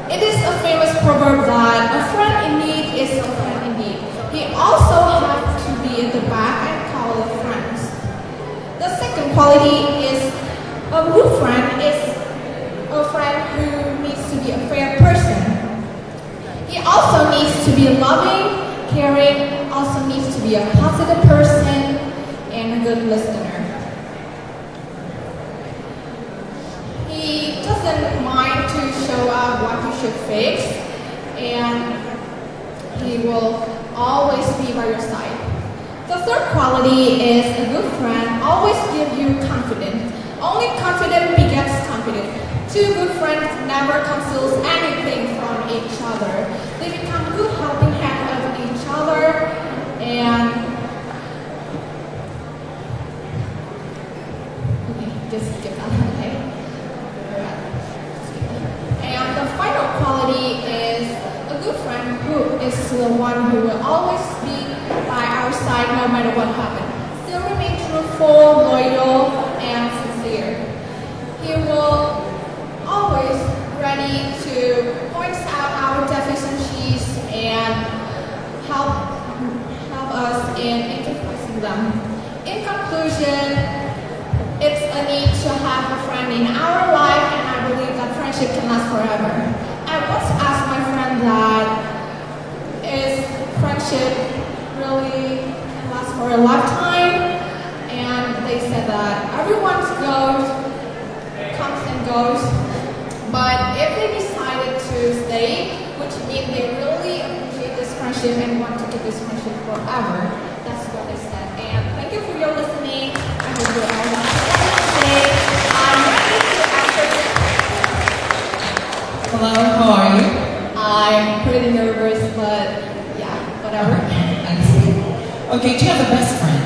It is a famous proverb that a friend in need is a friend indeed. He also has to be at the back and call the friends. The second quality is a good friend is a friend who needs to be a fair person. He also needs to be loving, caring, also needs to be a positive person, and a good listener. He doesn't mind to show out what you should fix, and he will always be by your side. The third quality is a good friend always give you confidence. Only confidence begets confidence. Two good friends never conceal anything from each other. They become good helping hands of each other, and just skip that, okay? And the final quality is a good friend who is the one who will always be by our side no matter what happens. Still remain truthful, loyal, and sincere. He will always ready to point in our life, and I believe that friendship can last forever. I once asked my friend that, is friendship really last for a lifetime? And they said that everyone comes and goes, but if they decided to stay, which means they really appreciate this friendship and want to keep this friendship forever, that's what they said. And thank you for your listening. I hope you all have a today. I'm ready to answer your questions. Hello, how are you? I'm pretty nervous, but yeah, whatever. I see. Okay, do you have a best friend?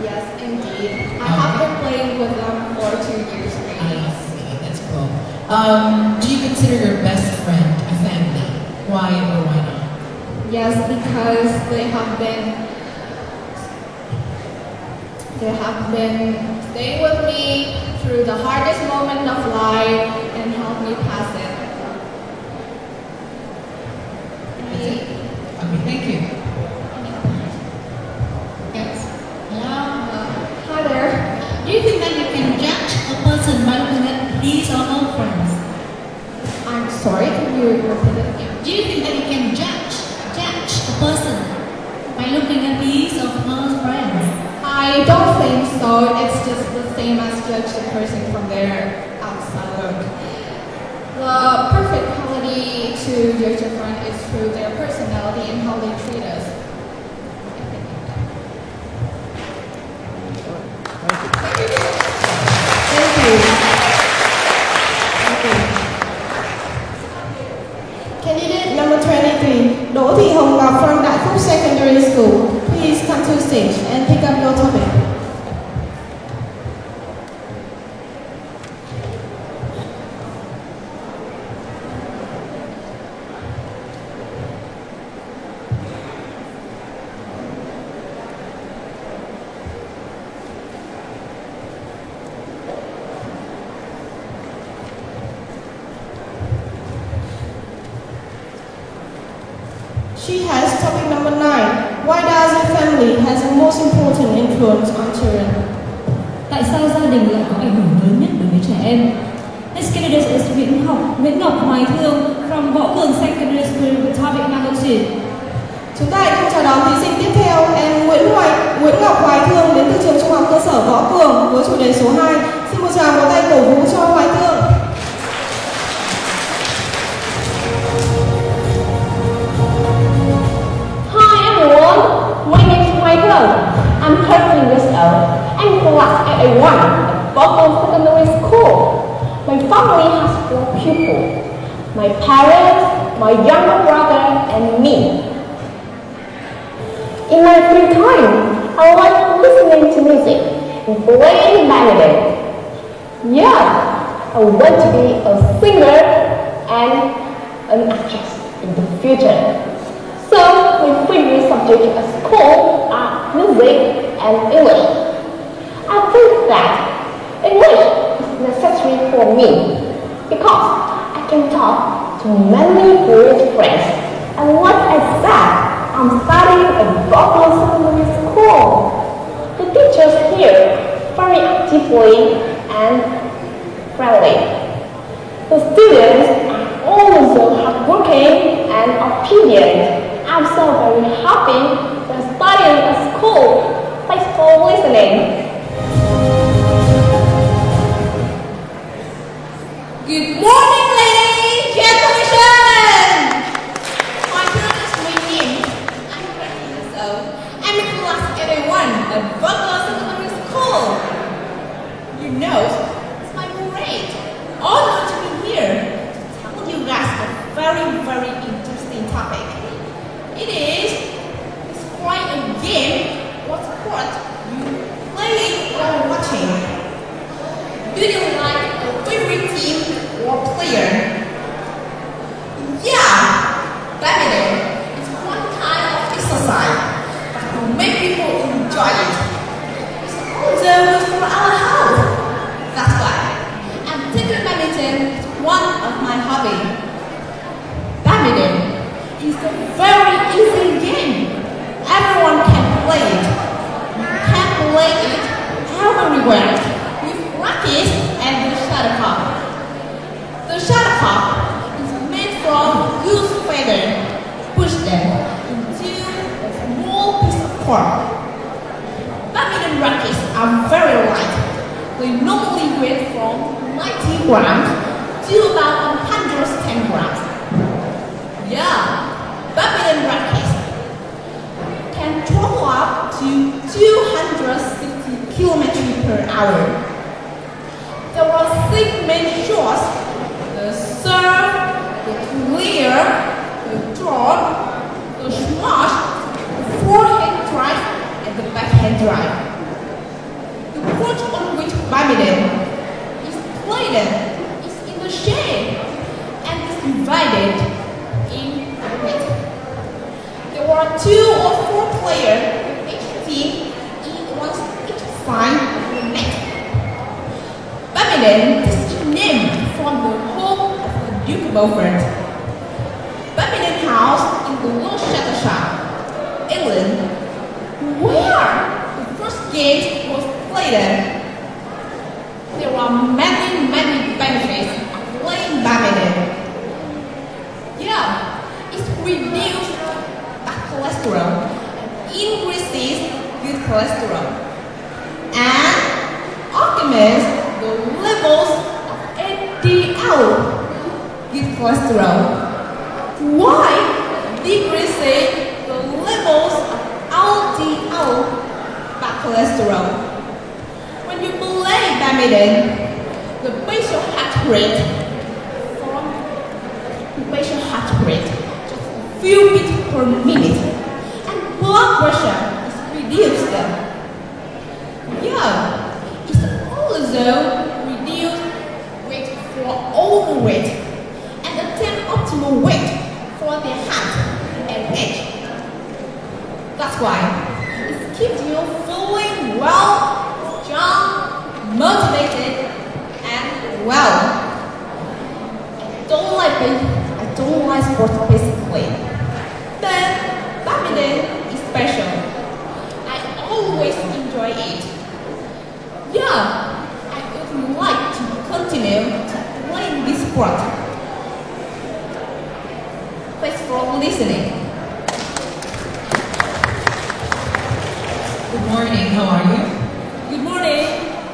Yes, indeed. I have been playing with them for 2 years already. I see, that's cool. Do you consider your best friend a family? Why or why not? Yes, because they have been staying with me through the hardest moment of life and helped me pass it. Okay, thank you. Yes. Hello. Hi there. Do you think that you can judge a person by looking at his or her friends? I'm sorry, can you repeat it again? Do you think that you can judge a person by looking at his or her friends? I don't think so. It's just the same as judge the person from their outside look. The perfect quality to judge a friend is through their personality and how they treat us. Thank you. Candidate number 23, Đỗ Thị Hồng Ngọc from Đại Phúc Secondary School. Please come to the stage and pick up your topic. She has topic number 9. Why does a family has the most important influence on children? Tại sao gia đình lại có ảnh hưởng lớn nhất đối với trẻ em? This candidate is Nguyễn Ngọc Hoài Thương from Võ Cường Secondary School with topic number 2. Chúng ta hãy cùng chào đón thí sinh tiếp theo, em Nguyễn Ngọc Hoài Thương đến từ trường Trung học cơ sở Võ Cường với chủ đề số 2. Xin một tràng vỗ tay cổ vũ cho Hoài Thương. My name is Michael. I'm 13 years old. I'm class 8A1 at Boston Secondary School. My family has 4 people. My parents, my younger brother, and me. In my free time, I like listening to music and playing badminton. Yeah, I want to be a singer and an actress in the future. So, my favorite subjects at school are music and English. I think that English is necessary for me because I can talk to many foreign friends. And what I said, I'm studying at Boston Secondary School. The teachers here very actively and friendly. The students are also hardworking and obedient. I'm so very happy when studying at school. Thanks for listening. Good morning, ladies and gentlemen. My name is Wei. I'm 13 years old. I'm in class 8A1 at Butler Secondary School. You know, it's my parade. Honored to be here to tell you guys a very, very interesting topic. It is quite a game. What sport you playing or watching? Do you like a favorite team or player? Yeah, badminton is one kind of exercise that will make people enjoy it. It's also good for our health. That's why I'm taking badminton as one of my hobbies. Badminton is a very easy game. Everyone can play it. You can play it everywhere with practice and the shuttlecock. grams to about 110 grams. Yeah, badminton rackets can travel up to 260 kilometers per hour. There are 6 main shots: the serve, the clear, the draw, the smash, the forehand drive, and the backhand drive. The court on which badminton is played is in the shade and is divided in net. There are 2 or 4 players in each team on each side of the net. Badminton is named from the home of the Duke of Beaufort. Badminton House in the Little Shattershire, England, where the first game was played. There are many benefits of playing badminton. Yeah, it reduces bad cholesterol and increases good cholesterol, and augments the levels of LDL, good cholesterol, while decreasing the levels of LDL, bad cholesterol. When you play badminton, the basal heart rate just a few beats per minute, and blood pressure is reduced. Yeah, it's also reduced weight for overweight and attain optimal weight for the heart and age. That's why it keeps you feeling well, strong, motivated, and well. I don't like sports basically. Then badminton is special. I always enjoy it. Yeah, I would like to continue to play this sport. Thanks for listening. Good morning, how are you? Good morning,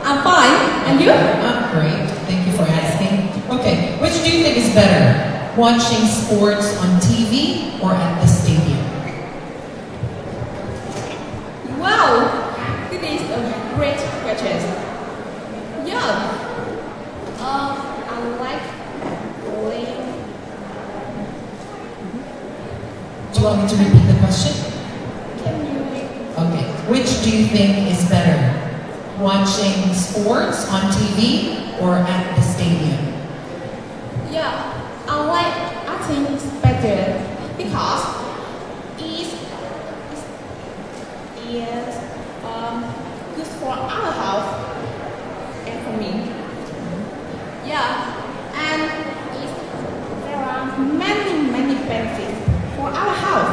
I'm fine. And you? I'm great, thank you for asking. Okay, which do you think is better? Watching sports on TV or at the stadium? Wow, this is a great question. Yeah, I like playing. Do you want me to repeat the question? Can you repeat? Okay, which do you think is better? Watching sports on TV or at the stadium? Yeah, I think it's better because it's good for our health and for me. Yeah, and there are many benefits for our health.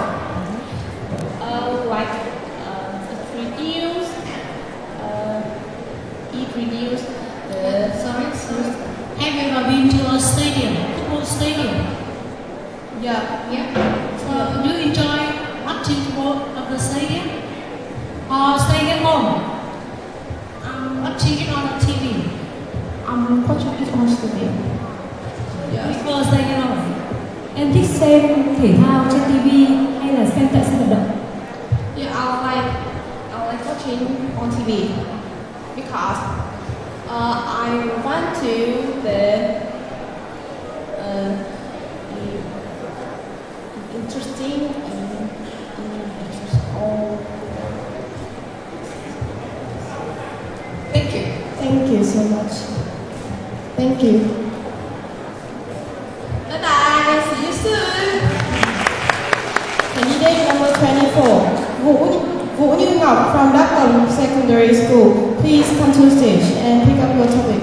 Like it reduce the Have you ever been to a stadium, football stadium? Yeah. So do you enjoy watching football at the stadium or staying at home? Watching it on the TV. I'm watching it on TV. Before staying at home. Em thích xem thể thao trên TV hay là xem tại sân vận động? Yeah, I like watching on TV because I want to the interesting Thank you. Thank you so much. Thank you. Bye bye. See you soon. Candidate number 24, Vũ Như Ngọc from Đắk Nông Secondary School. Please come to the stage and pick up your topic.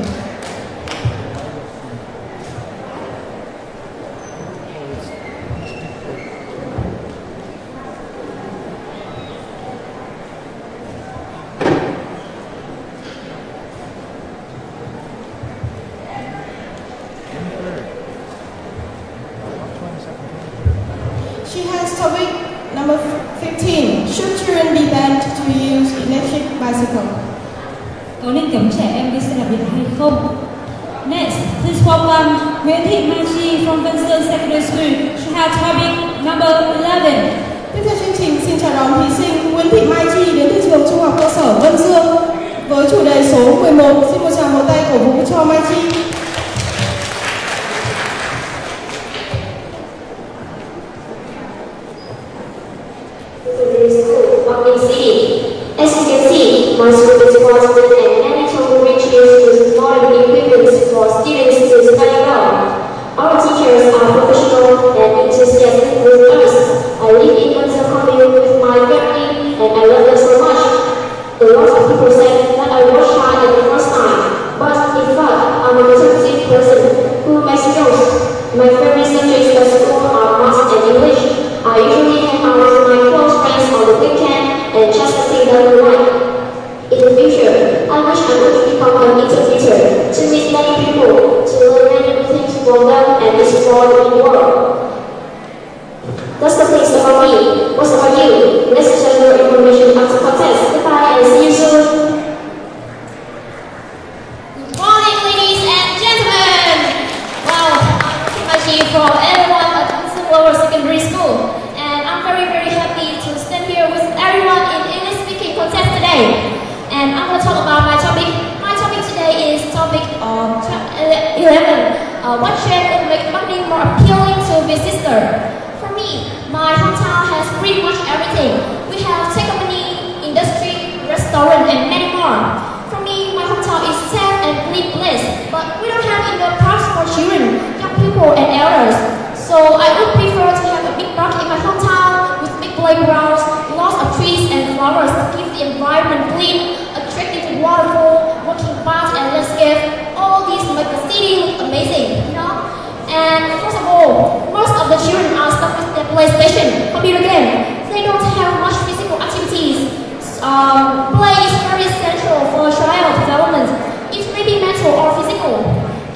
She has topic number 15. Should children be banned to use electric bicycle? Có nên cấm trẻ em đi xe đạp điện hay không? Next, please welcome Nguyễn Thị Mai Chi from Vân Sơn Secondary School. She has topic number 11. Tiếp theo chương trình, xin chào đón thí sinh Nguyễn Thị Mai Chi đến từ trường Trung học cơ sở Vân Dương với chủ đề số 11. Xin một tràng vỗ tay cổ vũ cho Mai Chi. As you can see, my school is positive and many temporary chairs with modern equipment for students to study well. Our teachers are professional and enthusiastic with us. I live in Vân Commune with my family and I love them so much. A lot of people say that I was shy at the first time, but in fact, I'm a talkative person who makes jokes. My favorite subjects at school are math and English. I usually hang out with my close friends on the weekend and just think that we like. In the future, I wish I would become an interpreter to meet many people, to learn many new things from them and explore the world. That's the things about me. What's about you? Let's share your information after contest. Goodbye and see you soon. Good morning, ladies and gentlemen. Wow, I'm Machi from everyone at Vân Lower Secondary School, and I'm very happy to stand here with everyone in English speaking contest today. And I'm going to talk about my topic. My topic today is topic 11. What trend would make marketing more appealing to visitor? For me, my hometown has pretty much everything. We have tech company, industry, restaurant, and many more. For me, my hometown is safe and clean place, but we don't have enough parks for children, young people, and elders. So I would prefer to have a big park in my hometown with big playgrounds, lots of trees and flowers to keep the environment clean, attractive waterfall, walking paths and landscape. All these make the city look amazing, you know? And first of all, most of the children are stuck with their PlayStation, computer game. They don't have much physical activities. Play is very essential for child development. It may be mental or physical.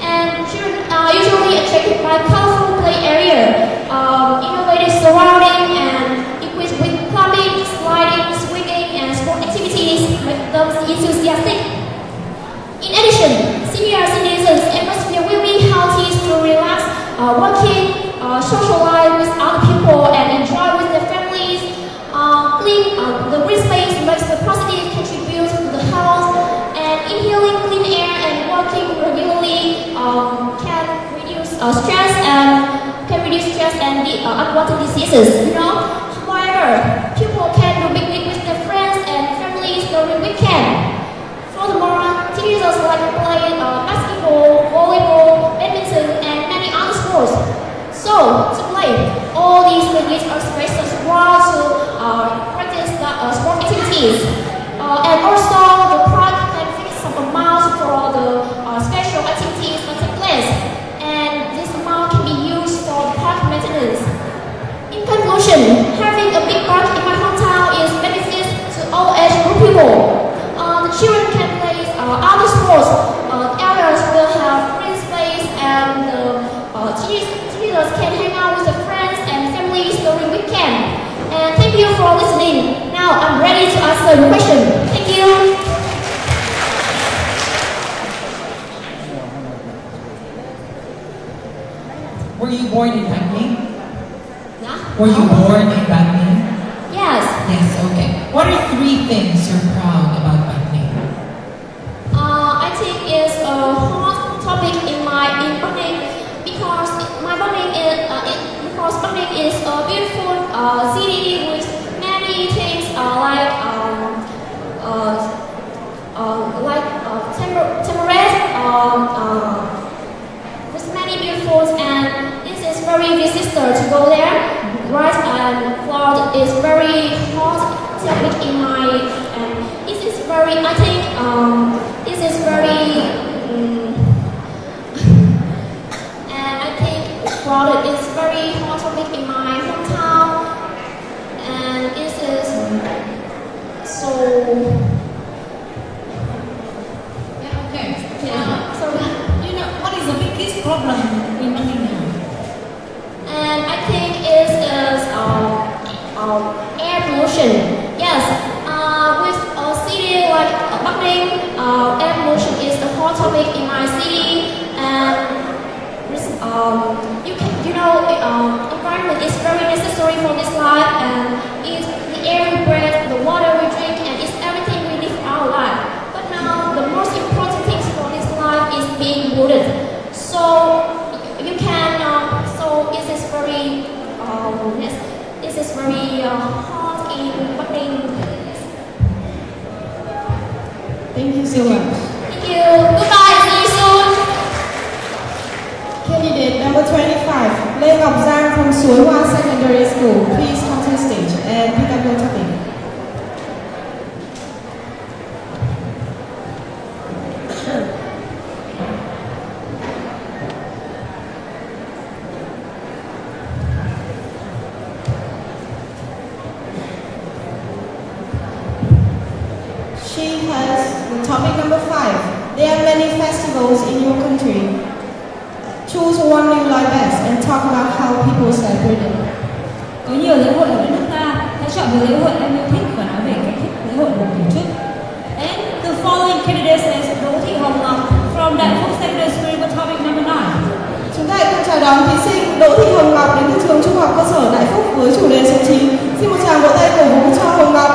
And children are usually attracted by colorful play area, innovative surrounding, and equipped with climbing, sliding, swinging, and sport activities make them enthusiastic. In addition, senior citizens must feel really healthy to relax, working, socialize with other people, and enjoy with their families. The green space makes a positive contribution to the health, and inhaling clean air and walking regularly can reduce stress and the unwanted diseases. You know. However, people can do picnic with their friends and families during weekend. Furthermore, teenagers like playing basketball, volleyball, badminton, and many other sports. So, to play all these picnics or spaces while to practice the sport activities. And also, the park can fix some amount for the special activities that take place. And this amount can be used for the park maintenance. In conclusion, having a big park in my hometown is beneficial to all age group people. The children can play other sports, elders will have green space, and teenagers can hang out with their friends and families during weekend. And thank you for listening. Now I'm ready to answer your question. Thank you. Were you born in Bagni? Yeah? Were you born in Bagni? Yes. Yes, okay. What are 3 things you're proud about Bagni? I think it's a hot topic in Bagni because Bagni is a beautiful city with many things like Tamarack, with many beautiful, and this is very visitor to go there. Right, and cloud is very hot topic in and this is very, I think this is very and I think crowded is very hot topic in my hometown, and this is so okay. So you know what is the biggest problem in Manila? And I think it is air pollution. Yes, with a city like Bắc Ninh, air pollution is a hot topic in my city, very hot in Bắc. Thank you so much. Thank you. Goodbye. See you soon. Candidate number 25, Lê Ngọc Giang from Suối Hoa Secondary School. Please come to the stage and pick up your topic. She has the topic number 5. There are many festivals in your country. Choose one you like best and talk about how people celebrate it. Có nhiều lễ hội ở đất nước ta, hãy chọn một lễ hội em yêu thích và nói về cách thức lễ hội được tổ chức. And the following candidate is Đỗ Thị Hồng Ngọc from Đại Phúc Secondary School with topic number 9. Chúng ta hãy cùng chào đón thí sinh Đỗ Thị Hồng Ngọc đến từ trường Trung học cơ sở Đại Phúc với chủ đề số 9. Xin một tràng vỗ tay cổ vũ cho Hồng Ngọc.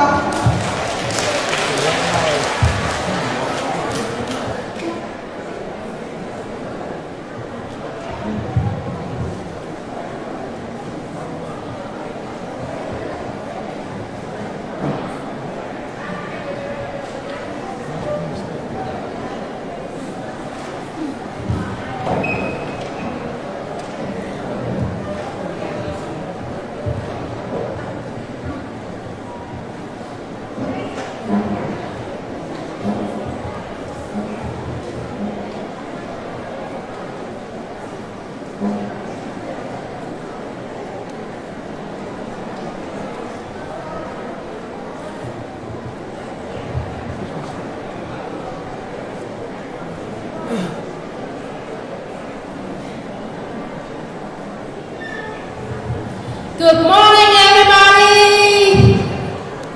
Good morning, everybody!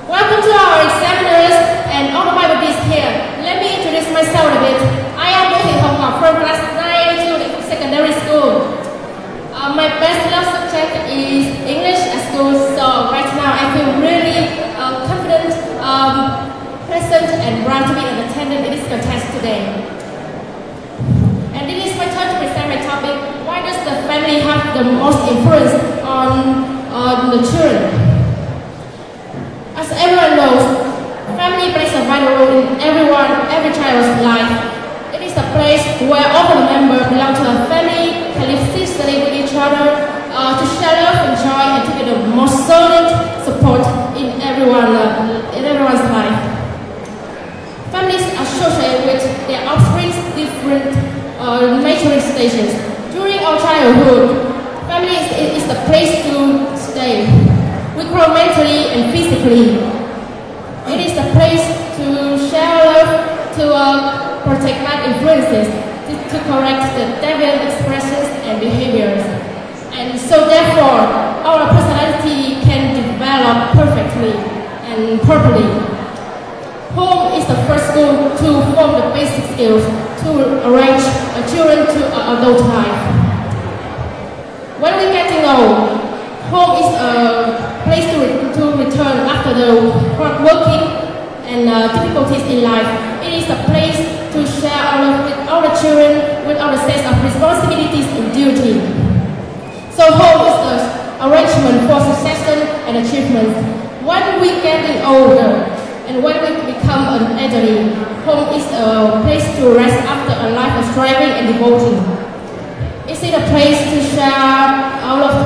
Welcome to our examiners and all the Bible here. Let me introduce myself a bit. I am Đỗ Thị Hồng Ngọc from class 9A2 Đại Phúc Secondary School. My best love subject is English at school, so right now I feel really confident, present, and proud to be an attendant in this contest today. And it is my turn to present my topic. Why does the family have the most influence on the children? As everyone knows, family plays a vital role in every child's life. It is a place where all the members belong to a family, can live peacefully with each other, to share love and joy, and to get the most solid support in everyone's life. Families are associated with their offspring's different maturing stages. During our childhood, family is the place to stay. We grow mentally and physically. It is the place to share love, to protect bad influences, to correct the deviant expressions and behaviors. And so therefore, our personality can develop perfectly and properly. Home is the first school to form the basic skills to arrange children to adult life. When we're getting old, home is a place to return after the hard working and difficulties in life. It is a place to share with all the children with our sense of responsibilities and duty. So home is the arrangement for succession and achievement. When we're getting older and when we become an elderly, home is a place to rest after a life of striving and devotion. It's a place to share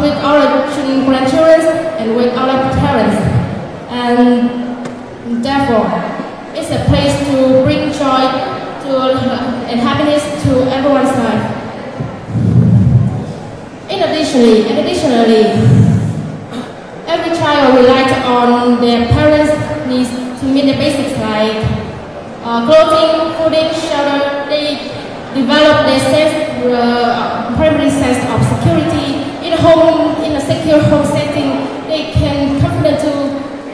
with all the grandchildren and with all the parents. And therefore, it's a place to bring joy and happiness to everyone's life. Additionally, every child relies on their parents' needs to meet the basics like clothing, fooding, shelter. They develop their primary sense of security. In a secure home setting, they can confident to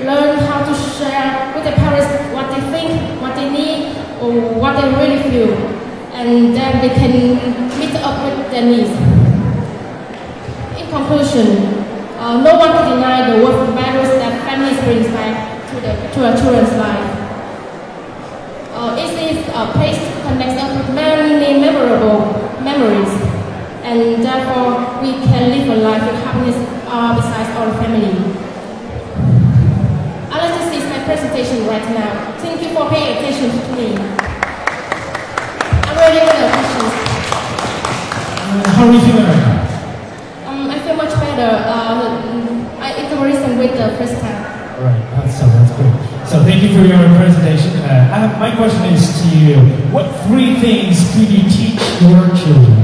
learn how to share with their parents what they think, what they need, or what they really feel, and then they can meet up with their needs. In conclusion, no one can deny the worth values that families bring back to our children's life. It is a place to connect us with many memorable memories, and therefore we can live a life with happiness besides our family. how are you feeling right now? I feel much better. It's a recent with the first time. Alright, that's good. So thank you for your presentation. My question is to you: what 3 things could you teach your children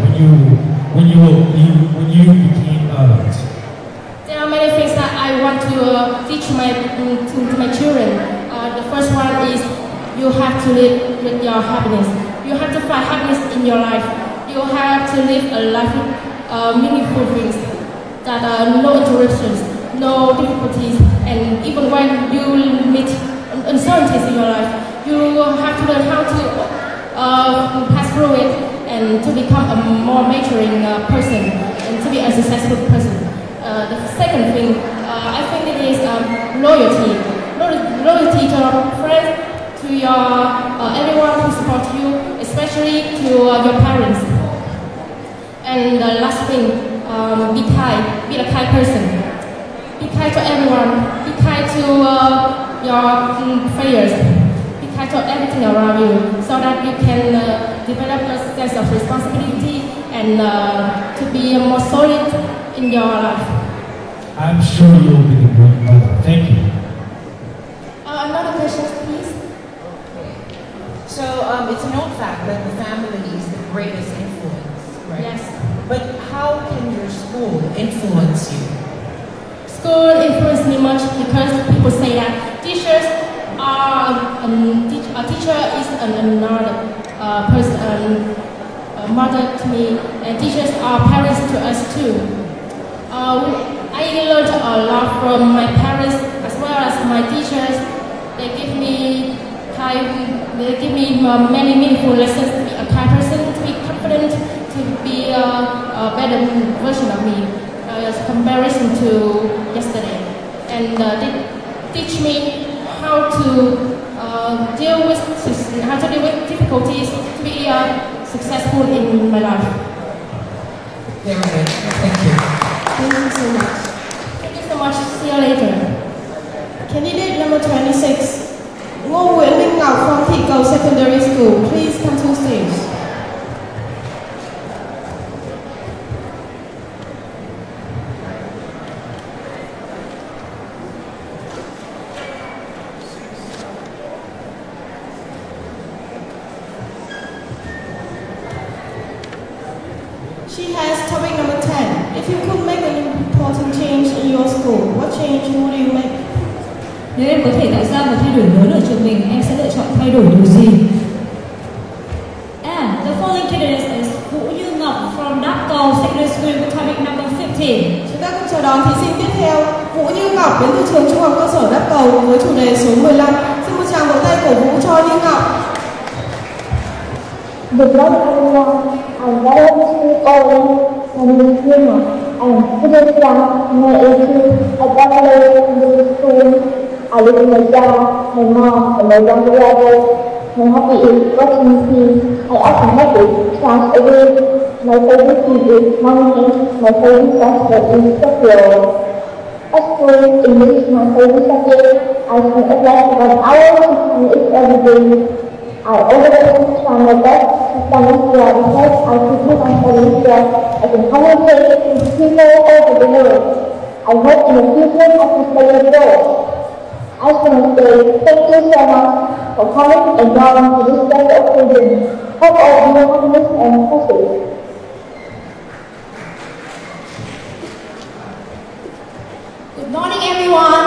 when you became adults? There are many things that I want to teach to my children. The first one is you have to live with your happiness. You have to find happiness in your life. You have to live a life with meaningful things that are no interruptions, no difficulties, and even when you meet uncertainties in your life, you have to learn how to pass through it and to become a more maturing person and to be a successful person. The second thing, I think it is loyalty. Loyalty to your friends, to your everyone who supports you, especially to your parents. And the last thing, be kind. Be a kind person. Be kind to everyone. Be kind to your failures. Be kind to everything around you, so that you can develop a sense of responsibility and to be more solid in your life. I'm sure you'll be the great mother. Thank you. Another question, please. So it's a known fact that the family is the greatest influence, right? Yes. But how can your school influence you? School influenced me much because people say that teachers are a teacher is another person, a mother to me, and teachers are parents to us too. I learned a lot from my parents as well as my teachers. They give me many meaningful lessons to be a kind person, to be confident, to be a better version of me, as comparison to yesterday. And they teach me how to deal with difficulties to be successful in my life. Very good. Thank you. Thank you so much. Thank you so much. See you later. Candidate number 26, Ngô Nguyễn Minh Ngọc from Thị Cầu Secondary School. Please come to the stage. She has topic number 10. If you could make an important change in your school, what change would you make? Nếu em có thể tạo ra một thay đổi lớn ở trường mình, em sẽ lựa chọn thay đổi điều gì? And the following candidate is Vũ Như Ngọc from Đáp Cầu Secondary School with topic number 15. Chúng ta cùng chào đón thí sinh tiếp theo, Vũ Như Ngọc đến từ trường Trung học cơ sở Đáp Cầu với chủ đề số 15. Xin một tràng vỗ tay cổ vũ cho Như Ngọc. Good morning, everyone. I'm very happy to all my name is Nima. I'm student from my age at Secondary School. I live in my dad, my mom, and my younger brother. My hobby is watching TV. I often make it class every week. My favorite food is mommy. My favorite subject is football. At school, English is my favorite subject. I spend at least 1 hour in it every day. I always try my best to study here because I think my studies here I can communicate with people over the world. I hope in the future I can play a role. I just want to say thank you so much for coming and joining to this special occasion. Hope all of you happiness and happy. Good morning, everyone.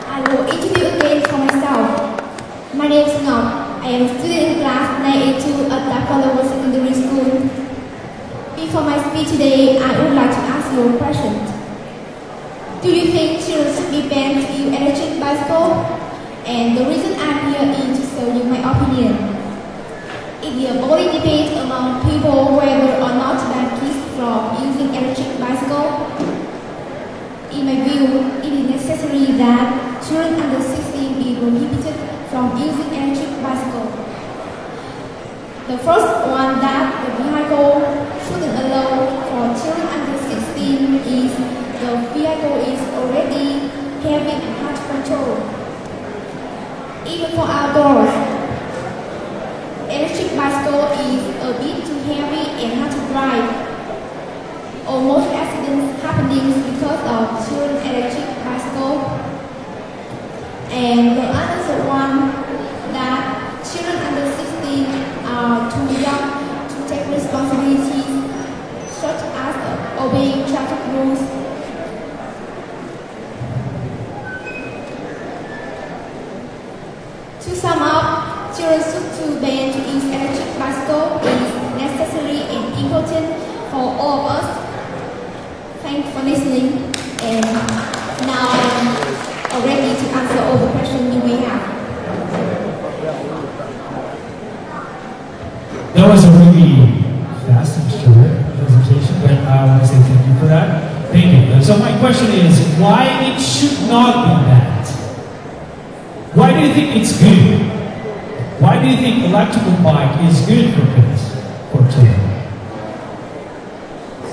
I will introduce again for myself. My name is Ngọc. I am a student in class 982 at Đáp Cầu Lower Secondary School. Before my speech today, I would like to ask you a question. Do you think children should be banned to use electric bicycle? And the reason I'm here is to show you my opinion. It is a boring debate among people whether or not to ban kids from using electric bicycle. In my view, it is necessary that children under 16 be prohibited from using electric bicycle. The first one that the vehicle shouldn't allow for children under 16 is the vehicle is already heavy and hard to control. Even for outdoors, electric bicycle is a bit too heavy and hard to drive. or most accidents happening because of children's electric bicycle. And the other one that children under 16 are too young to take responsibilities such as obeying traffic rules. To sum up, children should ban to use electric bicycle is necessary and important for all of us. Thanks for listening, and now I'm ready to answer all the questions you may have. That was a really fast and short presentation, but I want to say thank you for that. Thank you. So my question is, why it should not be banned? Why do you think it's good? Why do you think electrical bike is good for kids, for children?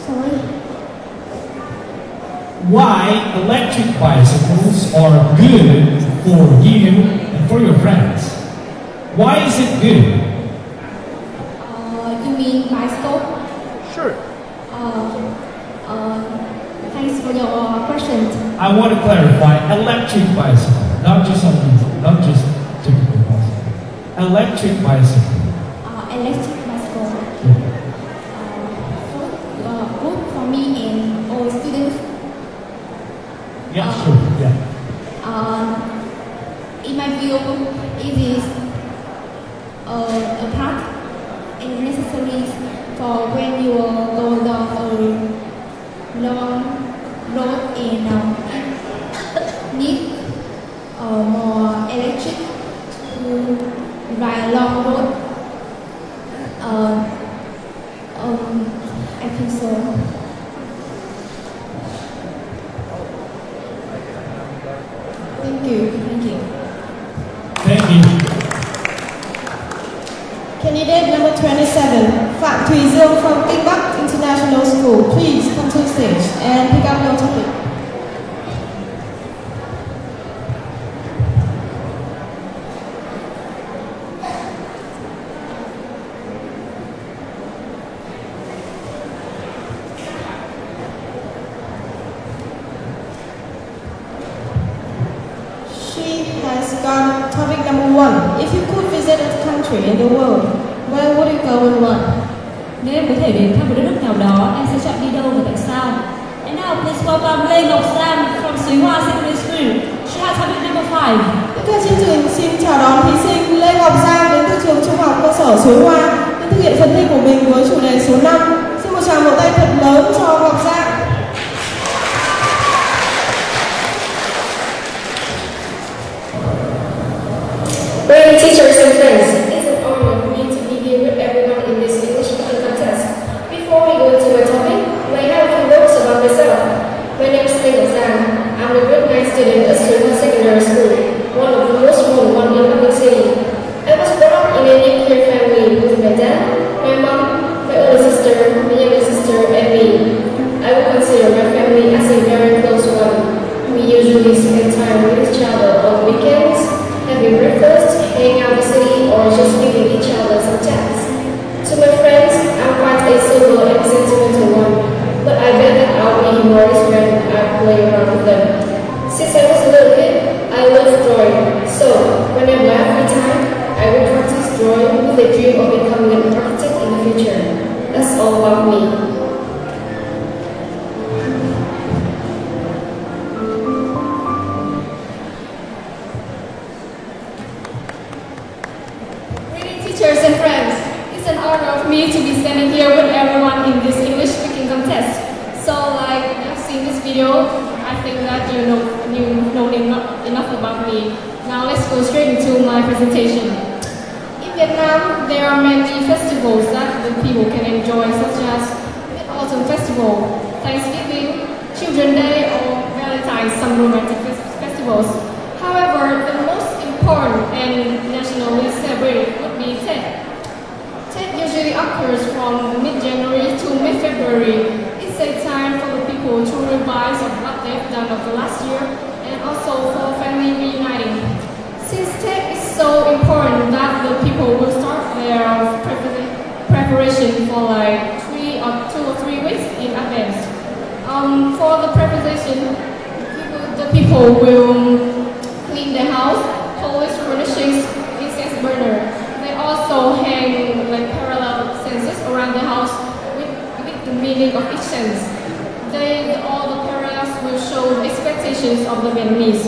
Sorry? Why electric bicycles are good for you and for your friends? Why is it good? You mean bicycle? Sure. Thanks for your question. I want to clarify, electric bicycle, not just typical bicycle. Electric bicycle. Electric bicycle. Yeah. Good for me and all students. Yeah, sure. Yeah. In my view, it is a part and necessary for when you are going down a long road and need more electric to ride long road. I think so. Thank you. Thank you. Thank you. Candidate number 27, Phạm Thùy Dương from Kinh Bắc International School. Please come to the stage and pick up your topic. She has got topic number 1. If you could visit a country in the world, where would you go and why? Nếu em có thể đến thăm một đất nước nào đó, em sẽ chọn đi đâu và tại sao? And now please welcome Lê Ngọc Giang from Suối Hoa Secondary School. She has topic number 5. Tiếp theo chương trình xin chào đón thí sinh Lê Ngọc Giang đến từ trường Trung học cơ sở Suối Hoa để thực hiện phần thi của mình với chủ đề số 5. Xin một tràng vỗ tay thật lớn cho Ngọc Giang. Dear teachers and friends, it's an honor for me to be here with everyone in this English speaking contest. Before we go into my topic, may I have a few words about myself. My name is Lê Ngọc Giang. I'm a grade 9 student at Suối Hoa Secondary School, one of the most known one in Bắc City. I was brought up in a nuclear family with my dad, my mom, my older sister, my younger sister, and me. I would consider my family as a very close one. We usually spend time with each other on weekends, having breakfast, hanging out in the city, or just giving each other some chats. To my friends, I'm quite a solo and sentimental one, but I bet that I'll be humorous when I play around with them. Since I was a little kid, I love drawing, so whenever I have free time, I will practice drawing with a dream of becoming an architect in the future. That's all about me. Teachers and friends, it's an honor for me to be standing here with everyone in this English speaking contest. So like I've seen this video, I think that you know enough about me. Now let's go straight into my presentation. In Vietnam, there are many festivals that the people can enjoy, such as Mid-Autumn Festival, Thanksgiving, Children's Day, or Valentine's, some romantic festivals. However, the most important and nationally celebrated would be Tet. Tet usually occurs from mid-January to mid-February. It's a time for the people to revise on what they've done of the last year and also for family reuniting. Since Tet is so important that the people will start their preparation for like 2 or 3 weeks in advance. For the preparation, the people will clean the house, polish furnishings, incense burner. They also hang like parallel senses around the house with the meaning of each sense. All the parallels will show the expectations of the Vietnamese.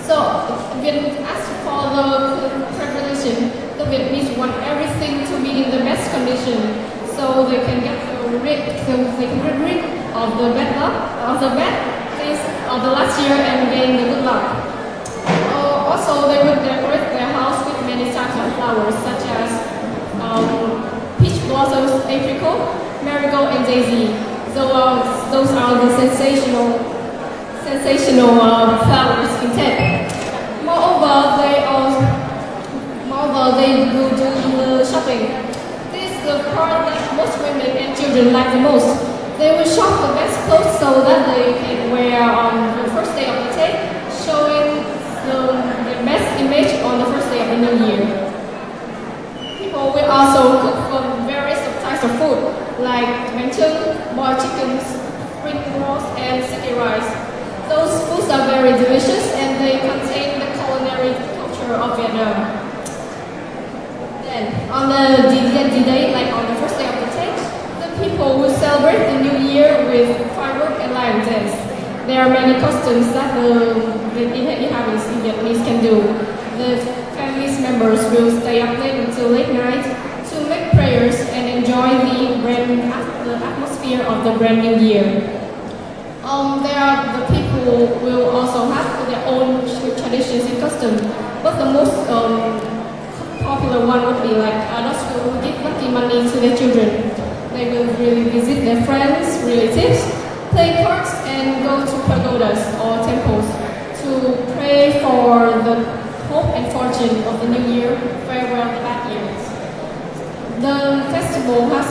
So, as for the preparation, the Vietnamese want everything to be in the best condition, so they can get rid of the bad luck, of the bad things of the last year and gain the good luck. Also, they would decorate their house with many types of flowers, such as peach blossoms, apricot, marigold, and daisy. So those are the sensational flowers instead. Moreover, they will do the shopping. This is the part that most women and children like the most. They will shop the best clothes so that they can wear on the first day of the day, showing the best image on the first day of the new year. People will also cook from various types of food, like manchung, boiled chickens, spring rolls, and sticky rice. Those foods are very delicious and they contain the culinary culture of Vietnam. Then, on the day, like on the first day of the day, the people will celebrate the new year with fireworks and lion dance. There are many costumes that the inhabitants in Vietnamese can do. The family's members will stay up late until late night to make prayers and enjoy the atmosphere of the brand new year. The people will also have their own traditions and customs, but the most popular one would be like adults who give lucky money to their children. They will really visit their friends, relatives, play cards, and go to pagodas or temples to pray for the hope and fortune of the new year, farewell the bad years. The festival has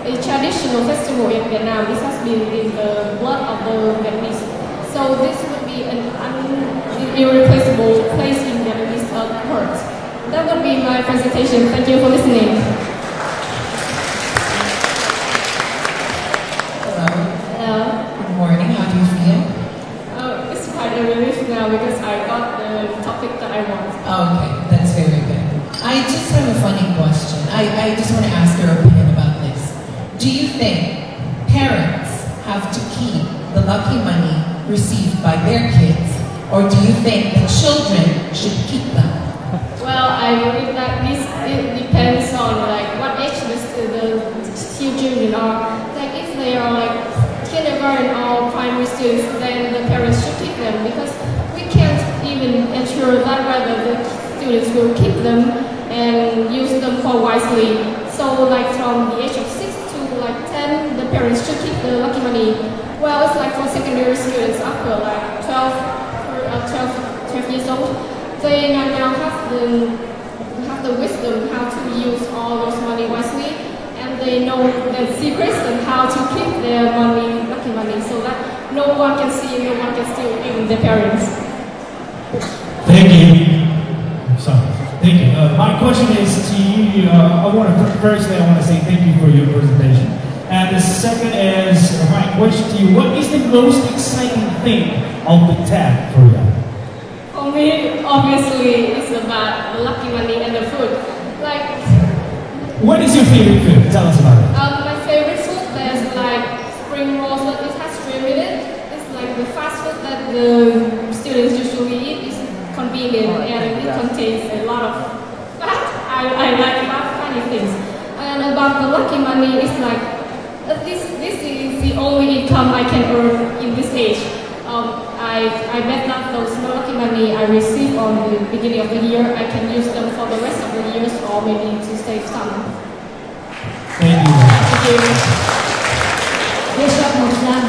a traditional festival in Vietnam. This has been in the blood of the Vietnamese. So this would be an irreplaceable place in Vietnamese heart. That would be my presentation. Thank you for listening. Hello. Hello. Good morning. How do you feel? It's quite a relief now because I got the topic that I want. Okay, that's very good. I just have a funny question. I just want to ask your opinion about this. Do you think parents have to keep the lucky money received by their kids, or do you think the children should keep them? Well, I believe that it depends on like what age the children are. Like if they are like kindergarten or primary students, then the parents should keep them because we can't even ensure that whether the students will keep them and use them for wisely. So like from the age of 6 to like 10, the parents should keep the lucky money. Well, it's like for secondary students after like 12 years old, they now have the wisdom how to use all those money wisely, and they know the secrets and how to keep their money, lucky money, so that no one can see, no one can steal, even the parents. Thank you. Sorry. Thank you. My question is to you. Firstly, I want to say thank you for your presentation. And the second is my question to you: what is the most exciting thing of the Tet for you? For me, obviously, it's about the lucky money and the food. Like, what is your favorite food? Tell us about it. My favorite food, there's like spring rolls, but it has shrimp in it. It's like the fast food that the students usually eat. It's convenient and it contains a lot of fat. I like funny things. And about the lucky money, it's like this is the only income I can earn in this age. I bet that those lucky money I receive on the beginning of the year, I can use them for the rest of the years or maybe to save some. Thank you. Thank you. Good job, Mojang.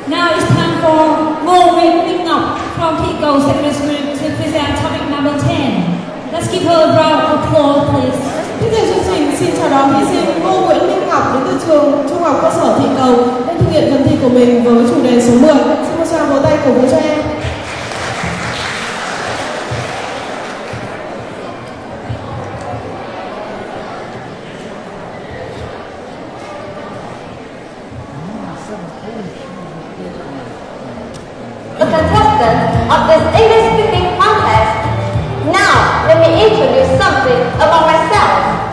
Now it's time for Ngô Nguyễn Minh Ngọc from Thị Cầu Secondary School to present topic number 10. Let's give her a round of applause, please. Tiếp theo chương trình, xin chào đón thí sinh Ngô Nguyễn Minh Ngọc đến từ trường Trung học cơ sở Thị Cầu đang thực hiện phần thi của mình với chủ đề số 10. Xin một tràng vỗ tay cổ vũ cho em. of this English speaking contest. Now, let me introduce something about myself.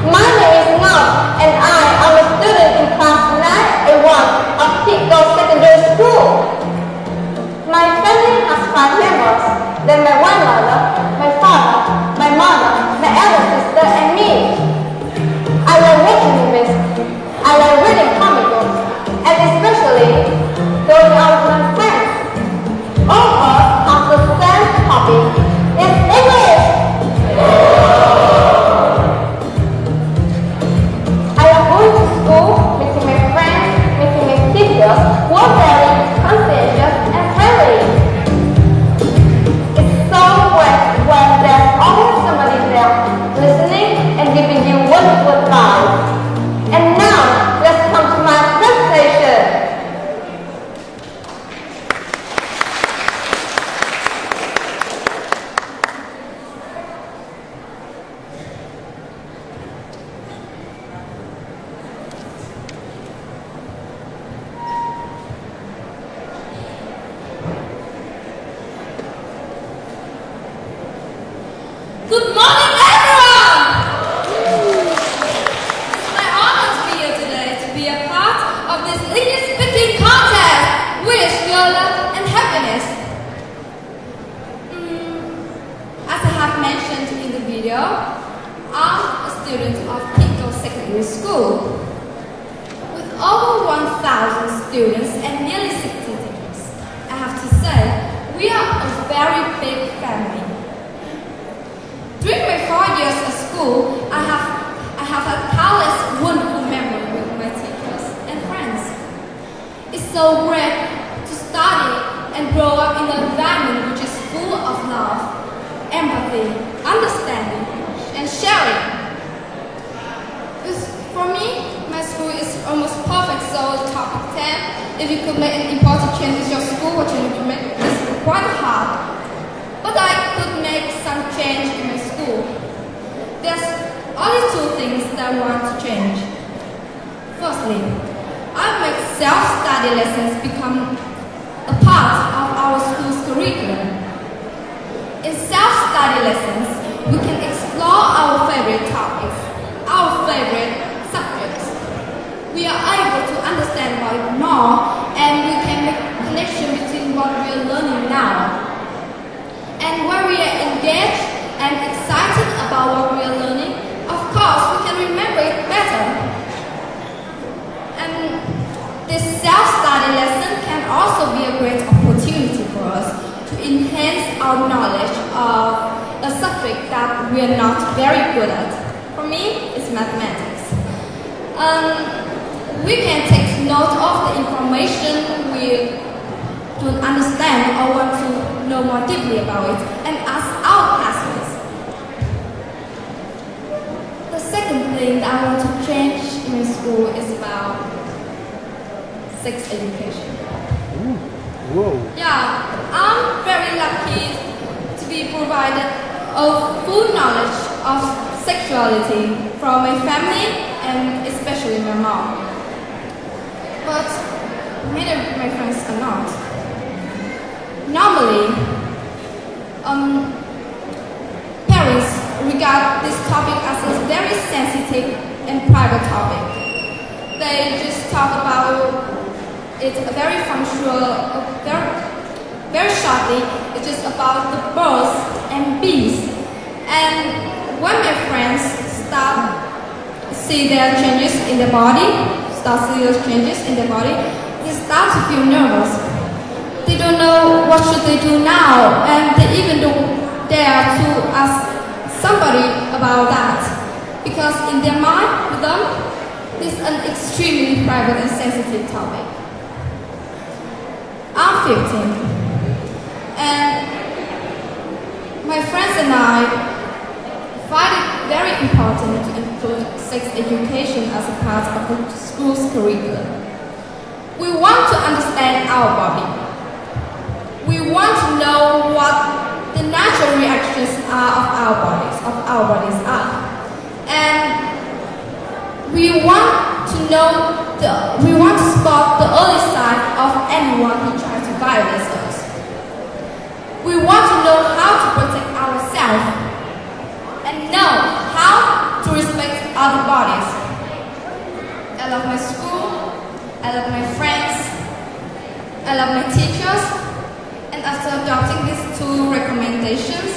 My name is Ngọc, and I am a student in class 9A1 of Pico Secondary School. My family has 5 members. They're my grandmother, my father, my mother, my elder sister, and me. I love watching movies. I love reading comic books, and especially going out with my friends. All of us have the same hobby. It's English! I am going to school, meeting my friends, meeting my teachers, who are very conscientious and friendly. It's so great when there's always somebody there, listening and giving you wonderful advice. And now, let's come to my presentation. Good morning, everyone! It's my honor to be here today to be a part of this English speaking contest. Wish your love and happiness. As I have mentioned in the video, I'm a student of Pico Secondary School. With over 1,000 students and nearly 60 teachers, I have to say, we are a very big family. During my 4 years at school, I have had countless wonderful memories with my teachers and friends. It's so great to study and grow up in an environment which is full of love, empathy, understanding, and sharing. For me, my school is almost perfect, so topic 10, if you could make an important change in your school, what you need to make is quite hard. But I could make some change in my school. There's only 2 things that I want to change. Firstly, I make self-study lessons become a part of our school's curriculum. In self-study lessons, we can explore our favorite topics, our favorite subjects. We are able to understand more, and we can make a connection between what we are learning now. And when we are engaged and excited about what we are learning, of course, we can remember it better. And this self-study lesson can also be a great opportunity for us to enhance our knowledge of a subject that we are not very good at. For me, it's mathematics. We can take note of the information we don't understand or want to know more deeply about it and ask our classmates. The second thing that I want to change in my school is about sex education. Yeah, I'm very lucky to be provided a full knowledge of sexuality from my family and especially my mom. But many of my friends are not. Normally, parents regard this topic as a very sensitive and private topic. They just talk about it very functional, very shortly. It's just about the birds and bees. And when my friends start see their changes in their body, they start to feel nervous. They don't know what should they do now, and they even don't dare to ask somebody about that, because in their mind, with them, it's an extremely private and sensitive topic. I'm 15, and my friends and I find it very important to include sex education as a part of the school's curriculum. We want to understand our body. We want to know what the natural reactions are of our bodies are. And we want to spot the early sign of anyone who tries to violate us. We want to know how to protect ourselves and know how to respect other bodies. I love my school, I love my friends, I love my teachers, and after adopting these 2 recommendations,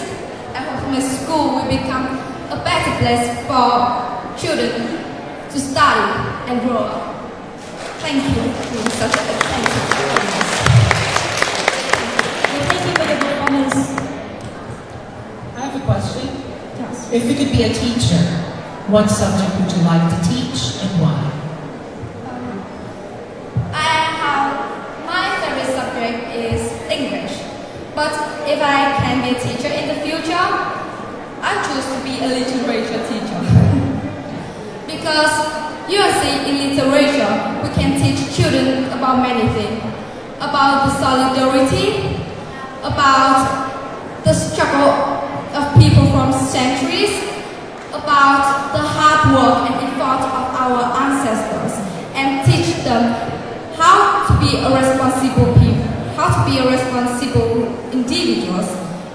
I hope my school will become a better place for children to study and grow up. Thank you. Thank you. Thank you for your performance. I have a question. Yes. If you could be a teacher, what subject would you like to teach and why? My favorite subject is English. But if I can be a teacher in the future, I choose to be a literature teacher. Because you see, in literature, we can teach children about many things. About the solidarity, about the struggle of people from centuries, about the hard work and effort of our ancestors, and teach them how to be a responsible people, how to be a responsible individuals,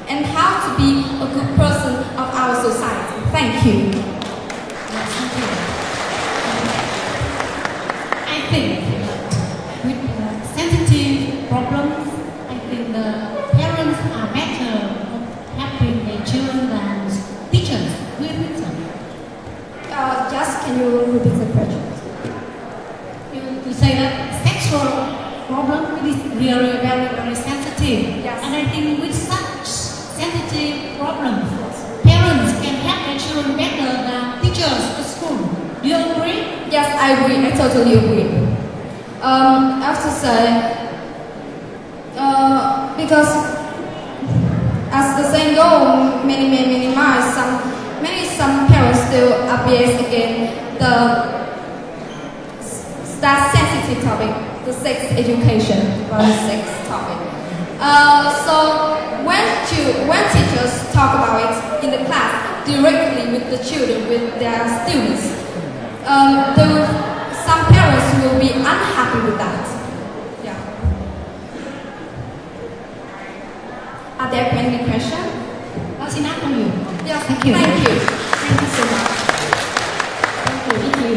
and how to be a good person of our society. Thank you. I think with sensitive problems, I think the parents are better helping their children than teachers. Do you think so? Just can you repeat the question? You say that sexual problem is really very sensitive. Yes. And I think with such sensitive problems, parents can help their children better than teachers at school. Do you agree? Yes, I agree. I totally agree. I have to say, because as the saying goes, many miles, some parents still are biased against that sensitive topic, the sex education, about the sex topic. So when teachers talk about it in the class directly with the children, with their students, some parents will be unhappy with that. Yeah. Are there any questions? That's enough from you. Yeah. Thank you. Thank you. Thank you so much. Thank you.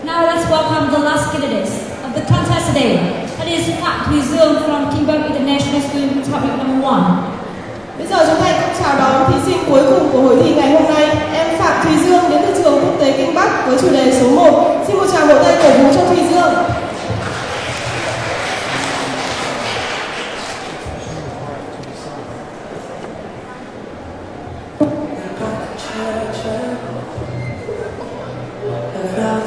Now let's welcome the last candidates of the contest today. That is Phạm Thùy Dương from Kimbap International School, topic number 1. Bây giờ chúng ta cùng chào đón thí sinh cuối cùng của hội thi ngày hôm nay, em Phạm Thùy Dương đến từ trường quốc tế Kinh Bắc với chủ đề số 1. Xin một tràng vỗ tay cổ vũ cho Thùy Dương.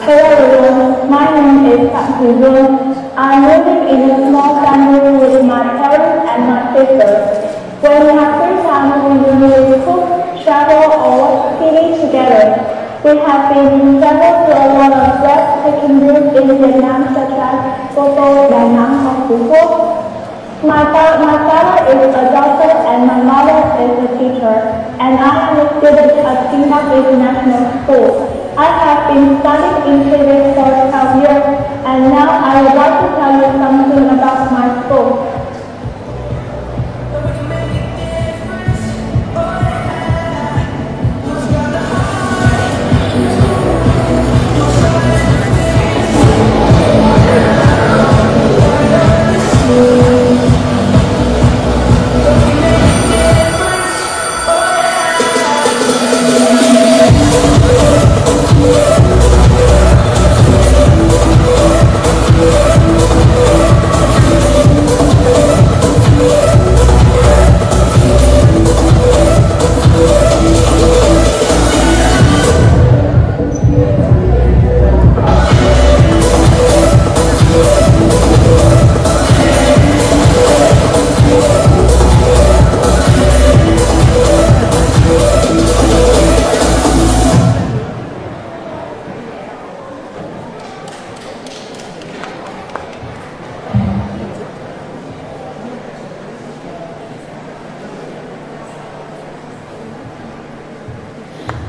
Hello everyone, my name is Phạm Thùy Dương. I'm living in a small family with my parents and my sister. When we have free time, we usually cook, travel, or watch TV together. We have been traveled to a lot of breathtaking routes in Vietnam, such as Photo, Da Nang, or Phú Quốc. My father is a doctor and my mother is a teacher, and I am a student at Kimbap International School. I have been studying in Chile for 12 years, and now I would like to tell you something about my school.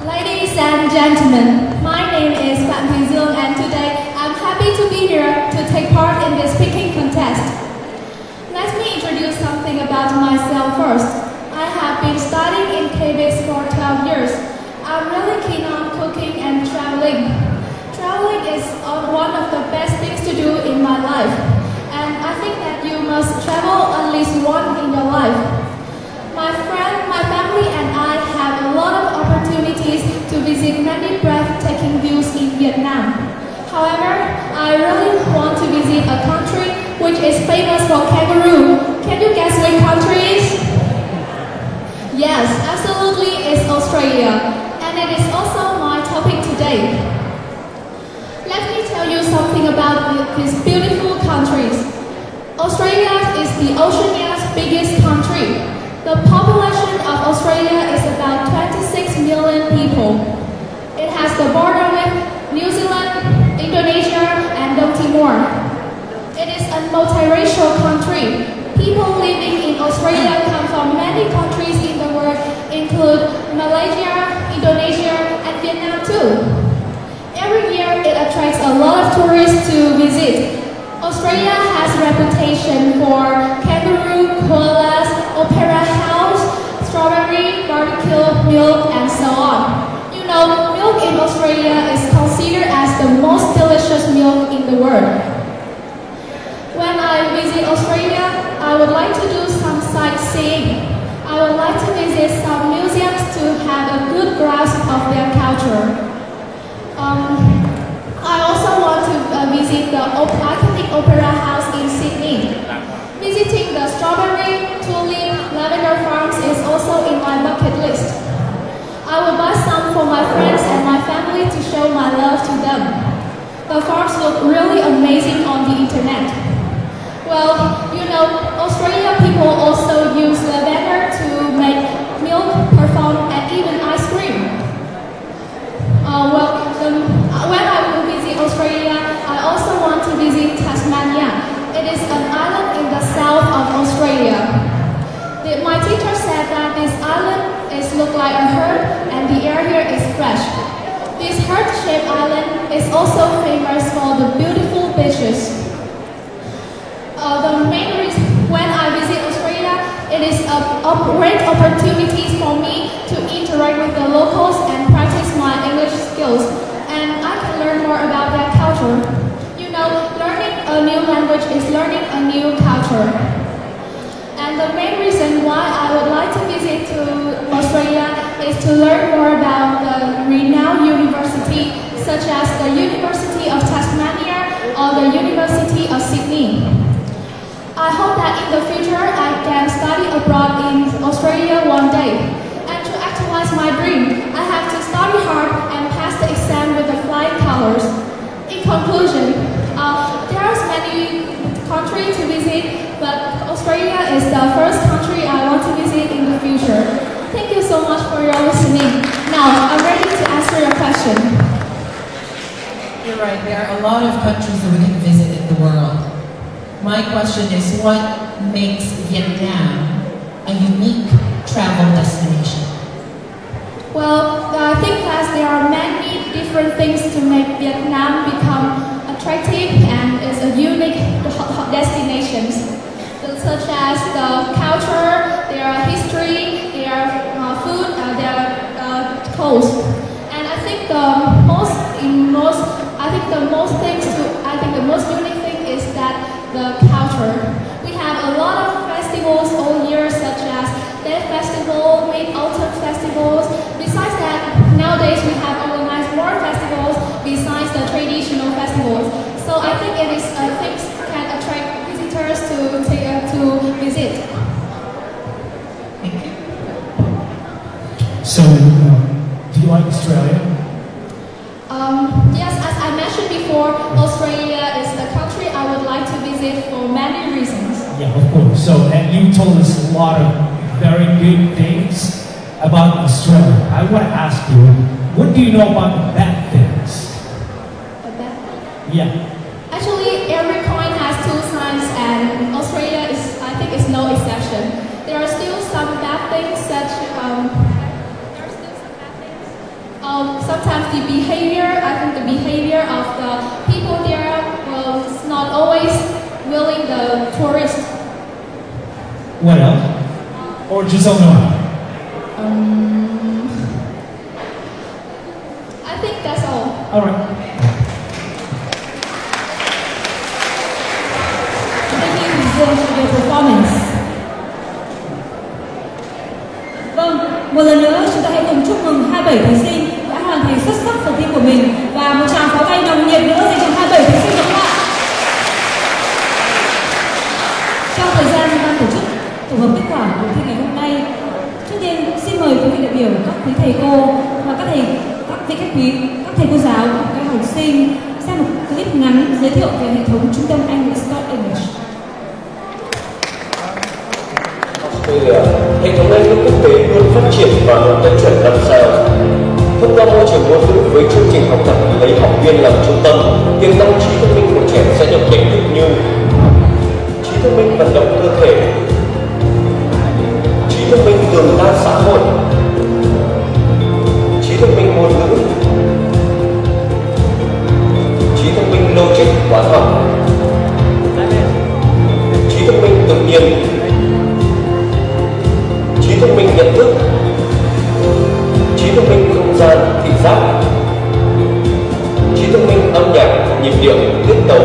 Ladies and gentlemen, my name is Phạm Thùy Dương, and today I'm happy to be here to take part in this speaking contest. Let me introduce about myself first. I have been studying in KBS for 12 years. I'm really keen on cooking and traveling. Traveling is one of the best things to do in my life. And I think that you must travel at least once in your life. My friend, my family and I have a lot of opportunities to visit many breathtaking views in Vietnam. However, I really want to visit a country which is famous for kangaroo. Can you guess which country is? Yes, absolutely, it's Australia. And it is also my topic today. Let me tell you something about these beautiful countries. Australia is the Oceania's biggest country. The population of Australia is about 26 million people. It has the border with New Zealand, Indonesia, and Timor. It is a multiracial country. People living in Australia come from many countries in the world, include Malaysia, Indonesia, and Vietnam too. Every year it attracts a lot of tourists to visit. Australia has a reputation for kangaroo, koalas, opera house, strawberry, barbecue, milk, and so on. You know, milk in Australia is considered as the most delicious milk in the world. When I visit Australia, I would like to do some sightseeing. I would like to visit some museums to have a good grasp of their culture. I also want to visit the iconic opera house in Sydney. Visiting the strawberry, tulip, lavender farms is also in my bucket list. I will buy some for my friends and my family to show my love to them. The farms look really amazing on the internet. Well, you know, Australia people also use lavender to make milk, perfume, and even ice cream. When I will visit Australia, I also want to visit Tasmania. It is an island in the south of Australia. My teacher said that this island looks like a herd and the air here is fresh. This heart-shaped island is also famous for the beautiful beaches. The main reason when I visit Australia, it is a great opportunity for me to interact with the locals and practice my English skills, and I can learn more about their culture. You know, learning a new language is learning a new culture. And the main reason why I would like to visit to Australia is to learn more about the renowned university, such as the University of Tasmania or the University of Sydney. I hope that in the future I can study abroad in Australia one day. And to actualize my dream, I have to study hard and pass the exam with the flying colors. In conclusion, there are many countries to visit, but Australia is the first country I want to visit in the future. Thank you so much for your listening. Now, I'm ready to answer your question. You're right, there are a lot of countries that we can visit in the world. My question is, what makes Vietnam a unique travel destination? Well, I think that there are many different things to make Vietnam become attractive and is a unique destination, such as the culture, their history, their food, their coast. And I think the most unique thing is that the culture. We have a lot of festivals all year, such as Death Festival, Mid-Autumn Festivals. Besides that, nowadays we have organized more festivals besides the traditional festivals. So I think it is things can attract visitors to visit. Thank you. So, do you like Australia? Yes, as I mentioned before, Australia is a country I would like to visit for many reasons. Yeah, of course. So, and you told us a lot of very good things about Australia. I want to ask you, what do you know about the bad things? The bad things? Yeah. Actually, every coin has two sides, and Australia is no exception. There are still some bad things, sometimes the behavior of the people there is not always willing the tourists. What else? or just only one? I think that's all. All right. Thank you, Dương, for your performance. Vâng, một lần nữa chúng ta hãy cùng chúc mừng 27 thí sinh đã hoàn thành xuất sắc phần thi của mình và một tràng pháo tay nồng nhiệt nữa dành cho 27 thí sinh đúng không ạ? Trong thời gian ban tổ chức tổng hợp kết quả của thi ngày hôm nay, trước tiên xin mời quý vị đại biểu, các quý thầy cô và các vị khách quý, các thầy cô giáo, các học sinh xem một clip ngắn giới thiệu về hệ thống trung tâm Anh ngữ Scott English. Hệ thống Anh ngữ quốc tế luôn phát triển và hướng tới chuẩn 5 sao. Thông qua môi trường ngôn ngữ với chương trình học tập lấy học viên làm trung tâm, tiềm năng trí thông minh của trẻ sẽ được nhận thức như trí thông minh vận động cơ thể, trí thông minh tương tác xã hội, trí thông minh ngôn ngữ, trí thông minh logic toán học, trí thông minh tự nhiên, trí thông minh nhận thức, trí thông minh không gian thị giác, trí thông minh âm nhạc nhịp điệu tiết tấu.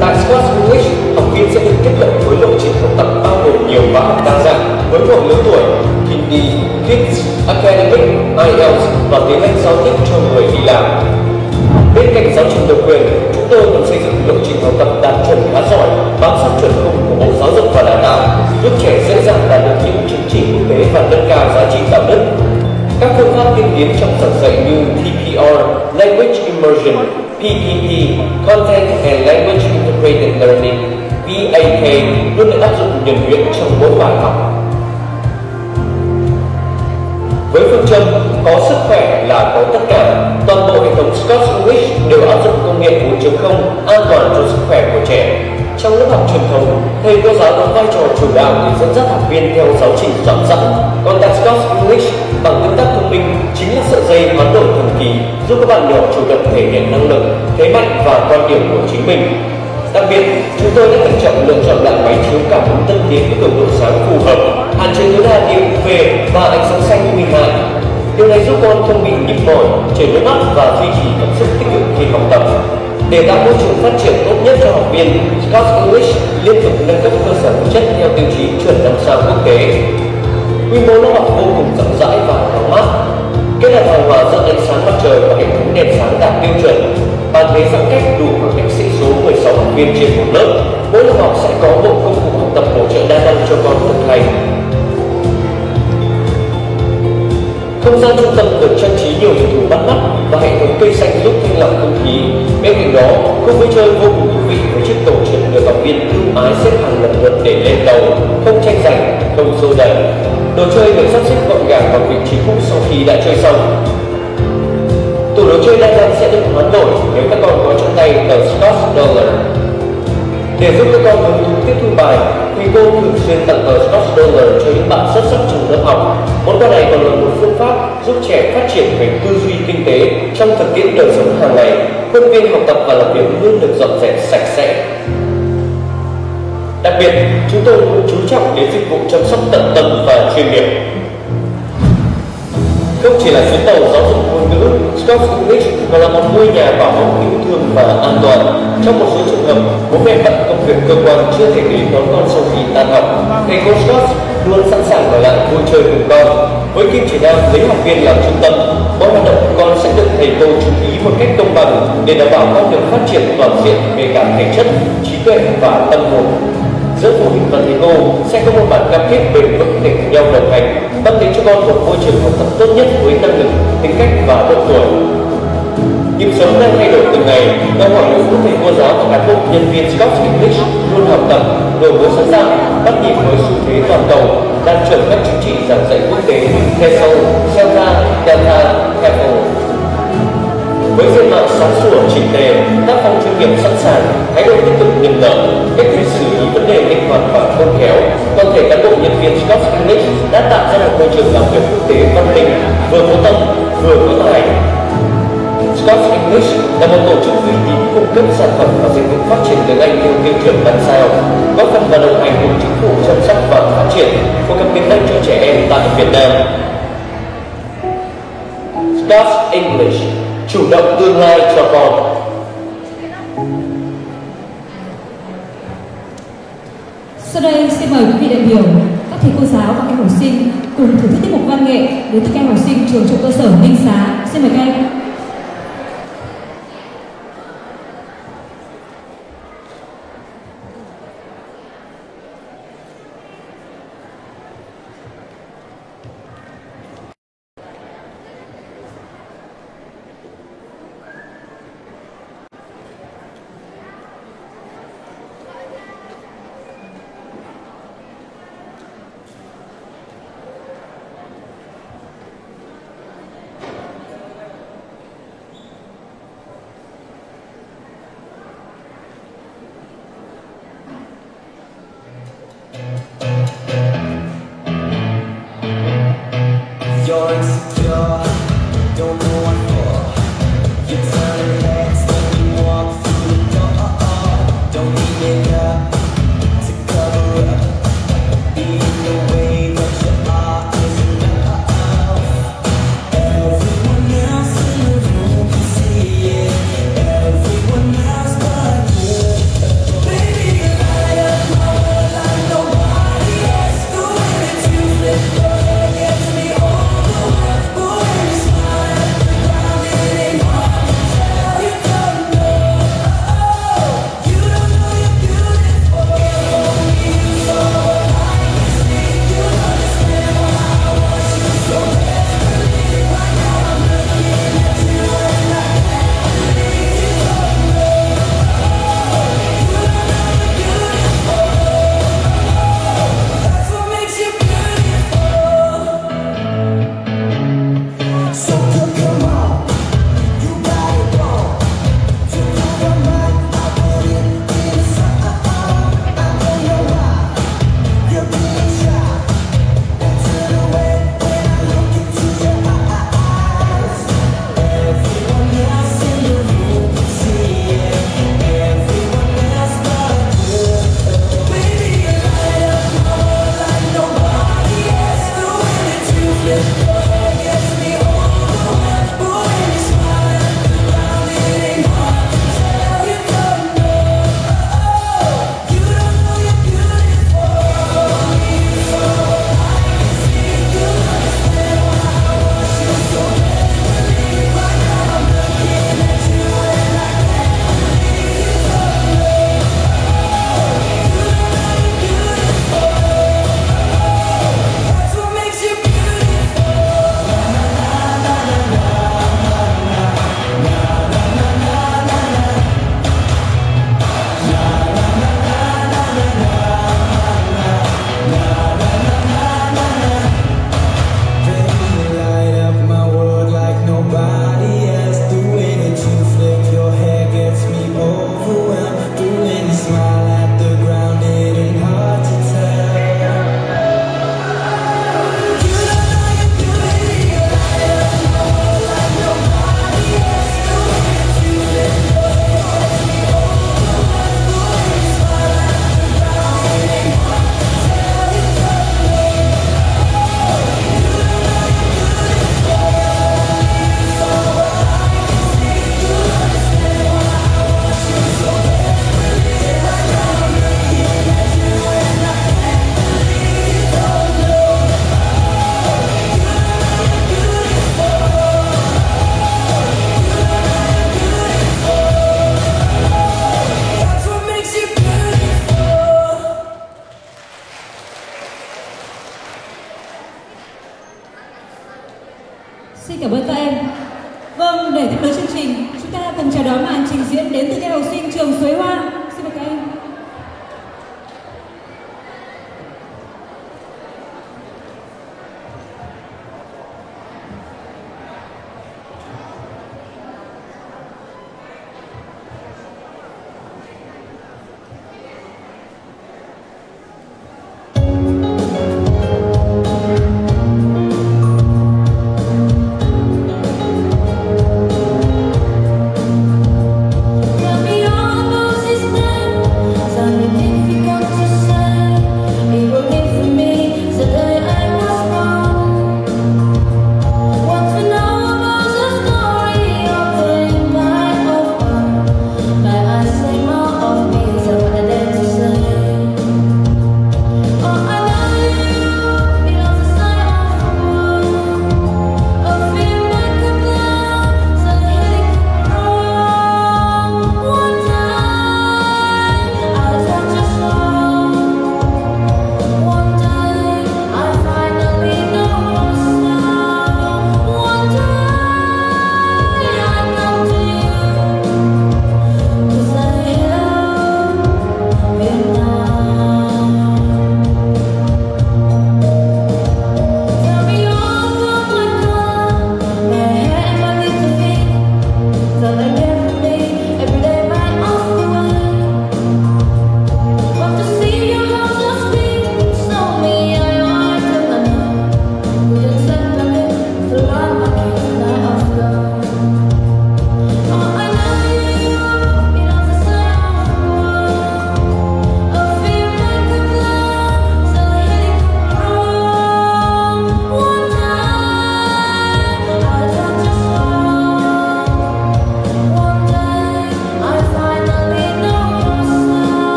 Tại Scott English, học viên sẽ được tiếp cận với lộ trình học tập bao gồm nhiều khóa học đa dạng với mọi lứa tuổi: Hindi, Kids, Academic, IELTS và tiếng Anh giao tiếp cho người đi làm. Bên cạnh giáo trình độc quyền, chúng tôi còn xây dựng lộ trình học tập đạt chuẩn khá giỏi, bám sát chuẩn khung của Bộ Giáo dục và Đào tạo, giúp trẻ dễ dàng đạt được những chứng chỉ quốc tế và nâng cao giá trị đạo đức. Các phương pháp tiên tiến trong giảng dạy như TPR, Language Immersion, PPP, Content and Language Integrated Learning, PAK luôn được áp dụng nhuần nhuyễn trong mỗi bài học. Với phương châm có sức khỏe là có tất cả, toàn bộ hệ thống Scott English đều áp dụng công nghệ 4.0 an toàn cho sức khỏe của trẻ. Trong lớp học truyền thống, thầy cô giáo đóng vai trò chủ đạo để dẫn dắt học viên theo giáo trình dẫn dẫn. Còn tại Scott English, bằng tương tác thông minh chính là sợi dây hoán đổi thần kỳ giúp các bạn nhỏ chủ động thể hiện năng lực, thế mạnh và quan điểm của chính mình. Đặc biệt, chúng tôi đã cẩn trọng lựa chọn loại máy chiếu cảm ứng tân tiến với cường độ sáng phù hợp, hạn chế tối đa tia UV và ánh sáng xanh nguy hại. Điều này giúp con không bị nhức mỏi, chảy nước mắt và duy trì cảm xúc tích cực khi học tập. Để tạo môi trường phát triển tốt nhất cho học viên, Scott English liên tục nâng cấp cơ sở vật chất theo tiêu chí chuẩn 5 sao quốc tế. Quy mô lớp học vô cùng rộng rãi và thoáng mát, kết hợp hài hòa giữa ánh sáng mặt trời và hệ thống đèn sáng đạt tiêu chuẩn. Bàn ghế giãn cách đủ khoảng cách sĩ số 16 học viên trên một lớp. Mỗi lớp học sẽ có bộ công cụ học tập hỗ trợ đa năng cho con thực hành. Không gian trung tâm được trang trí nhiều hình thù bắt mắt và hệ thống cây xanh giúp thanh lọc không khí. Bên cạnh đó, khu vui chơi vô cùng thú vị với chiếc cầu trượt được học viên ưu ái xếp hàng lần lượt để lên cầu, không tranh giành, không xô đẩy. Đồ chơi được sắp xếp gọn gàng vào vị trí cũ sau khi đã chơi xong. Tủ đồ chơi đa năng sẽ được hoán đổi nếu các con có trong tay tờ Scott Dollar. Để giúp các con hứng thú tiếp thu bài, thầy cô thường xuyên tặng tờ Scott Dollar cho những bạn xuất sắc trong lớp học. Món quà này còn là một phương pháp giúp trẻ phát triển về tư duy kinh tế trong thực tiễn đời sống hàng ngày. Khuôn viên học tập và làm việc luôn được dọn dẹp sạch sẽ. Đặc biệt, chúng tôi cũng chú trọng đến dịch vụ chăm sóc tận tâm và chuyên nghiệp. Không chỉ là chuyến tàu giáo dục ngôn ngữ, Scott English còn là một ngôi nhà bảo mẫu yêu thương và an toàn. Trong một số trường hợp, bố mẹ bận công việc cơ quan chưa thể đến đón con sau khi tan học, thầy cô Scott luôn sẵn sàng ở lại vui chơi cùng con. Với kim chỉ nam lấy học viên làm trung tâm, mọi hoạt động của con sẽ được thầy cô chú ý một cách công bằng để đảm bảo con được phát triển toàn diện về cả thể chất, trí tuệ và tâm hồn. Giữa phụ huynh và thầy cô sẽ có một bản cam kết bền vững để cùng nhau đồng hành, mang đến cho con một môi trường học tập tốt nhất với năng lực, tính cách và độ tuổi. Nhịp sống đang thay đổi từng ngày, đòi hỏi đội ngũ thầy cô giáo và cán bộ nhân viên Scott English luôn học tập, đổi mới sẵn sàng, bắt nhịp với xu thế toàn cầu, đạt chuẩn các chứng chỉ giảng dạy quốc tế TESOL, CELTA, Delta, TEFL. Với diện mạo sáng sủa chỉnh tề, tác phong chuyên nghiệp sẵn sàng, thái độ tích cực nhân lợi, cách thức xử lý vấn đề linh hoạt và khôn khéo, toàn thể cán bộ nhân viên Scott English đã tạo ra một môi trường làm việc quốc tế văn minh, vừa có tâm, vừa có tài. Scots English là một tổ chức uy tín cung cấp sản phẩm và dịch vụ phát triển tiếng Anh theo tiêu chuẩn 5 sao, góp phần vào đồng hành cùng chính phủ chăm sóc và phát triển phổ cập tiếng Anh cho trẻ em tại Việt Nam. Scots English, chủ động tương lai cho con. Sau đây xin mời quý vị đại biểu, các thầy cô giáo và các em học sinh cùng thưởng thức tiết mục văn nghệ đến từ các em học sinh trường trung cơ sở Ninh Xá. Xin mời các em. You're insecure, don't know what for. You turn your heads when you walk through the door. Don't need makeup to cover up. Being the way that you are is enough. Everyone else in the room can see it. Everyone else but you. Baby, you light up my world like nobody else. The way that you flip your hair gets me Xin cảm ơn các em. Vâng, để tiếp nối chương trình, chúng ta cùng chào đón màn trình diễn đến từ các học sinh trường Suối Hoa. Xin mời các em.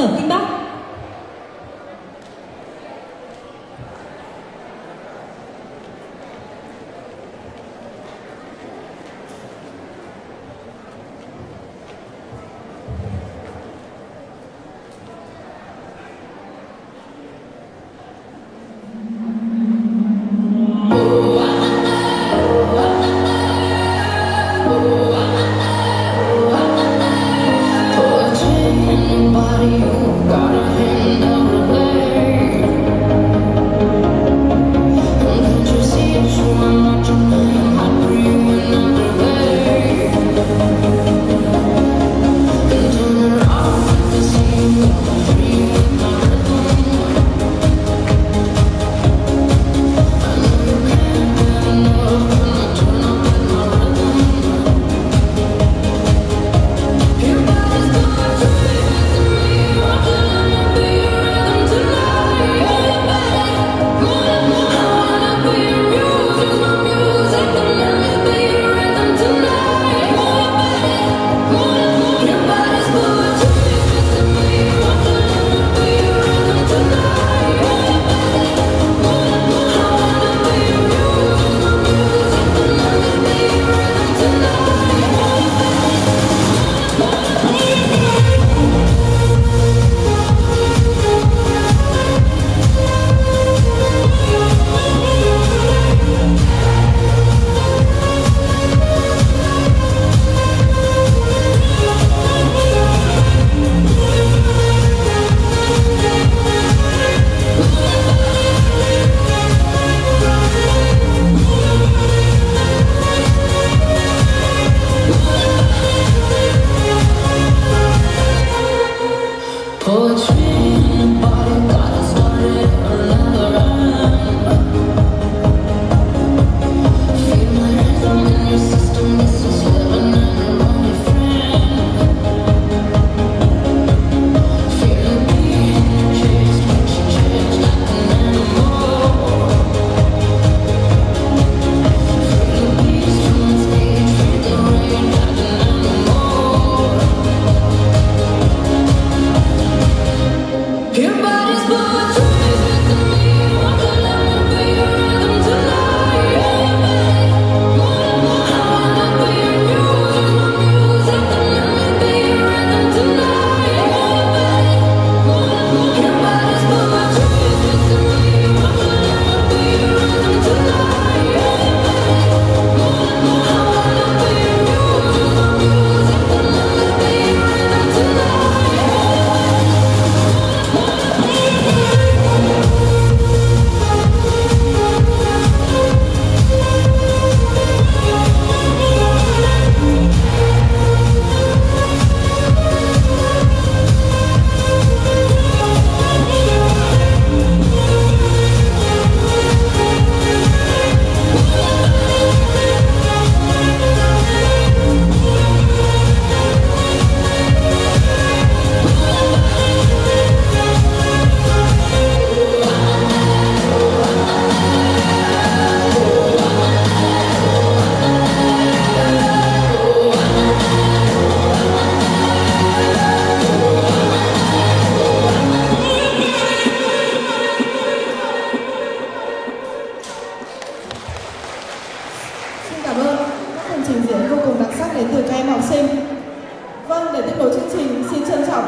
sở Kinh Bắc.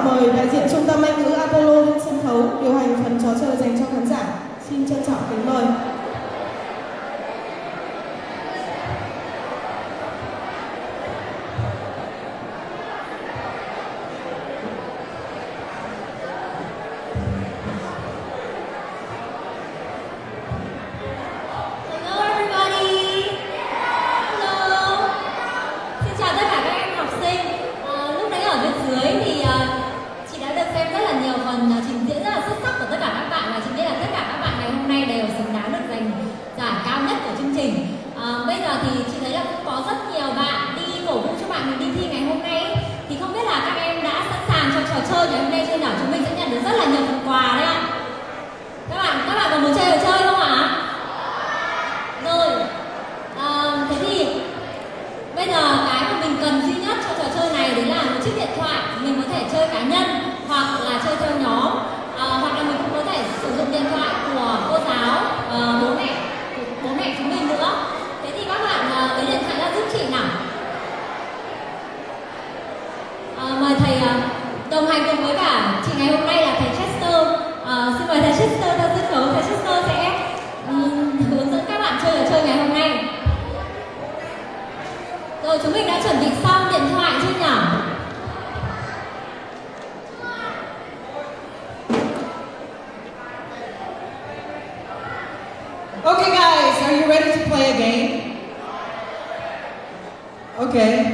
mời đại diện Trung tâm Anh ngữ Apollo lên sân khấu điều hành phần trò chơi dành cho khán giả. Xin trân trọng kính mời. Trình diễn rất là xuất sắc của tất cả các bạn, và chị biết là tất cả các bạn ngày hôm nay đều xứng đáng được ngày hôm nay là thầy Chester. Xin mời thầy Chester ra sân khấu. Thầy Chester sẽ hướng dẫn các bạn chơi trò chơi ngày hôm nay. Rồi chúng mình đã chuẩn bị xong điện thoại chưa nhỉ? Okay guys, are you ready to play a game? Okay.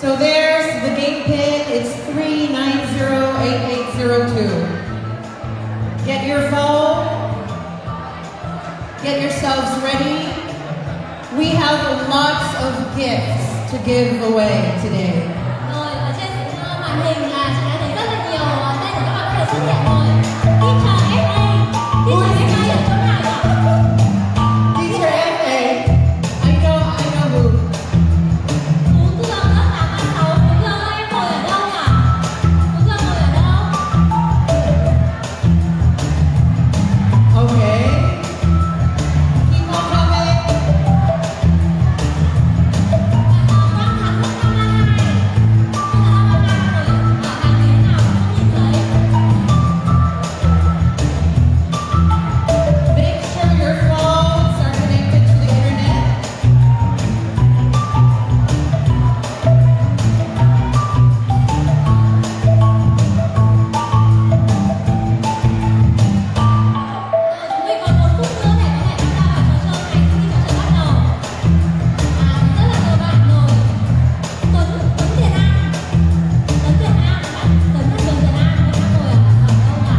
So there's the game pin. It's 3908802. Get your phone. Get yourselves ready. We have lots of gifts to give away today. Rồi ở trên màn hình là chị đã thấy rất là nhiều tên của các bạn có thể xuất hiện rồi. Teacher FA. Teacher FA ở chỗ nào ạ? Teacher FA. I know who. Phú Thương lớp 8A6. Phú Thương ơi, em ngồi ở đâu nhỉ? Phú Thương ngồi ở đâu? Okay. Keep on coming. Make sure your phones are connected to the internet. Chúng mình còn 1 phút nữa để có thể tham gia vào trò chơi này khi trò chơi bắt đầu. Rất là nhiều bạn rồi. Tuấn Tiền An. Tuấn Tiền An, bạn Tuấn là Trường Tiền An, bạn đang ngồi ở đâu ạ?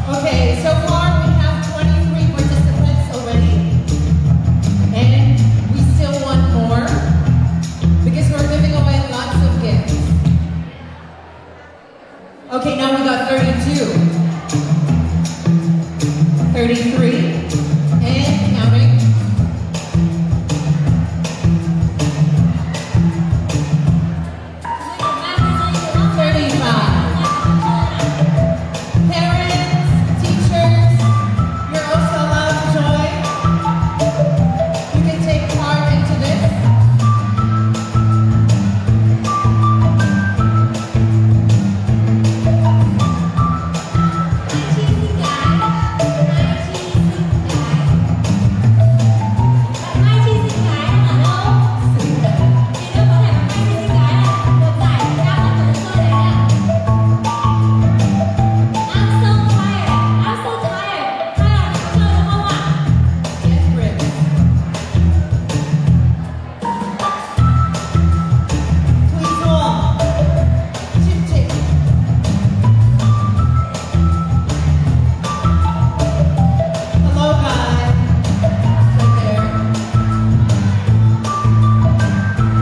Okay, so far we have 23 participants already, and we still want more because we're giving away lots of gifts. Okay, now we got 32, 33, and counting. 35. Parents, teachers, you're also allowed to join. You can take part into this. Hello, guys. Right there.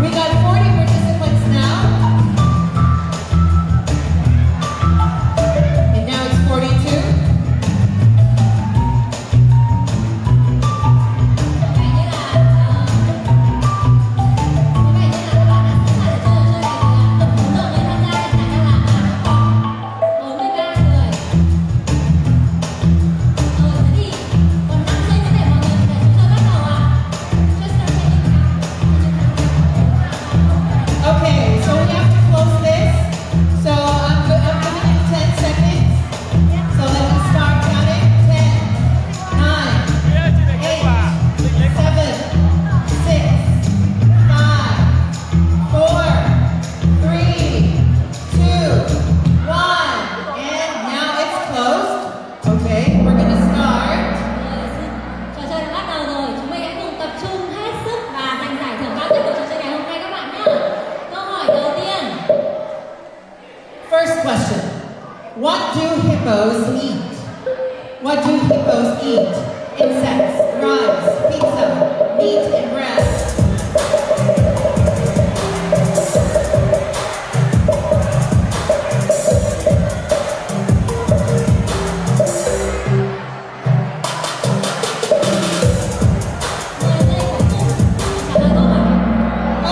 We got 40 participants now. And now it's 42. Okay, so we have to close this. So I'm giving you 10 seconds. So let me start counting. 10, 9, 8, 7, 6, 5, 4, 3, 2, 1. And now it's closed. Okay, we're gonna start. Trò chơi đã bắt đầu rồi. Chúng mình hãy cùng tập trung hết sức và giành giải thưởng cao nhất của trò chơi ngày hôm nay các bạn nhé. Câu hỏi đầu tiên. First question. What do hippos eat? What do hippos eat? Insects, frogs, pizza, meat, and grass.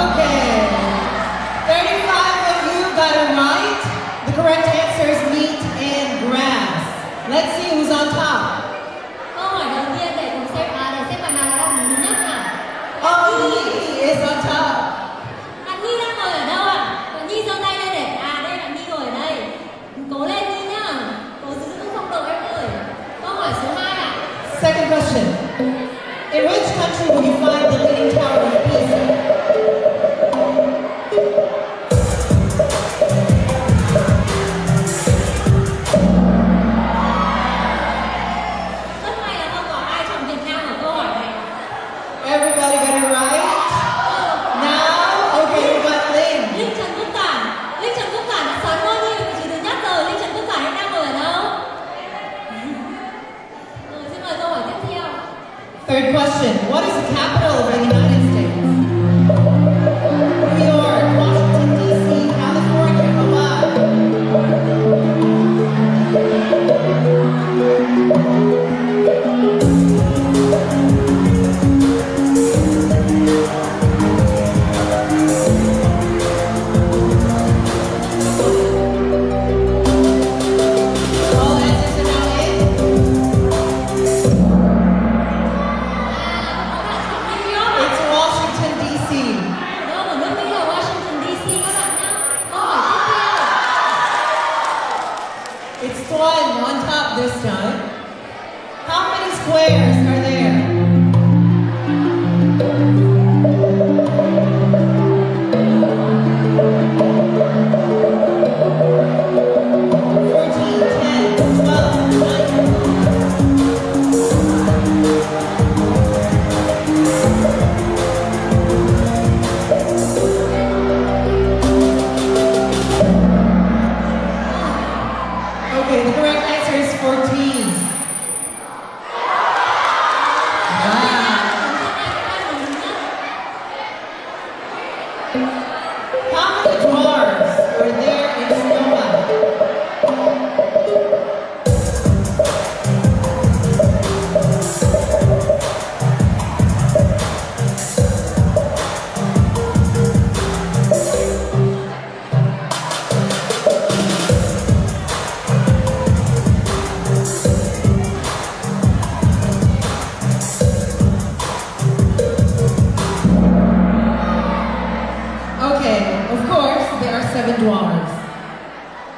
Okay. 35 of you got it right. The correct answer is meat and grass. Let's see who's on top. Câu hỏi đầu How many drawers were there in Sonoma? Drawers.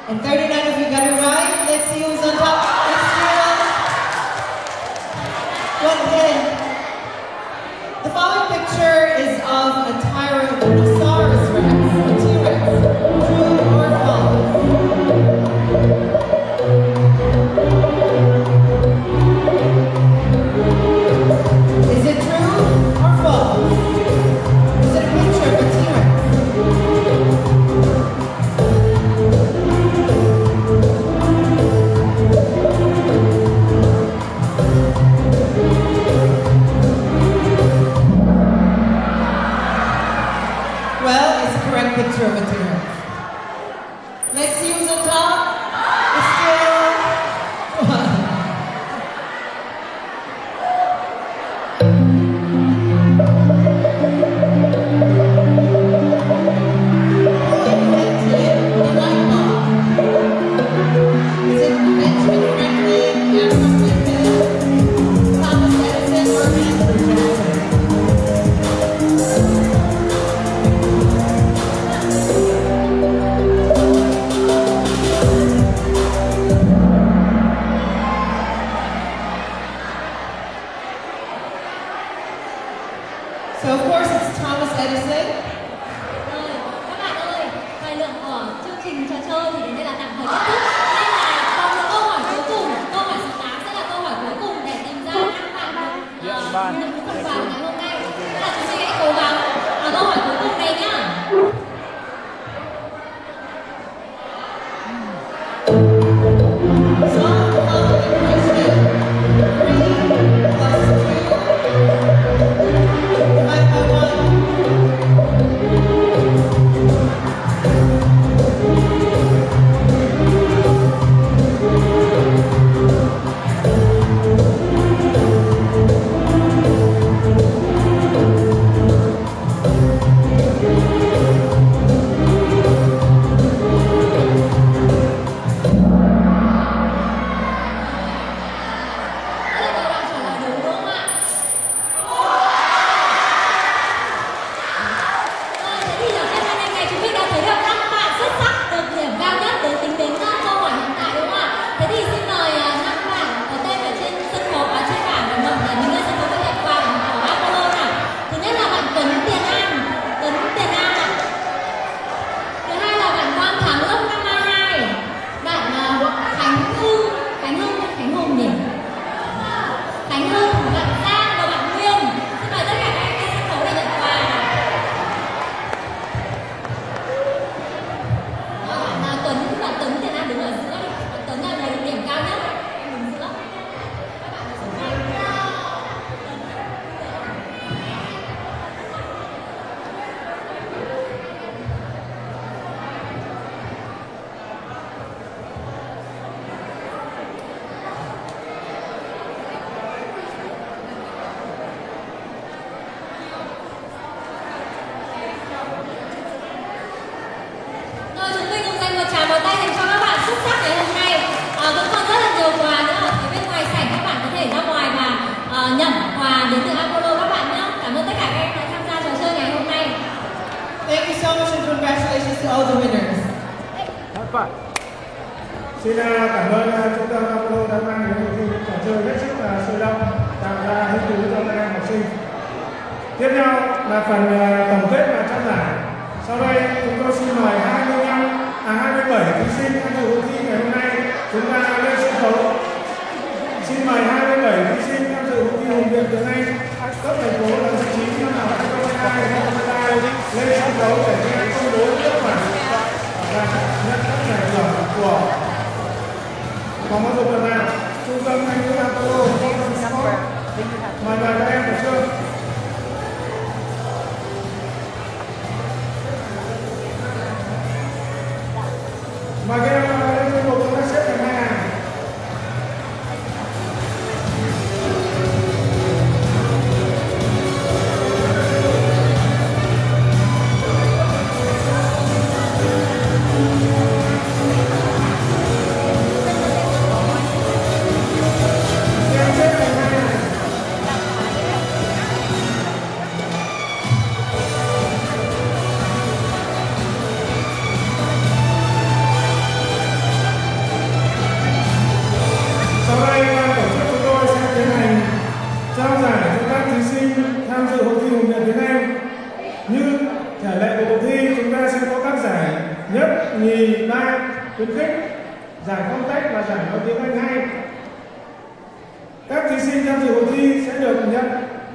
And 39 of you got it right. Let's see who's on top. One head. The following picture is of a Tyrannosaurus Rex, a T-Rex. True or false? Is it true or false? Is it a picture of a T-Rex? Picture of a T-Rex. Let's see who's on top. It's still one. Is it Benjamin Franklin, Abraham Lincoln, Thomas Edison, or Andrew Jackson? So of course it's Thomas Edison. Rồi, các bạn ơi, thời lượng của chương trình trò chơi thì đến đây là tạm thời kết thúc. Đây là còn một câu hỏi cuối cùng, câu hỏi số 8 sẽ là câu hỏi cuối cùng để tìm ra 5 bạn được những phần quà ngày hôm nay. Tức là chúng mình hãy cố gắng ở câu hỏi cuối cùng này nhá. Xin cảm ơn trung tâm Apollo đã mang đến một trò chơi hết sức là sôi động, tạo ra hứng thú cho các em học sinh. Tiếp theo là phần tổng kết và trao giải. Sau đây chúng tôi xin mời 27 thí sinh tham dự hội thi ngày hôm nay chúng ta lên sân khấu. Xin mời 27 thí sinh tham dự hội thi Hùng Biện tiếng Anh cấp thành phố lần thứ 9 năm học 2022 lên sân khấu để nghe công bố kết quả và nhận các giải thưởng của phòng giáo dục đào tạo, trung tâm Anh ngữ Apollo, mời các em tổ chức. lệ của cuộc thi, chúng ta sẽ có các giải nhất, nhì, ba, khuyến khích, giải phong cách và giải nói tiếng Anh hay. Các thí sinh tham dự cuộc thi sẽ được nhận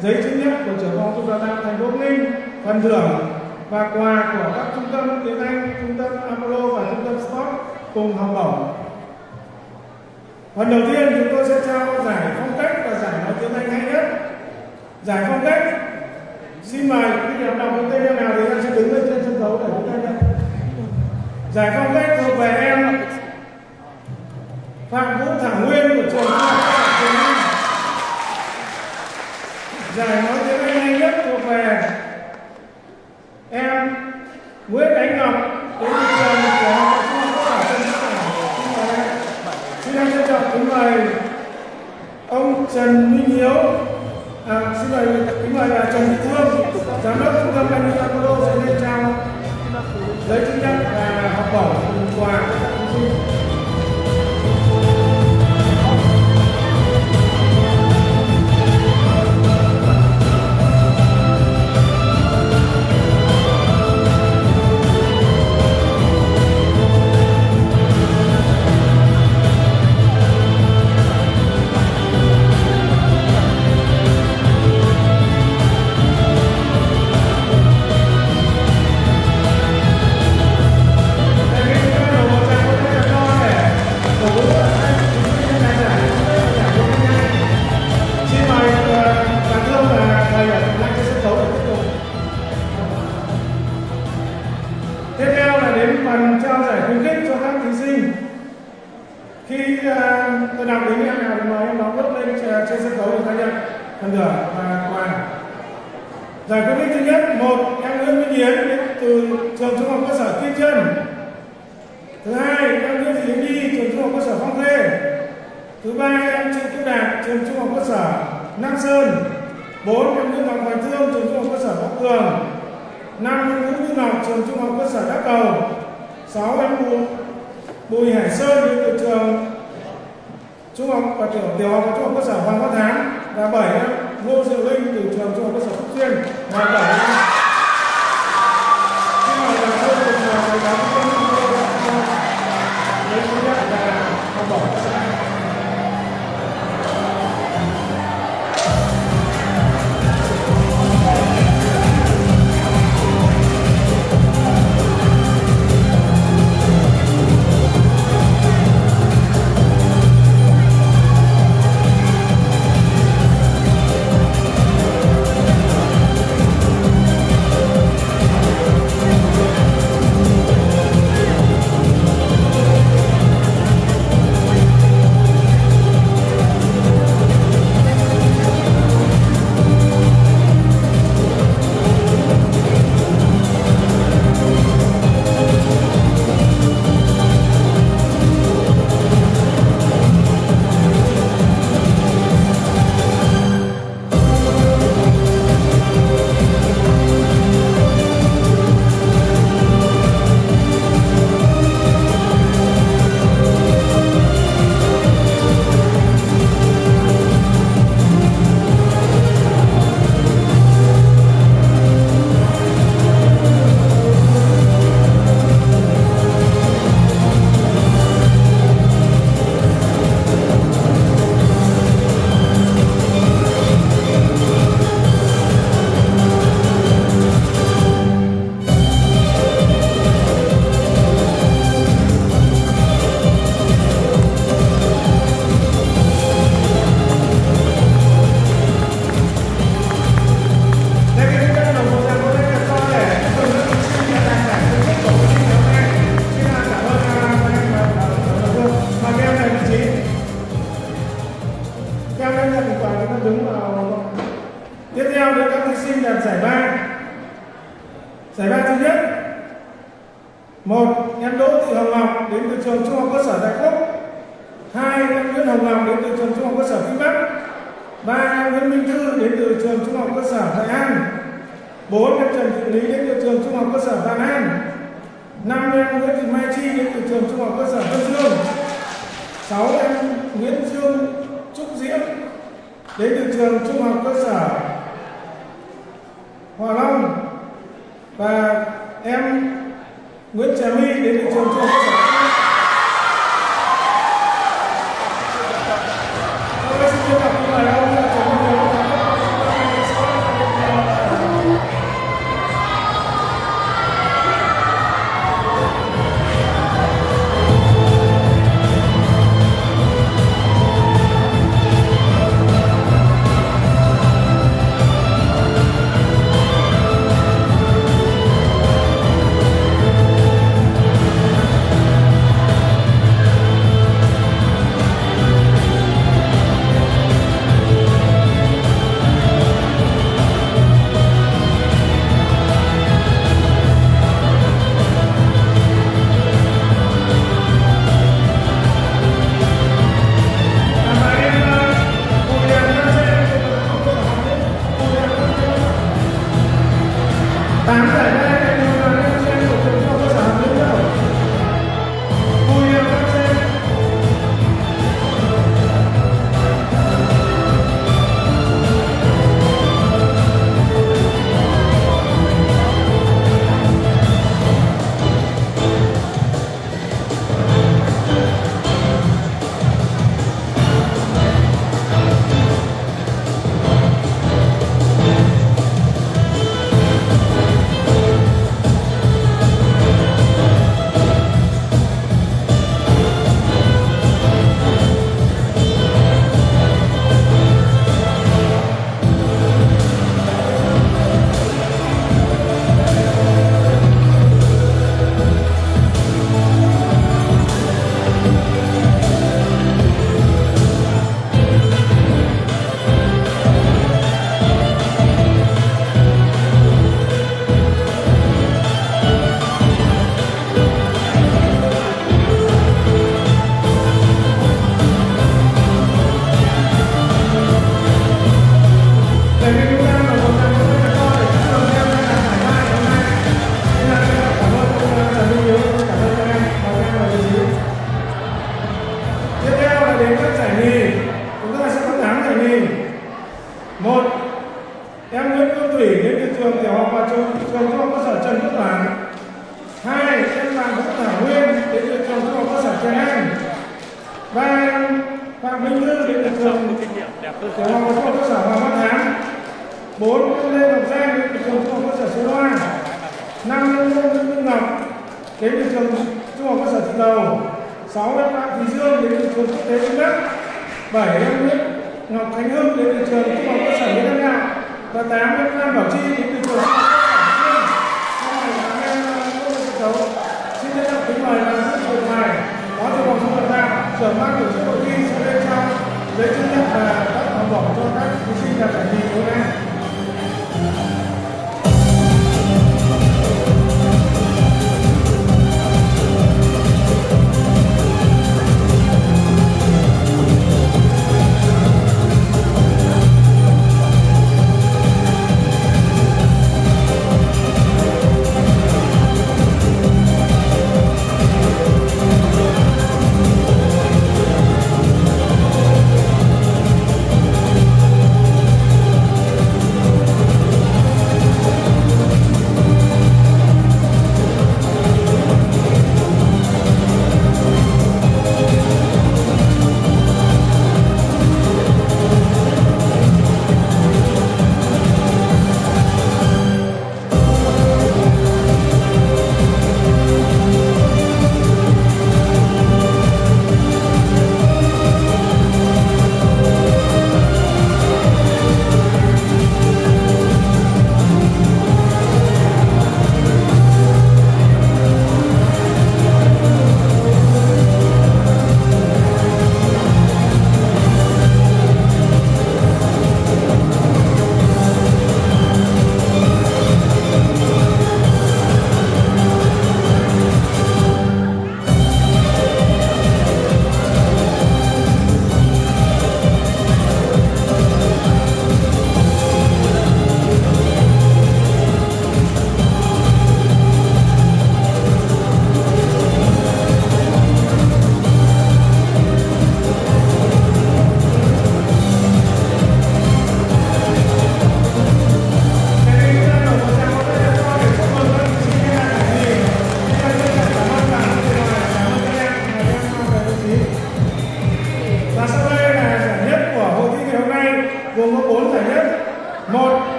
giấy chứng nhận của trưởng phòng dục đào tạo thành phố Bắc Ninh, phần thưởng và quà của các trung tâm tiếng Anh, trung tâm Apollo và trung tâm Sport cùng học bổng. Phần đầu tiên chúng tôi sẽ trao giải phong cách và giải nói tiếng Anh hay nhất. Giải phong cách, xin mời khi nào đọc cái tên em nào thì em sẽ đứng lên trên sân khấu để chúng ta nhận. Giải phong cách thuộc về em Phạm Vũ Thảo Nguyên của trường Trung học Giải nói tiếng Anh hay nhất thuộc về em Nguyễn Ánh Ngọc đến từ trường của học Trung học Cơ sở Trần Quốc Bảo. Xin em trân trọng kính mời ông Trần Minh Hiếu, xin mời kính mời bà Trần Thị Thương, giám đốc trung tâm Anh ngữ Apollo sẽ lên trao giấy chứng nhận và học bổng quà cho các thí sinh. Tiếp theo là đến phần trao giải khuyến khích cho các thí sinh. Khi tôi đọc đến em nào thì mời em đóng bước lên trên sân khấu để khai nhận phần thưởng và quà. Giải khuyến khích thứ nhất, một em Nguyễn Minh Yến đến từ trường Trung học Cơ sở Kim Trân. Thứ hai, em Nguyễn Thị Yến Nhi, trường Trung học Cơ sở Phong Khê. Thứ ba, em Trịnh Kiếp Đạt, trường Trung học Cơ sở Nam Sơn. 4, em Nguyễn Ngọc Hoài Thương, trường Trung học Cơ sở Bắc Cường. 5, em Vũ Như Ngọc, trường Trung học Cơ sở Đắc Cầu. 6, em Bùi Hải Sơn đến từ trường Trung học và tiểu học và Trung học Cơ sở Hoàng Văn Thám. Và 7, em Ngô Diệu Linh từ trường Trung học Cơ sở Phúc Xuyên. Và 7, xin mời là thưa cùng thầy giáo trung tâm giấy chứng nhận và học bổng. Tiếp theo là các thí sinh đạt giải ba. Giải ba thứ nhất, một em Đỗ Thị Hồng Ngọc đến từ trường Trung học Cơ sở Đại Phúc. 2, em Nguyễn Hồng Ngọc đến từ trường Trung học Cơ sở Kinh Bắc. 3, em Nguyễn Minh Thư đến từ trường Trung học Cơ sở Đại An. 4, em Trần Thị Lý đến từ trường Trung học Cơ sở Vạn An. 5, em Nguyễn Thị Mai Chi đến từ trường Trung học Cơ sở Vân Dương. 6, em Nguyễn Dương Trúc Diễm đến từ trường Trung học Cơ sở Hòa Long. Và em Nguyễn Trà My đến từ trường Trung học cơ sở. Xin trân trọng kính mời ông Trần Minh Hiếu.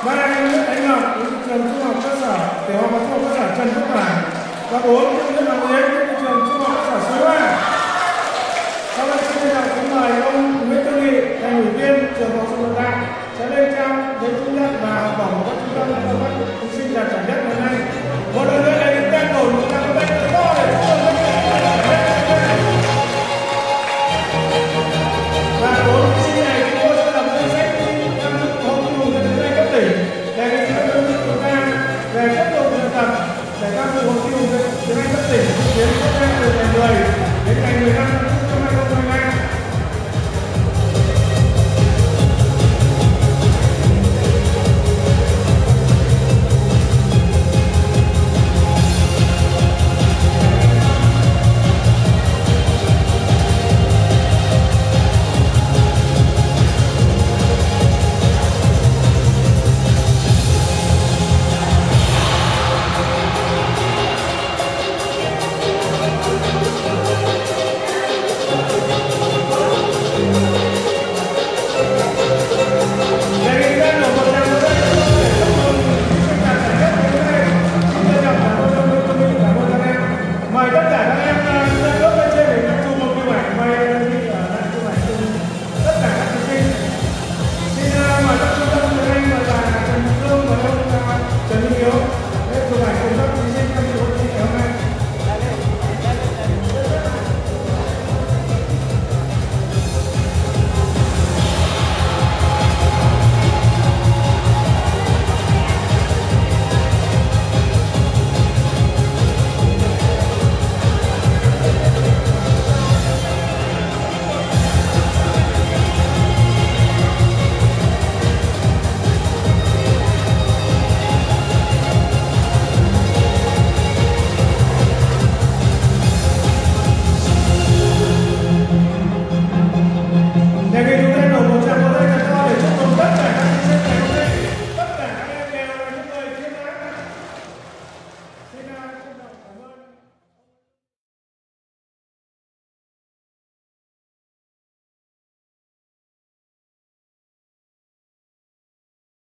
ba anh Ngọc đến từ trường trung học cơ sở tiểu học và trung học cơ sở Trần Quốc Toản và 4 Nguyễn Ngọc Yến đến từ trường trung học cơ sở Suối Hoa. Sau đây xin trân trọng kính mời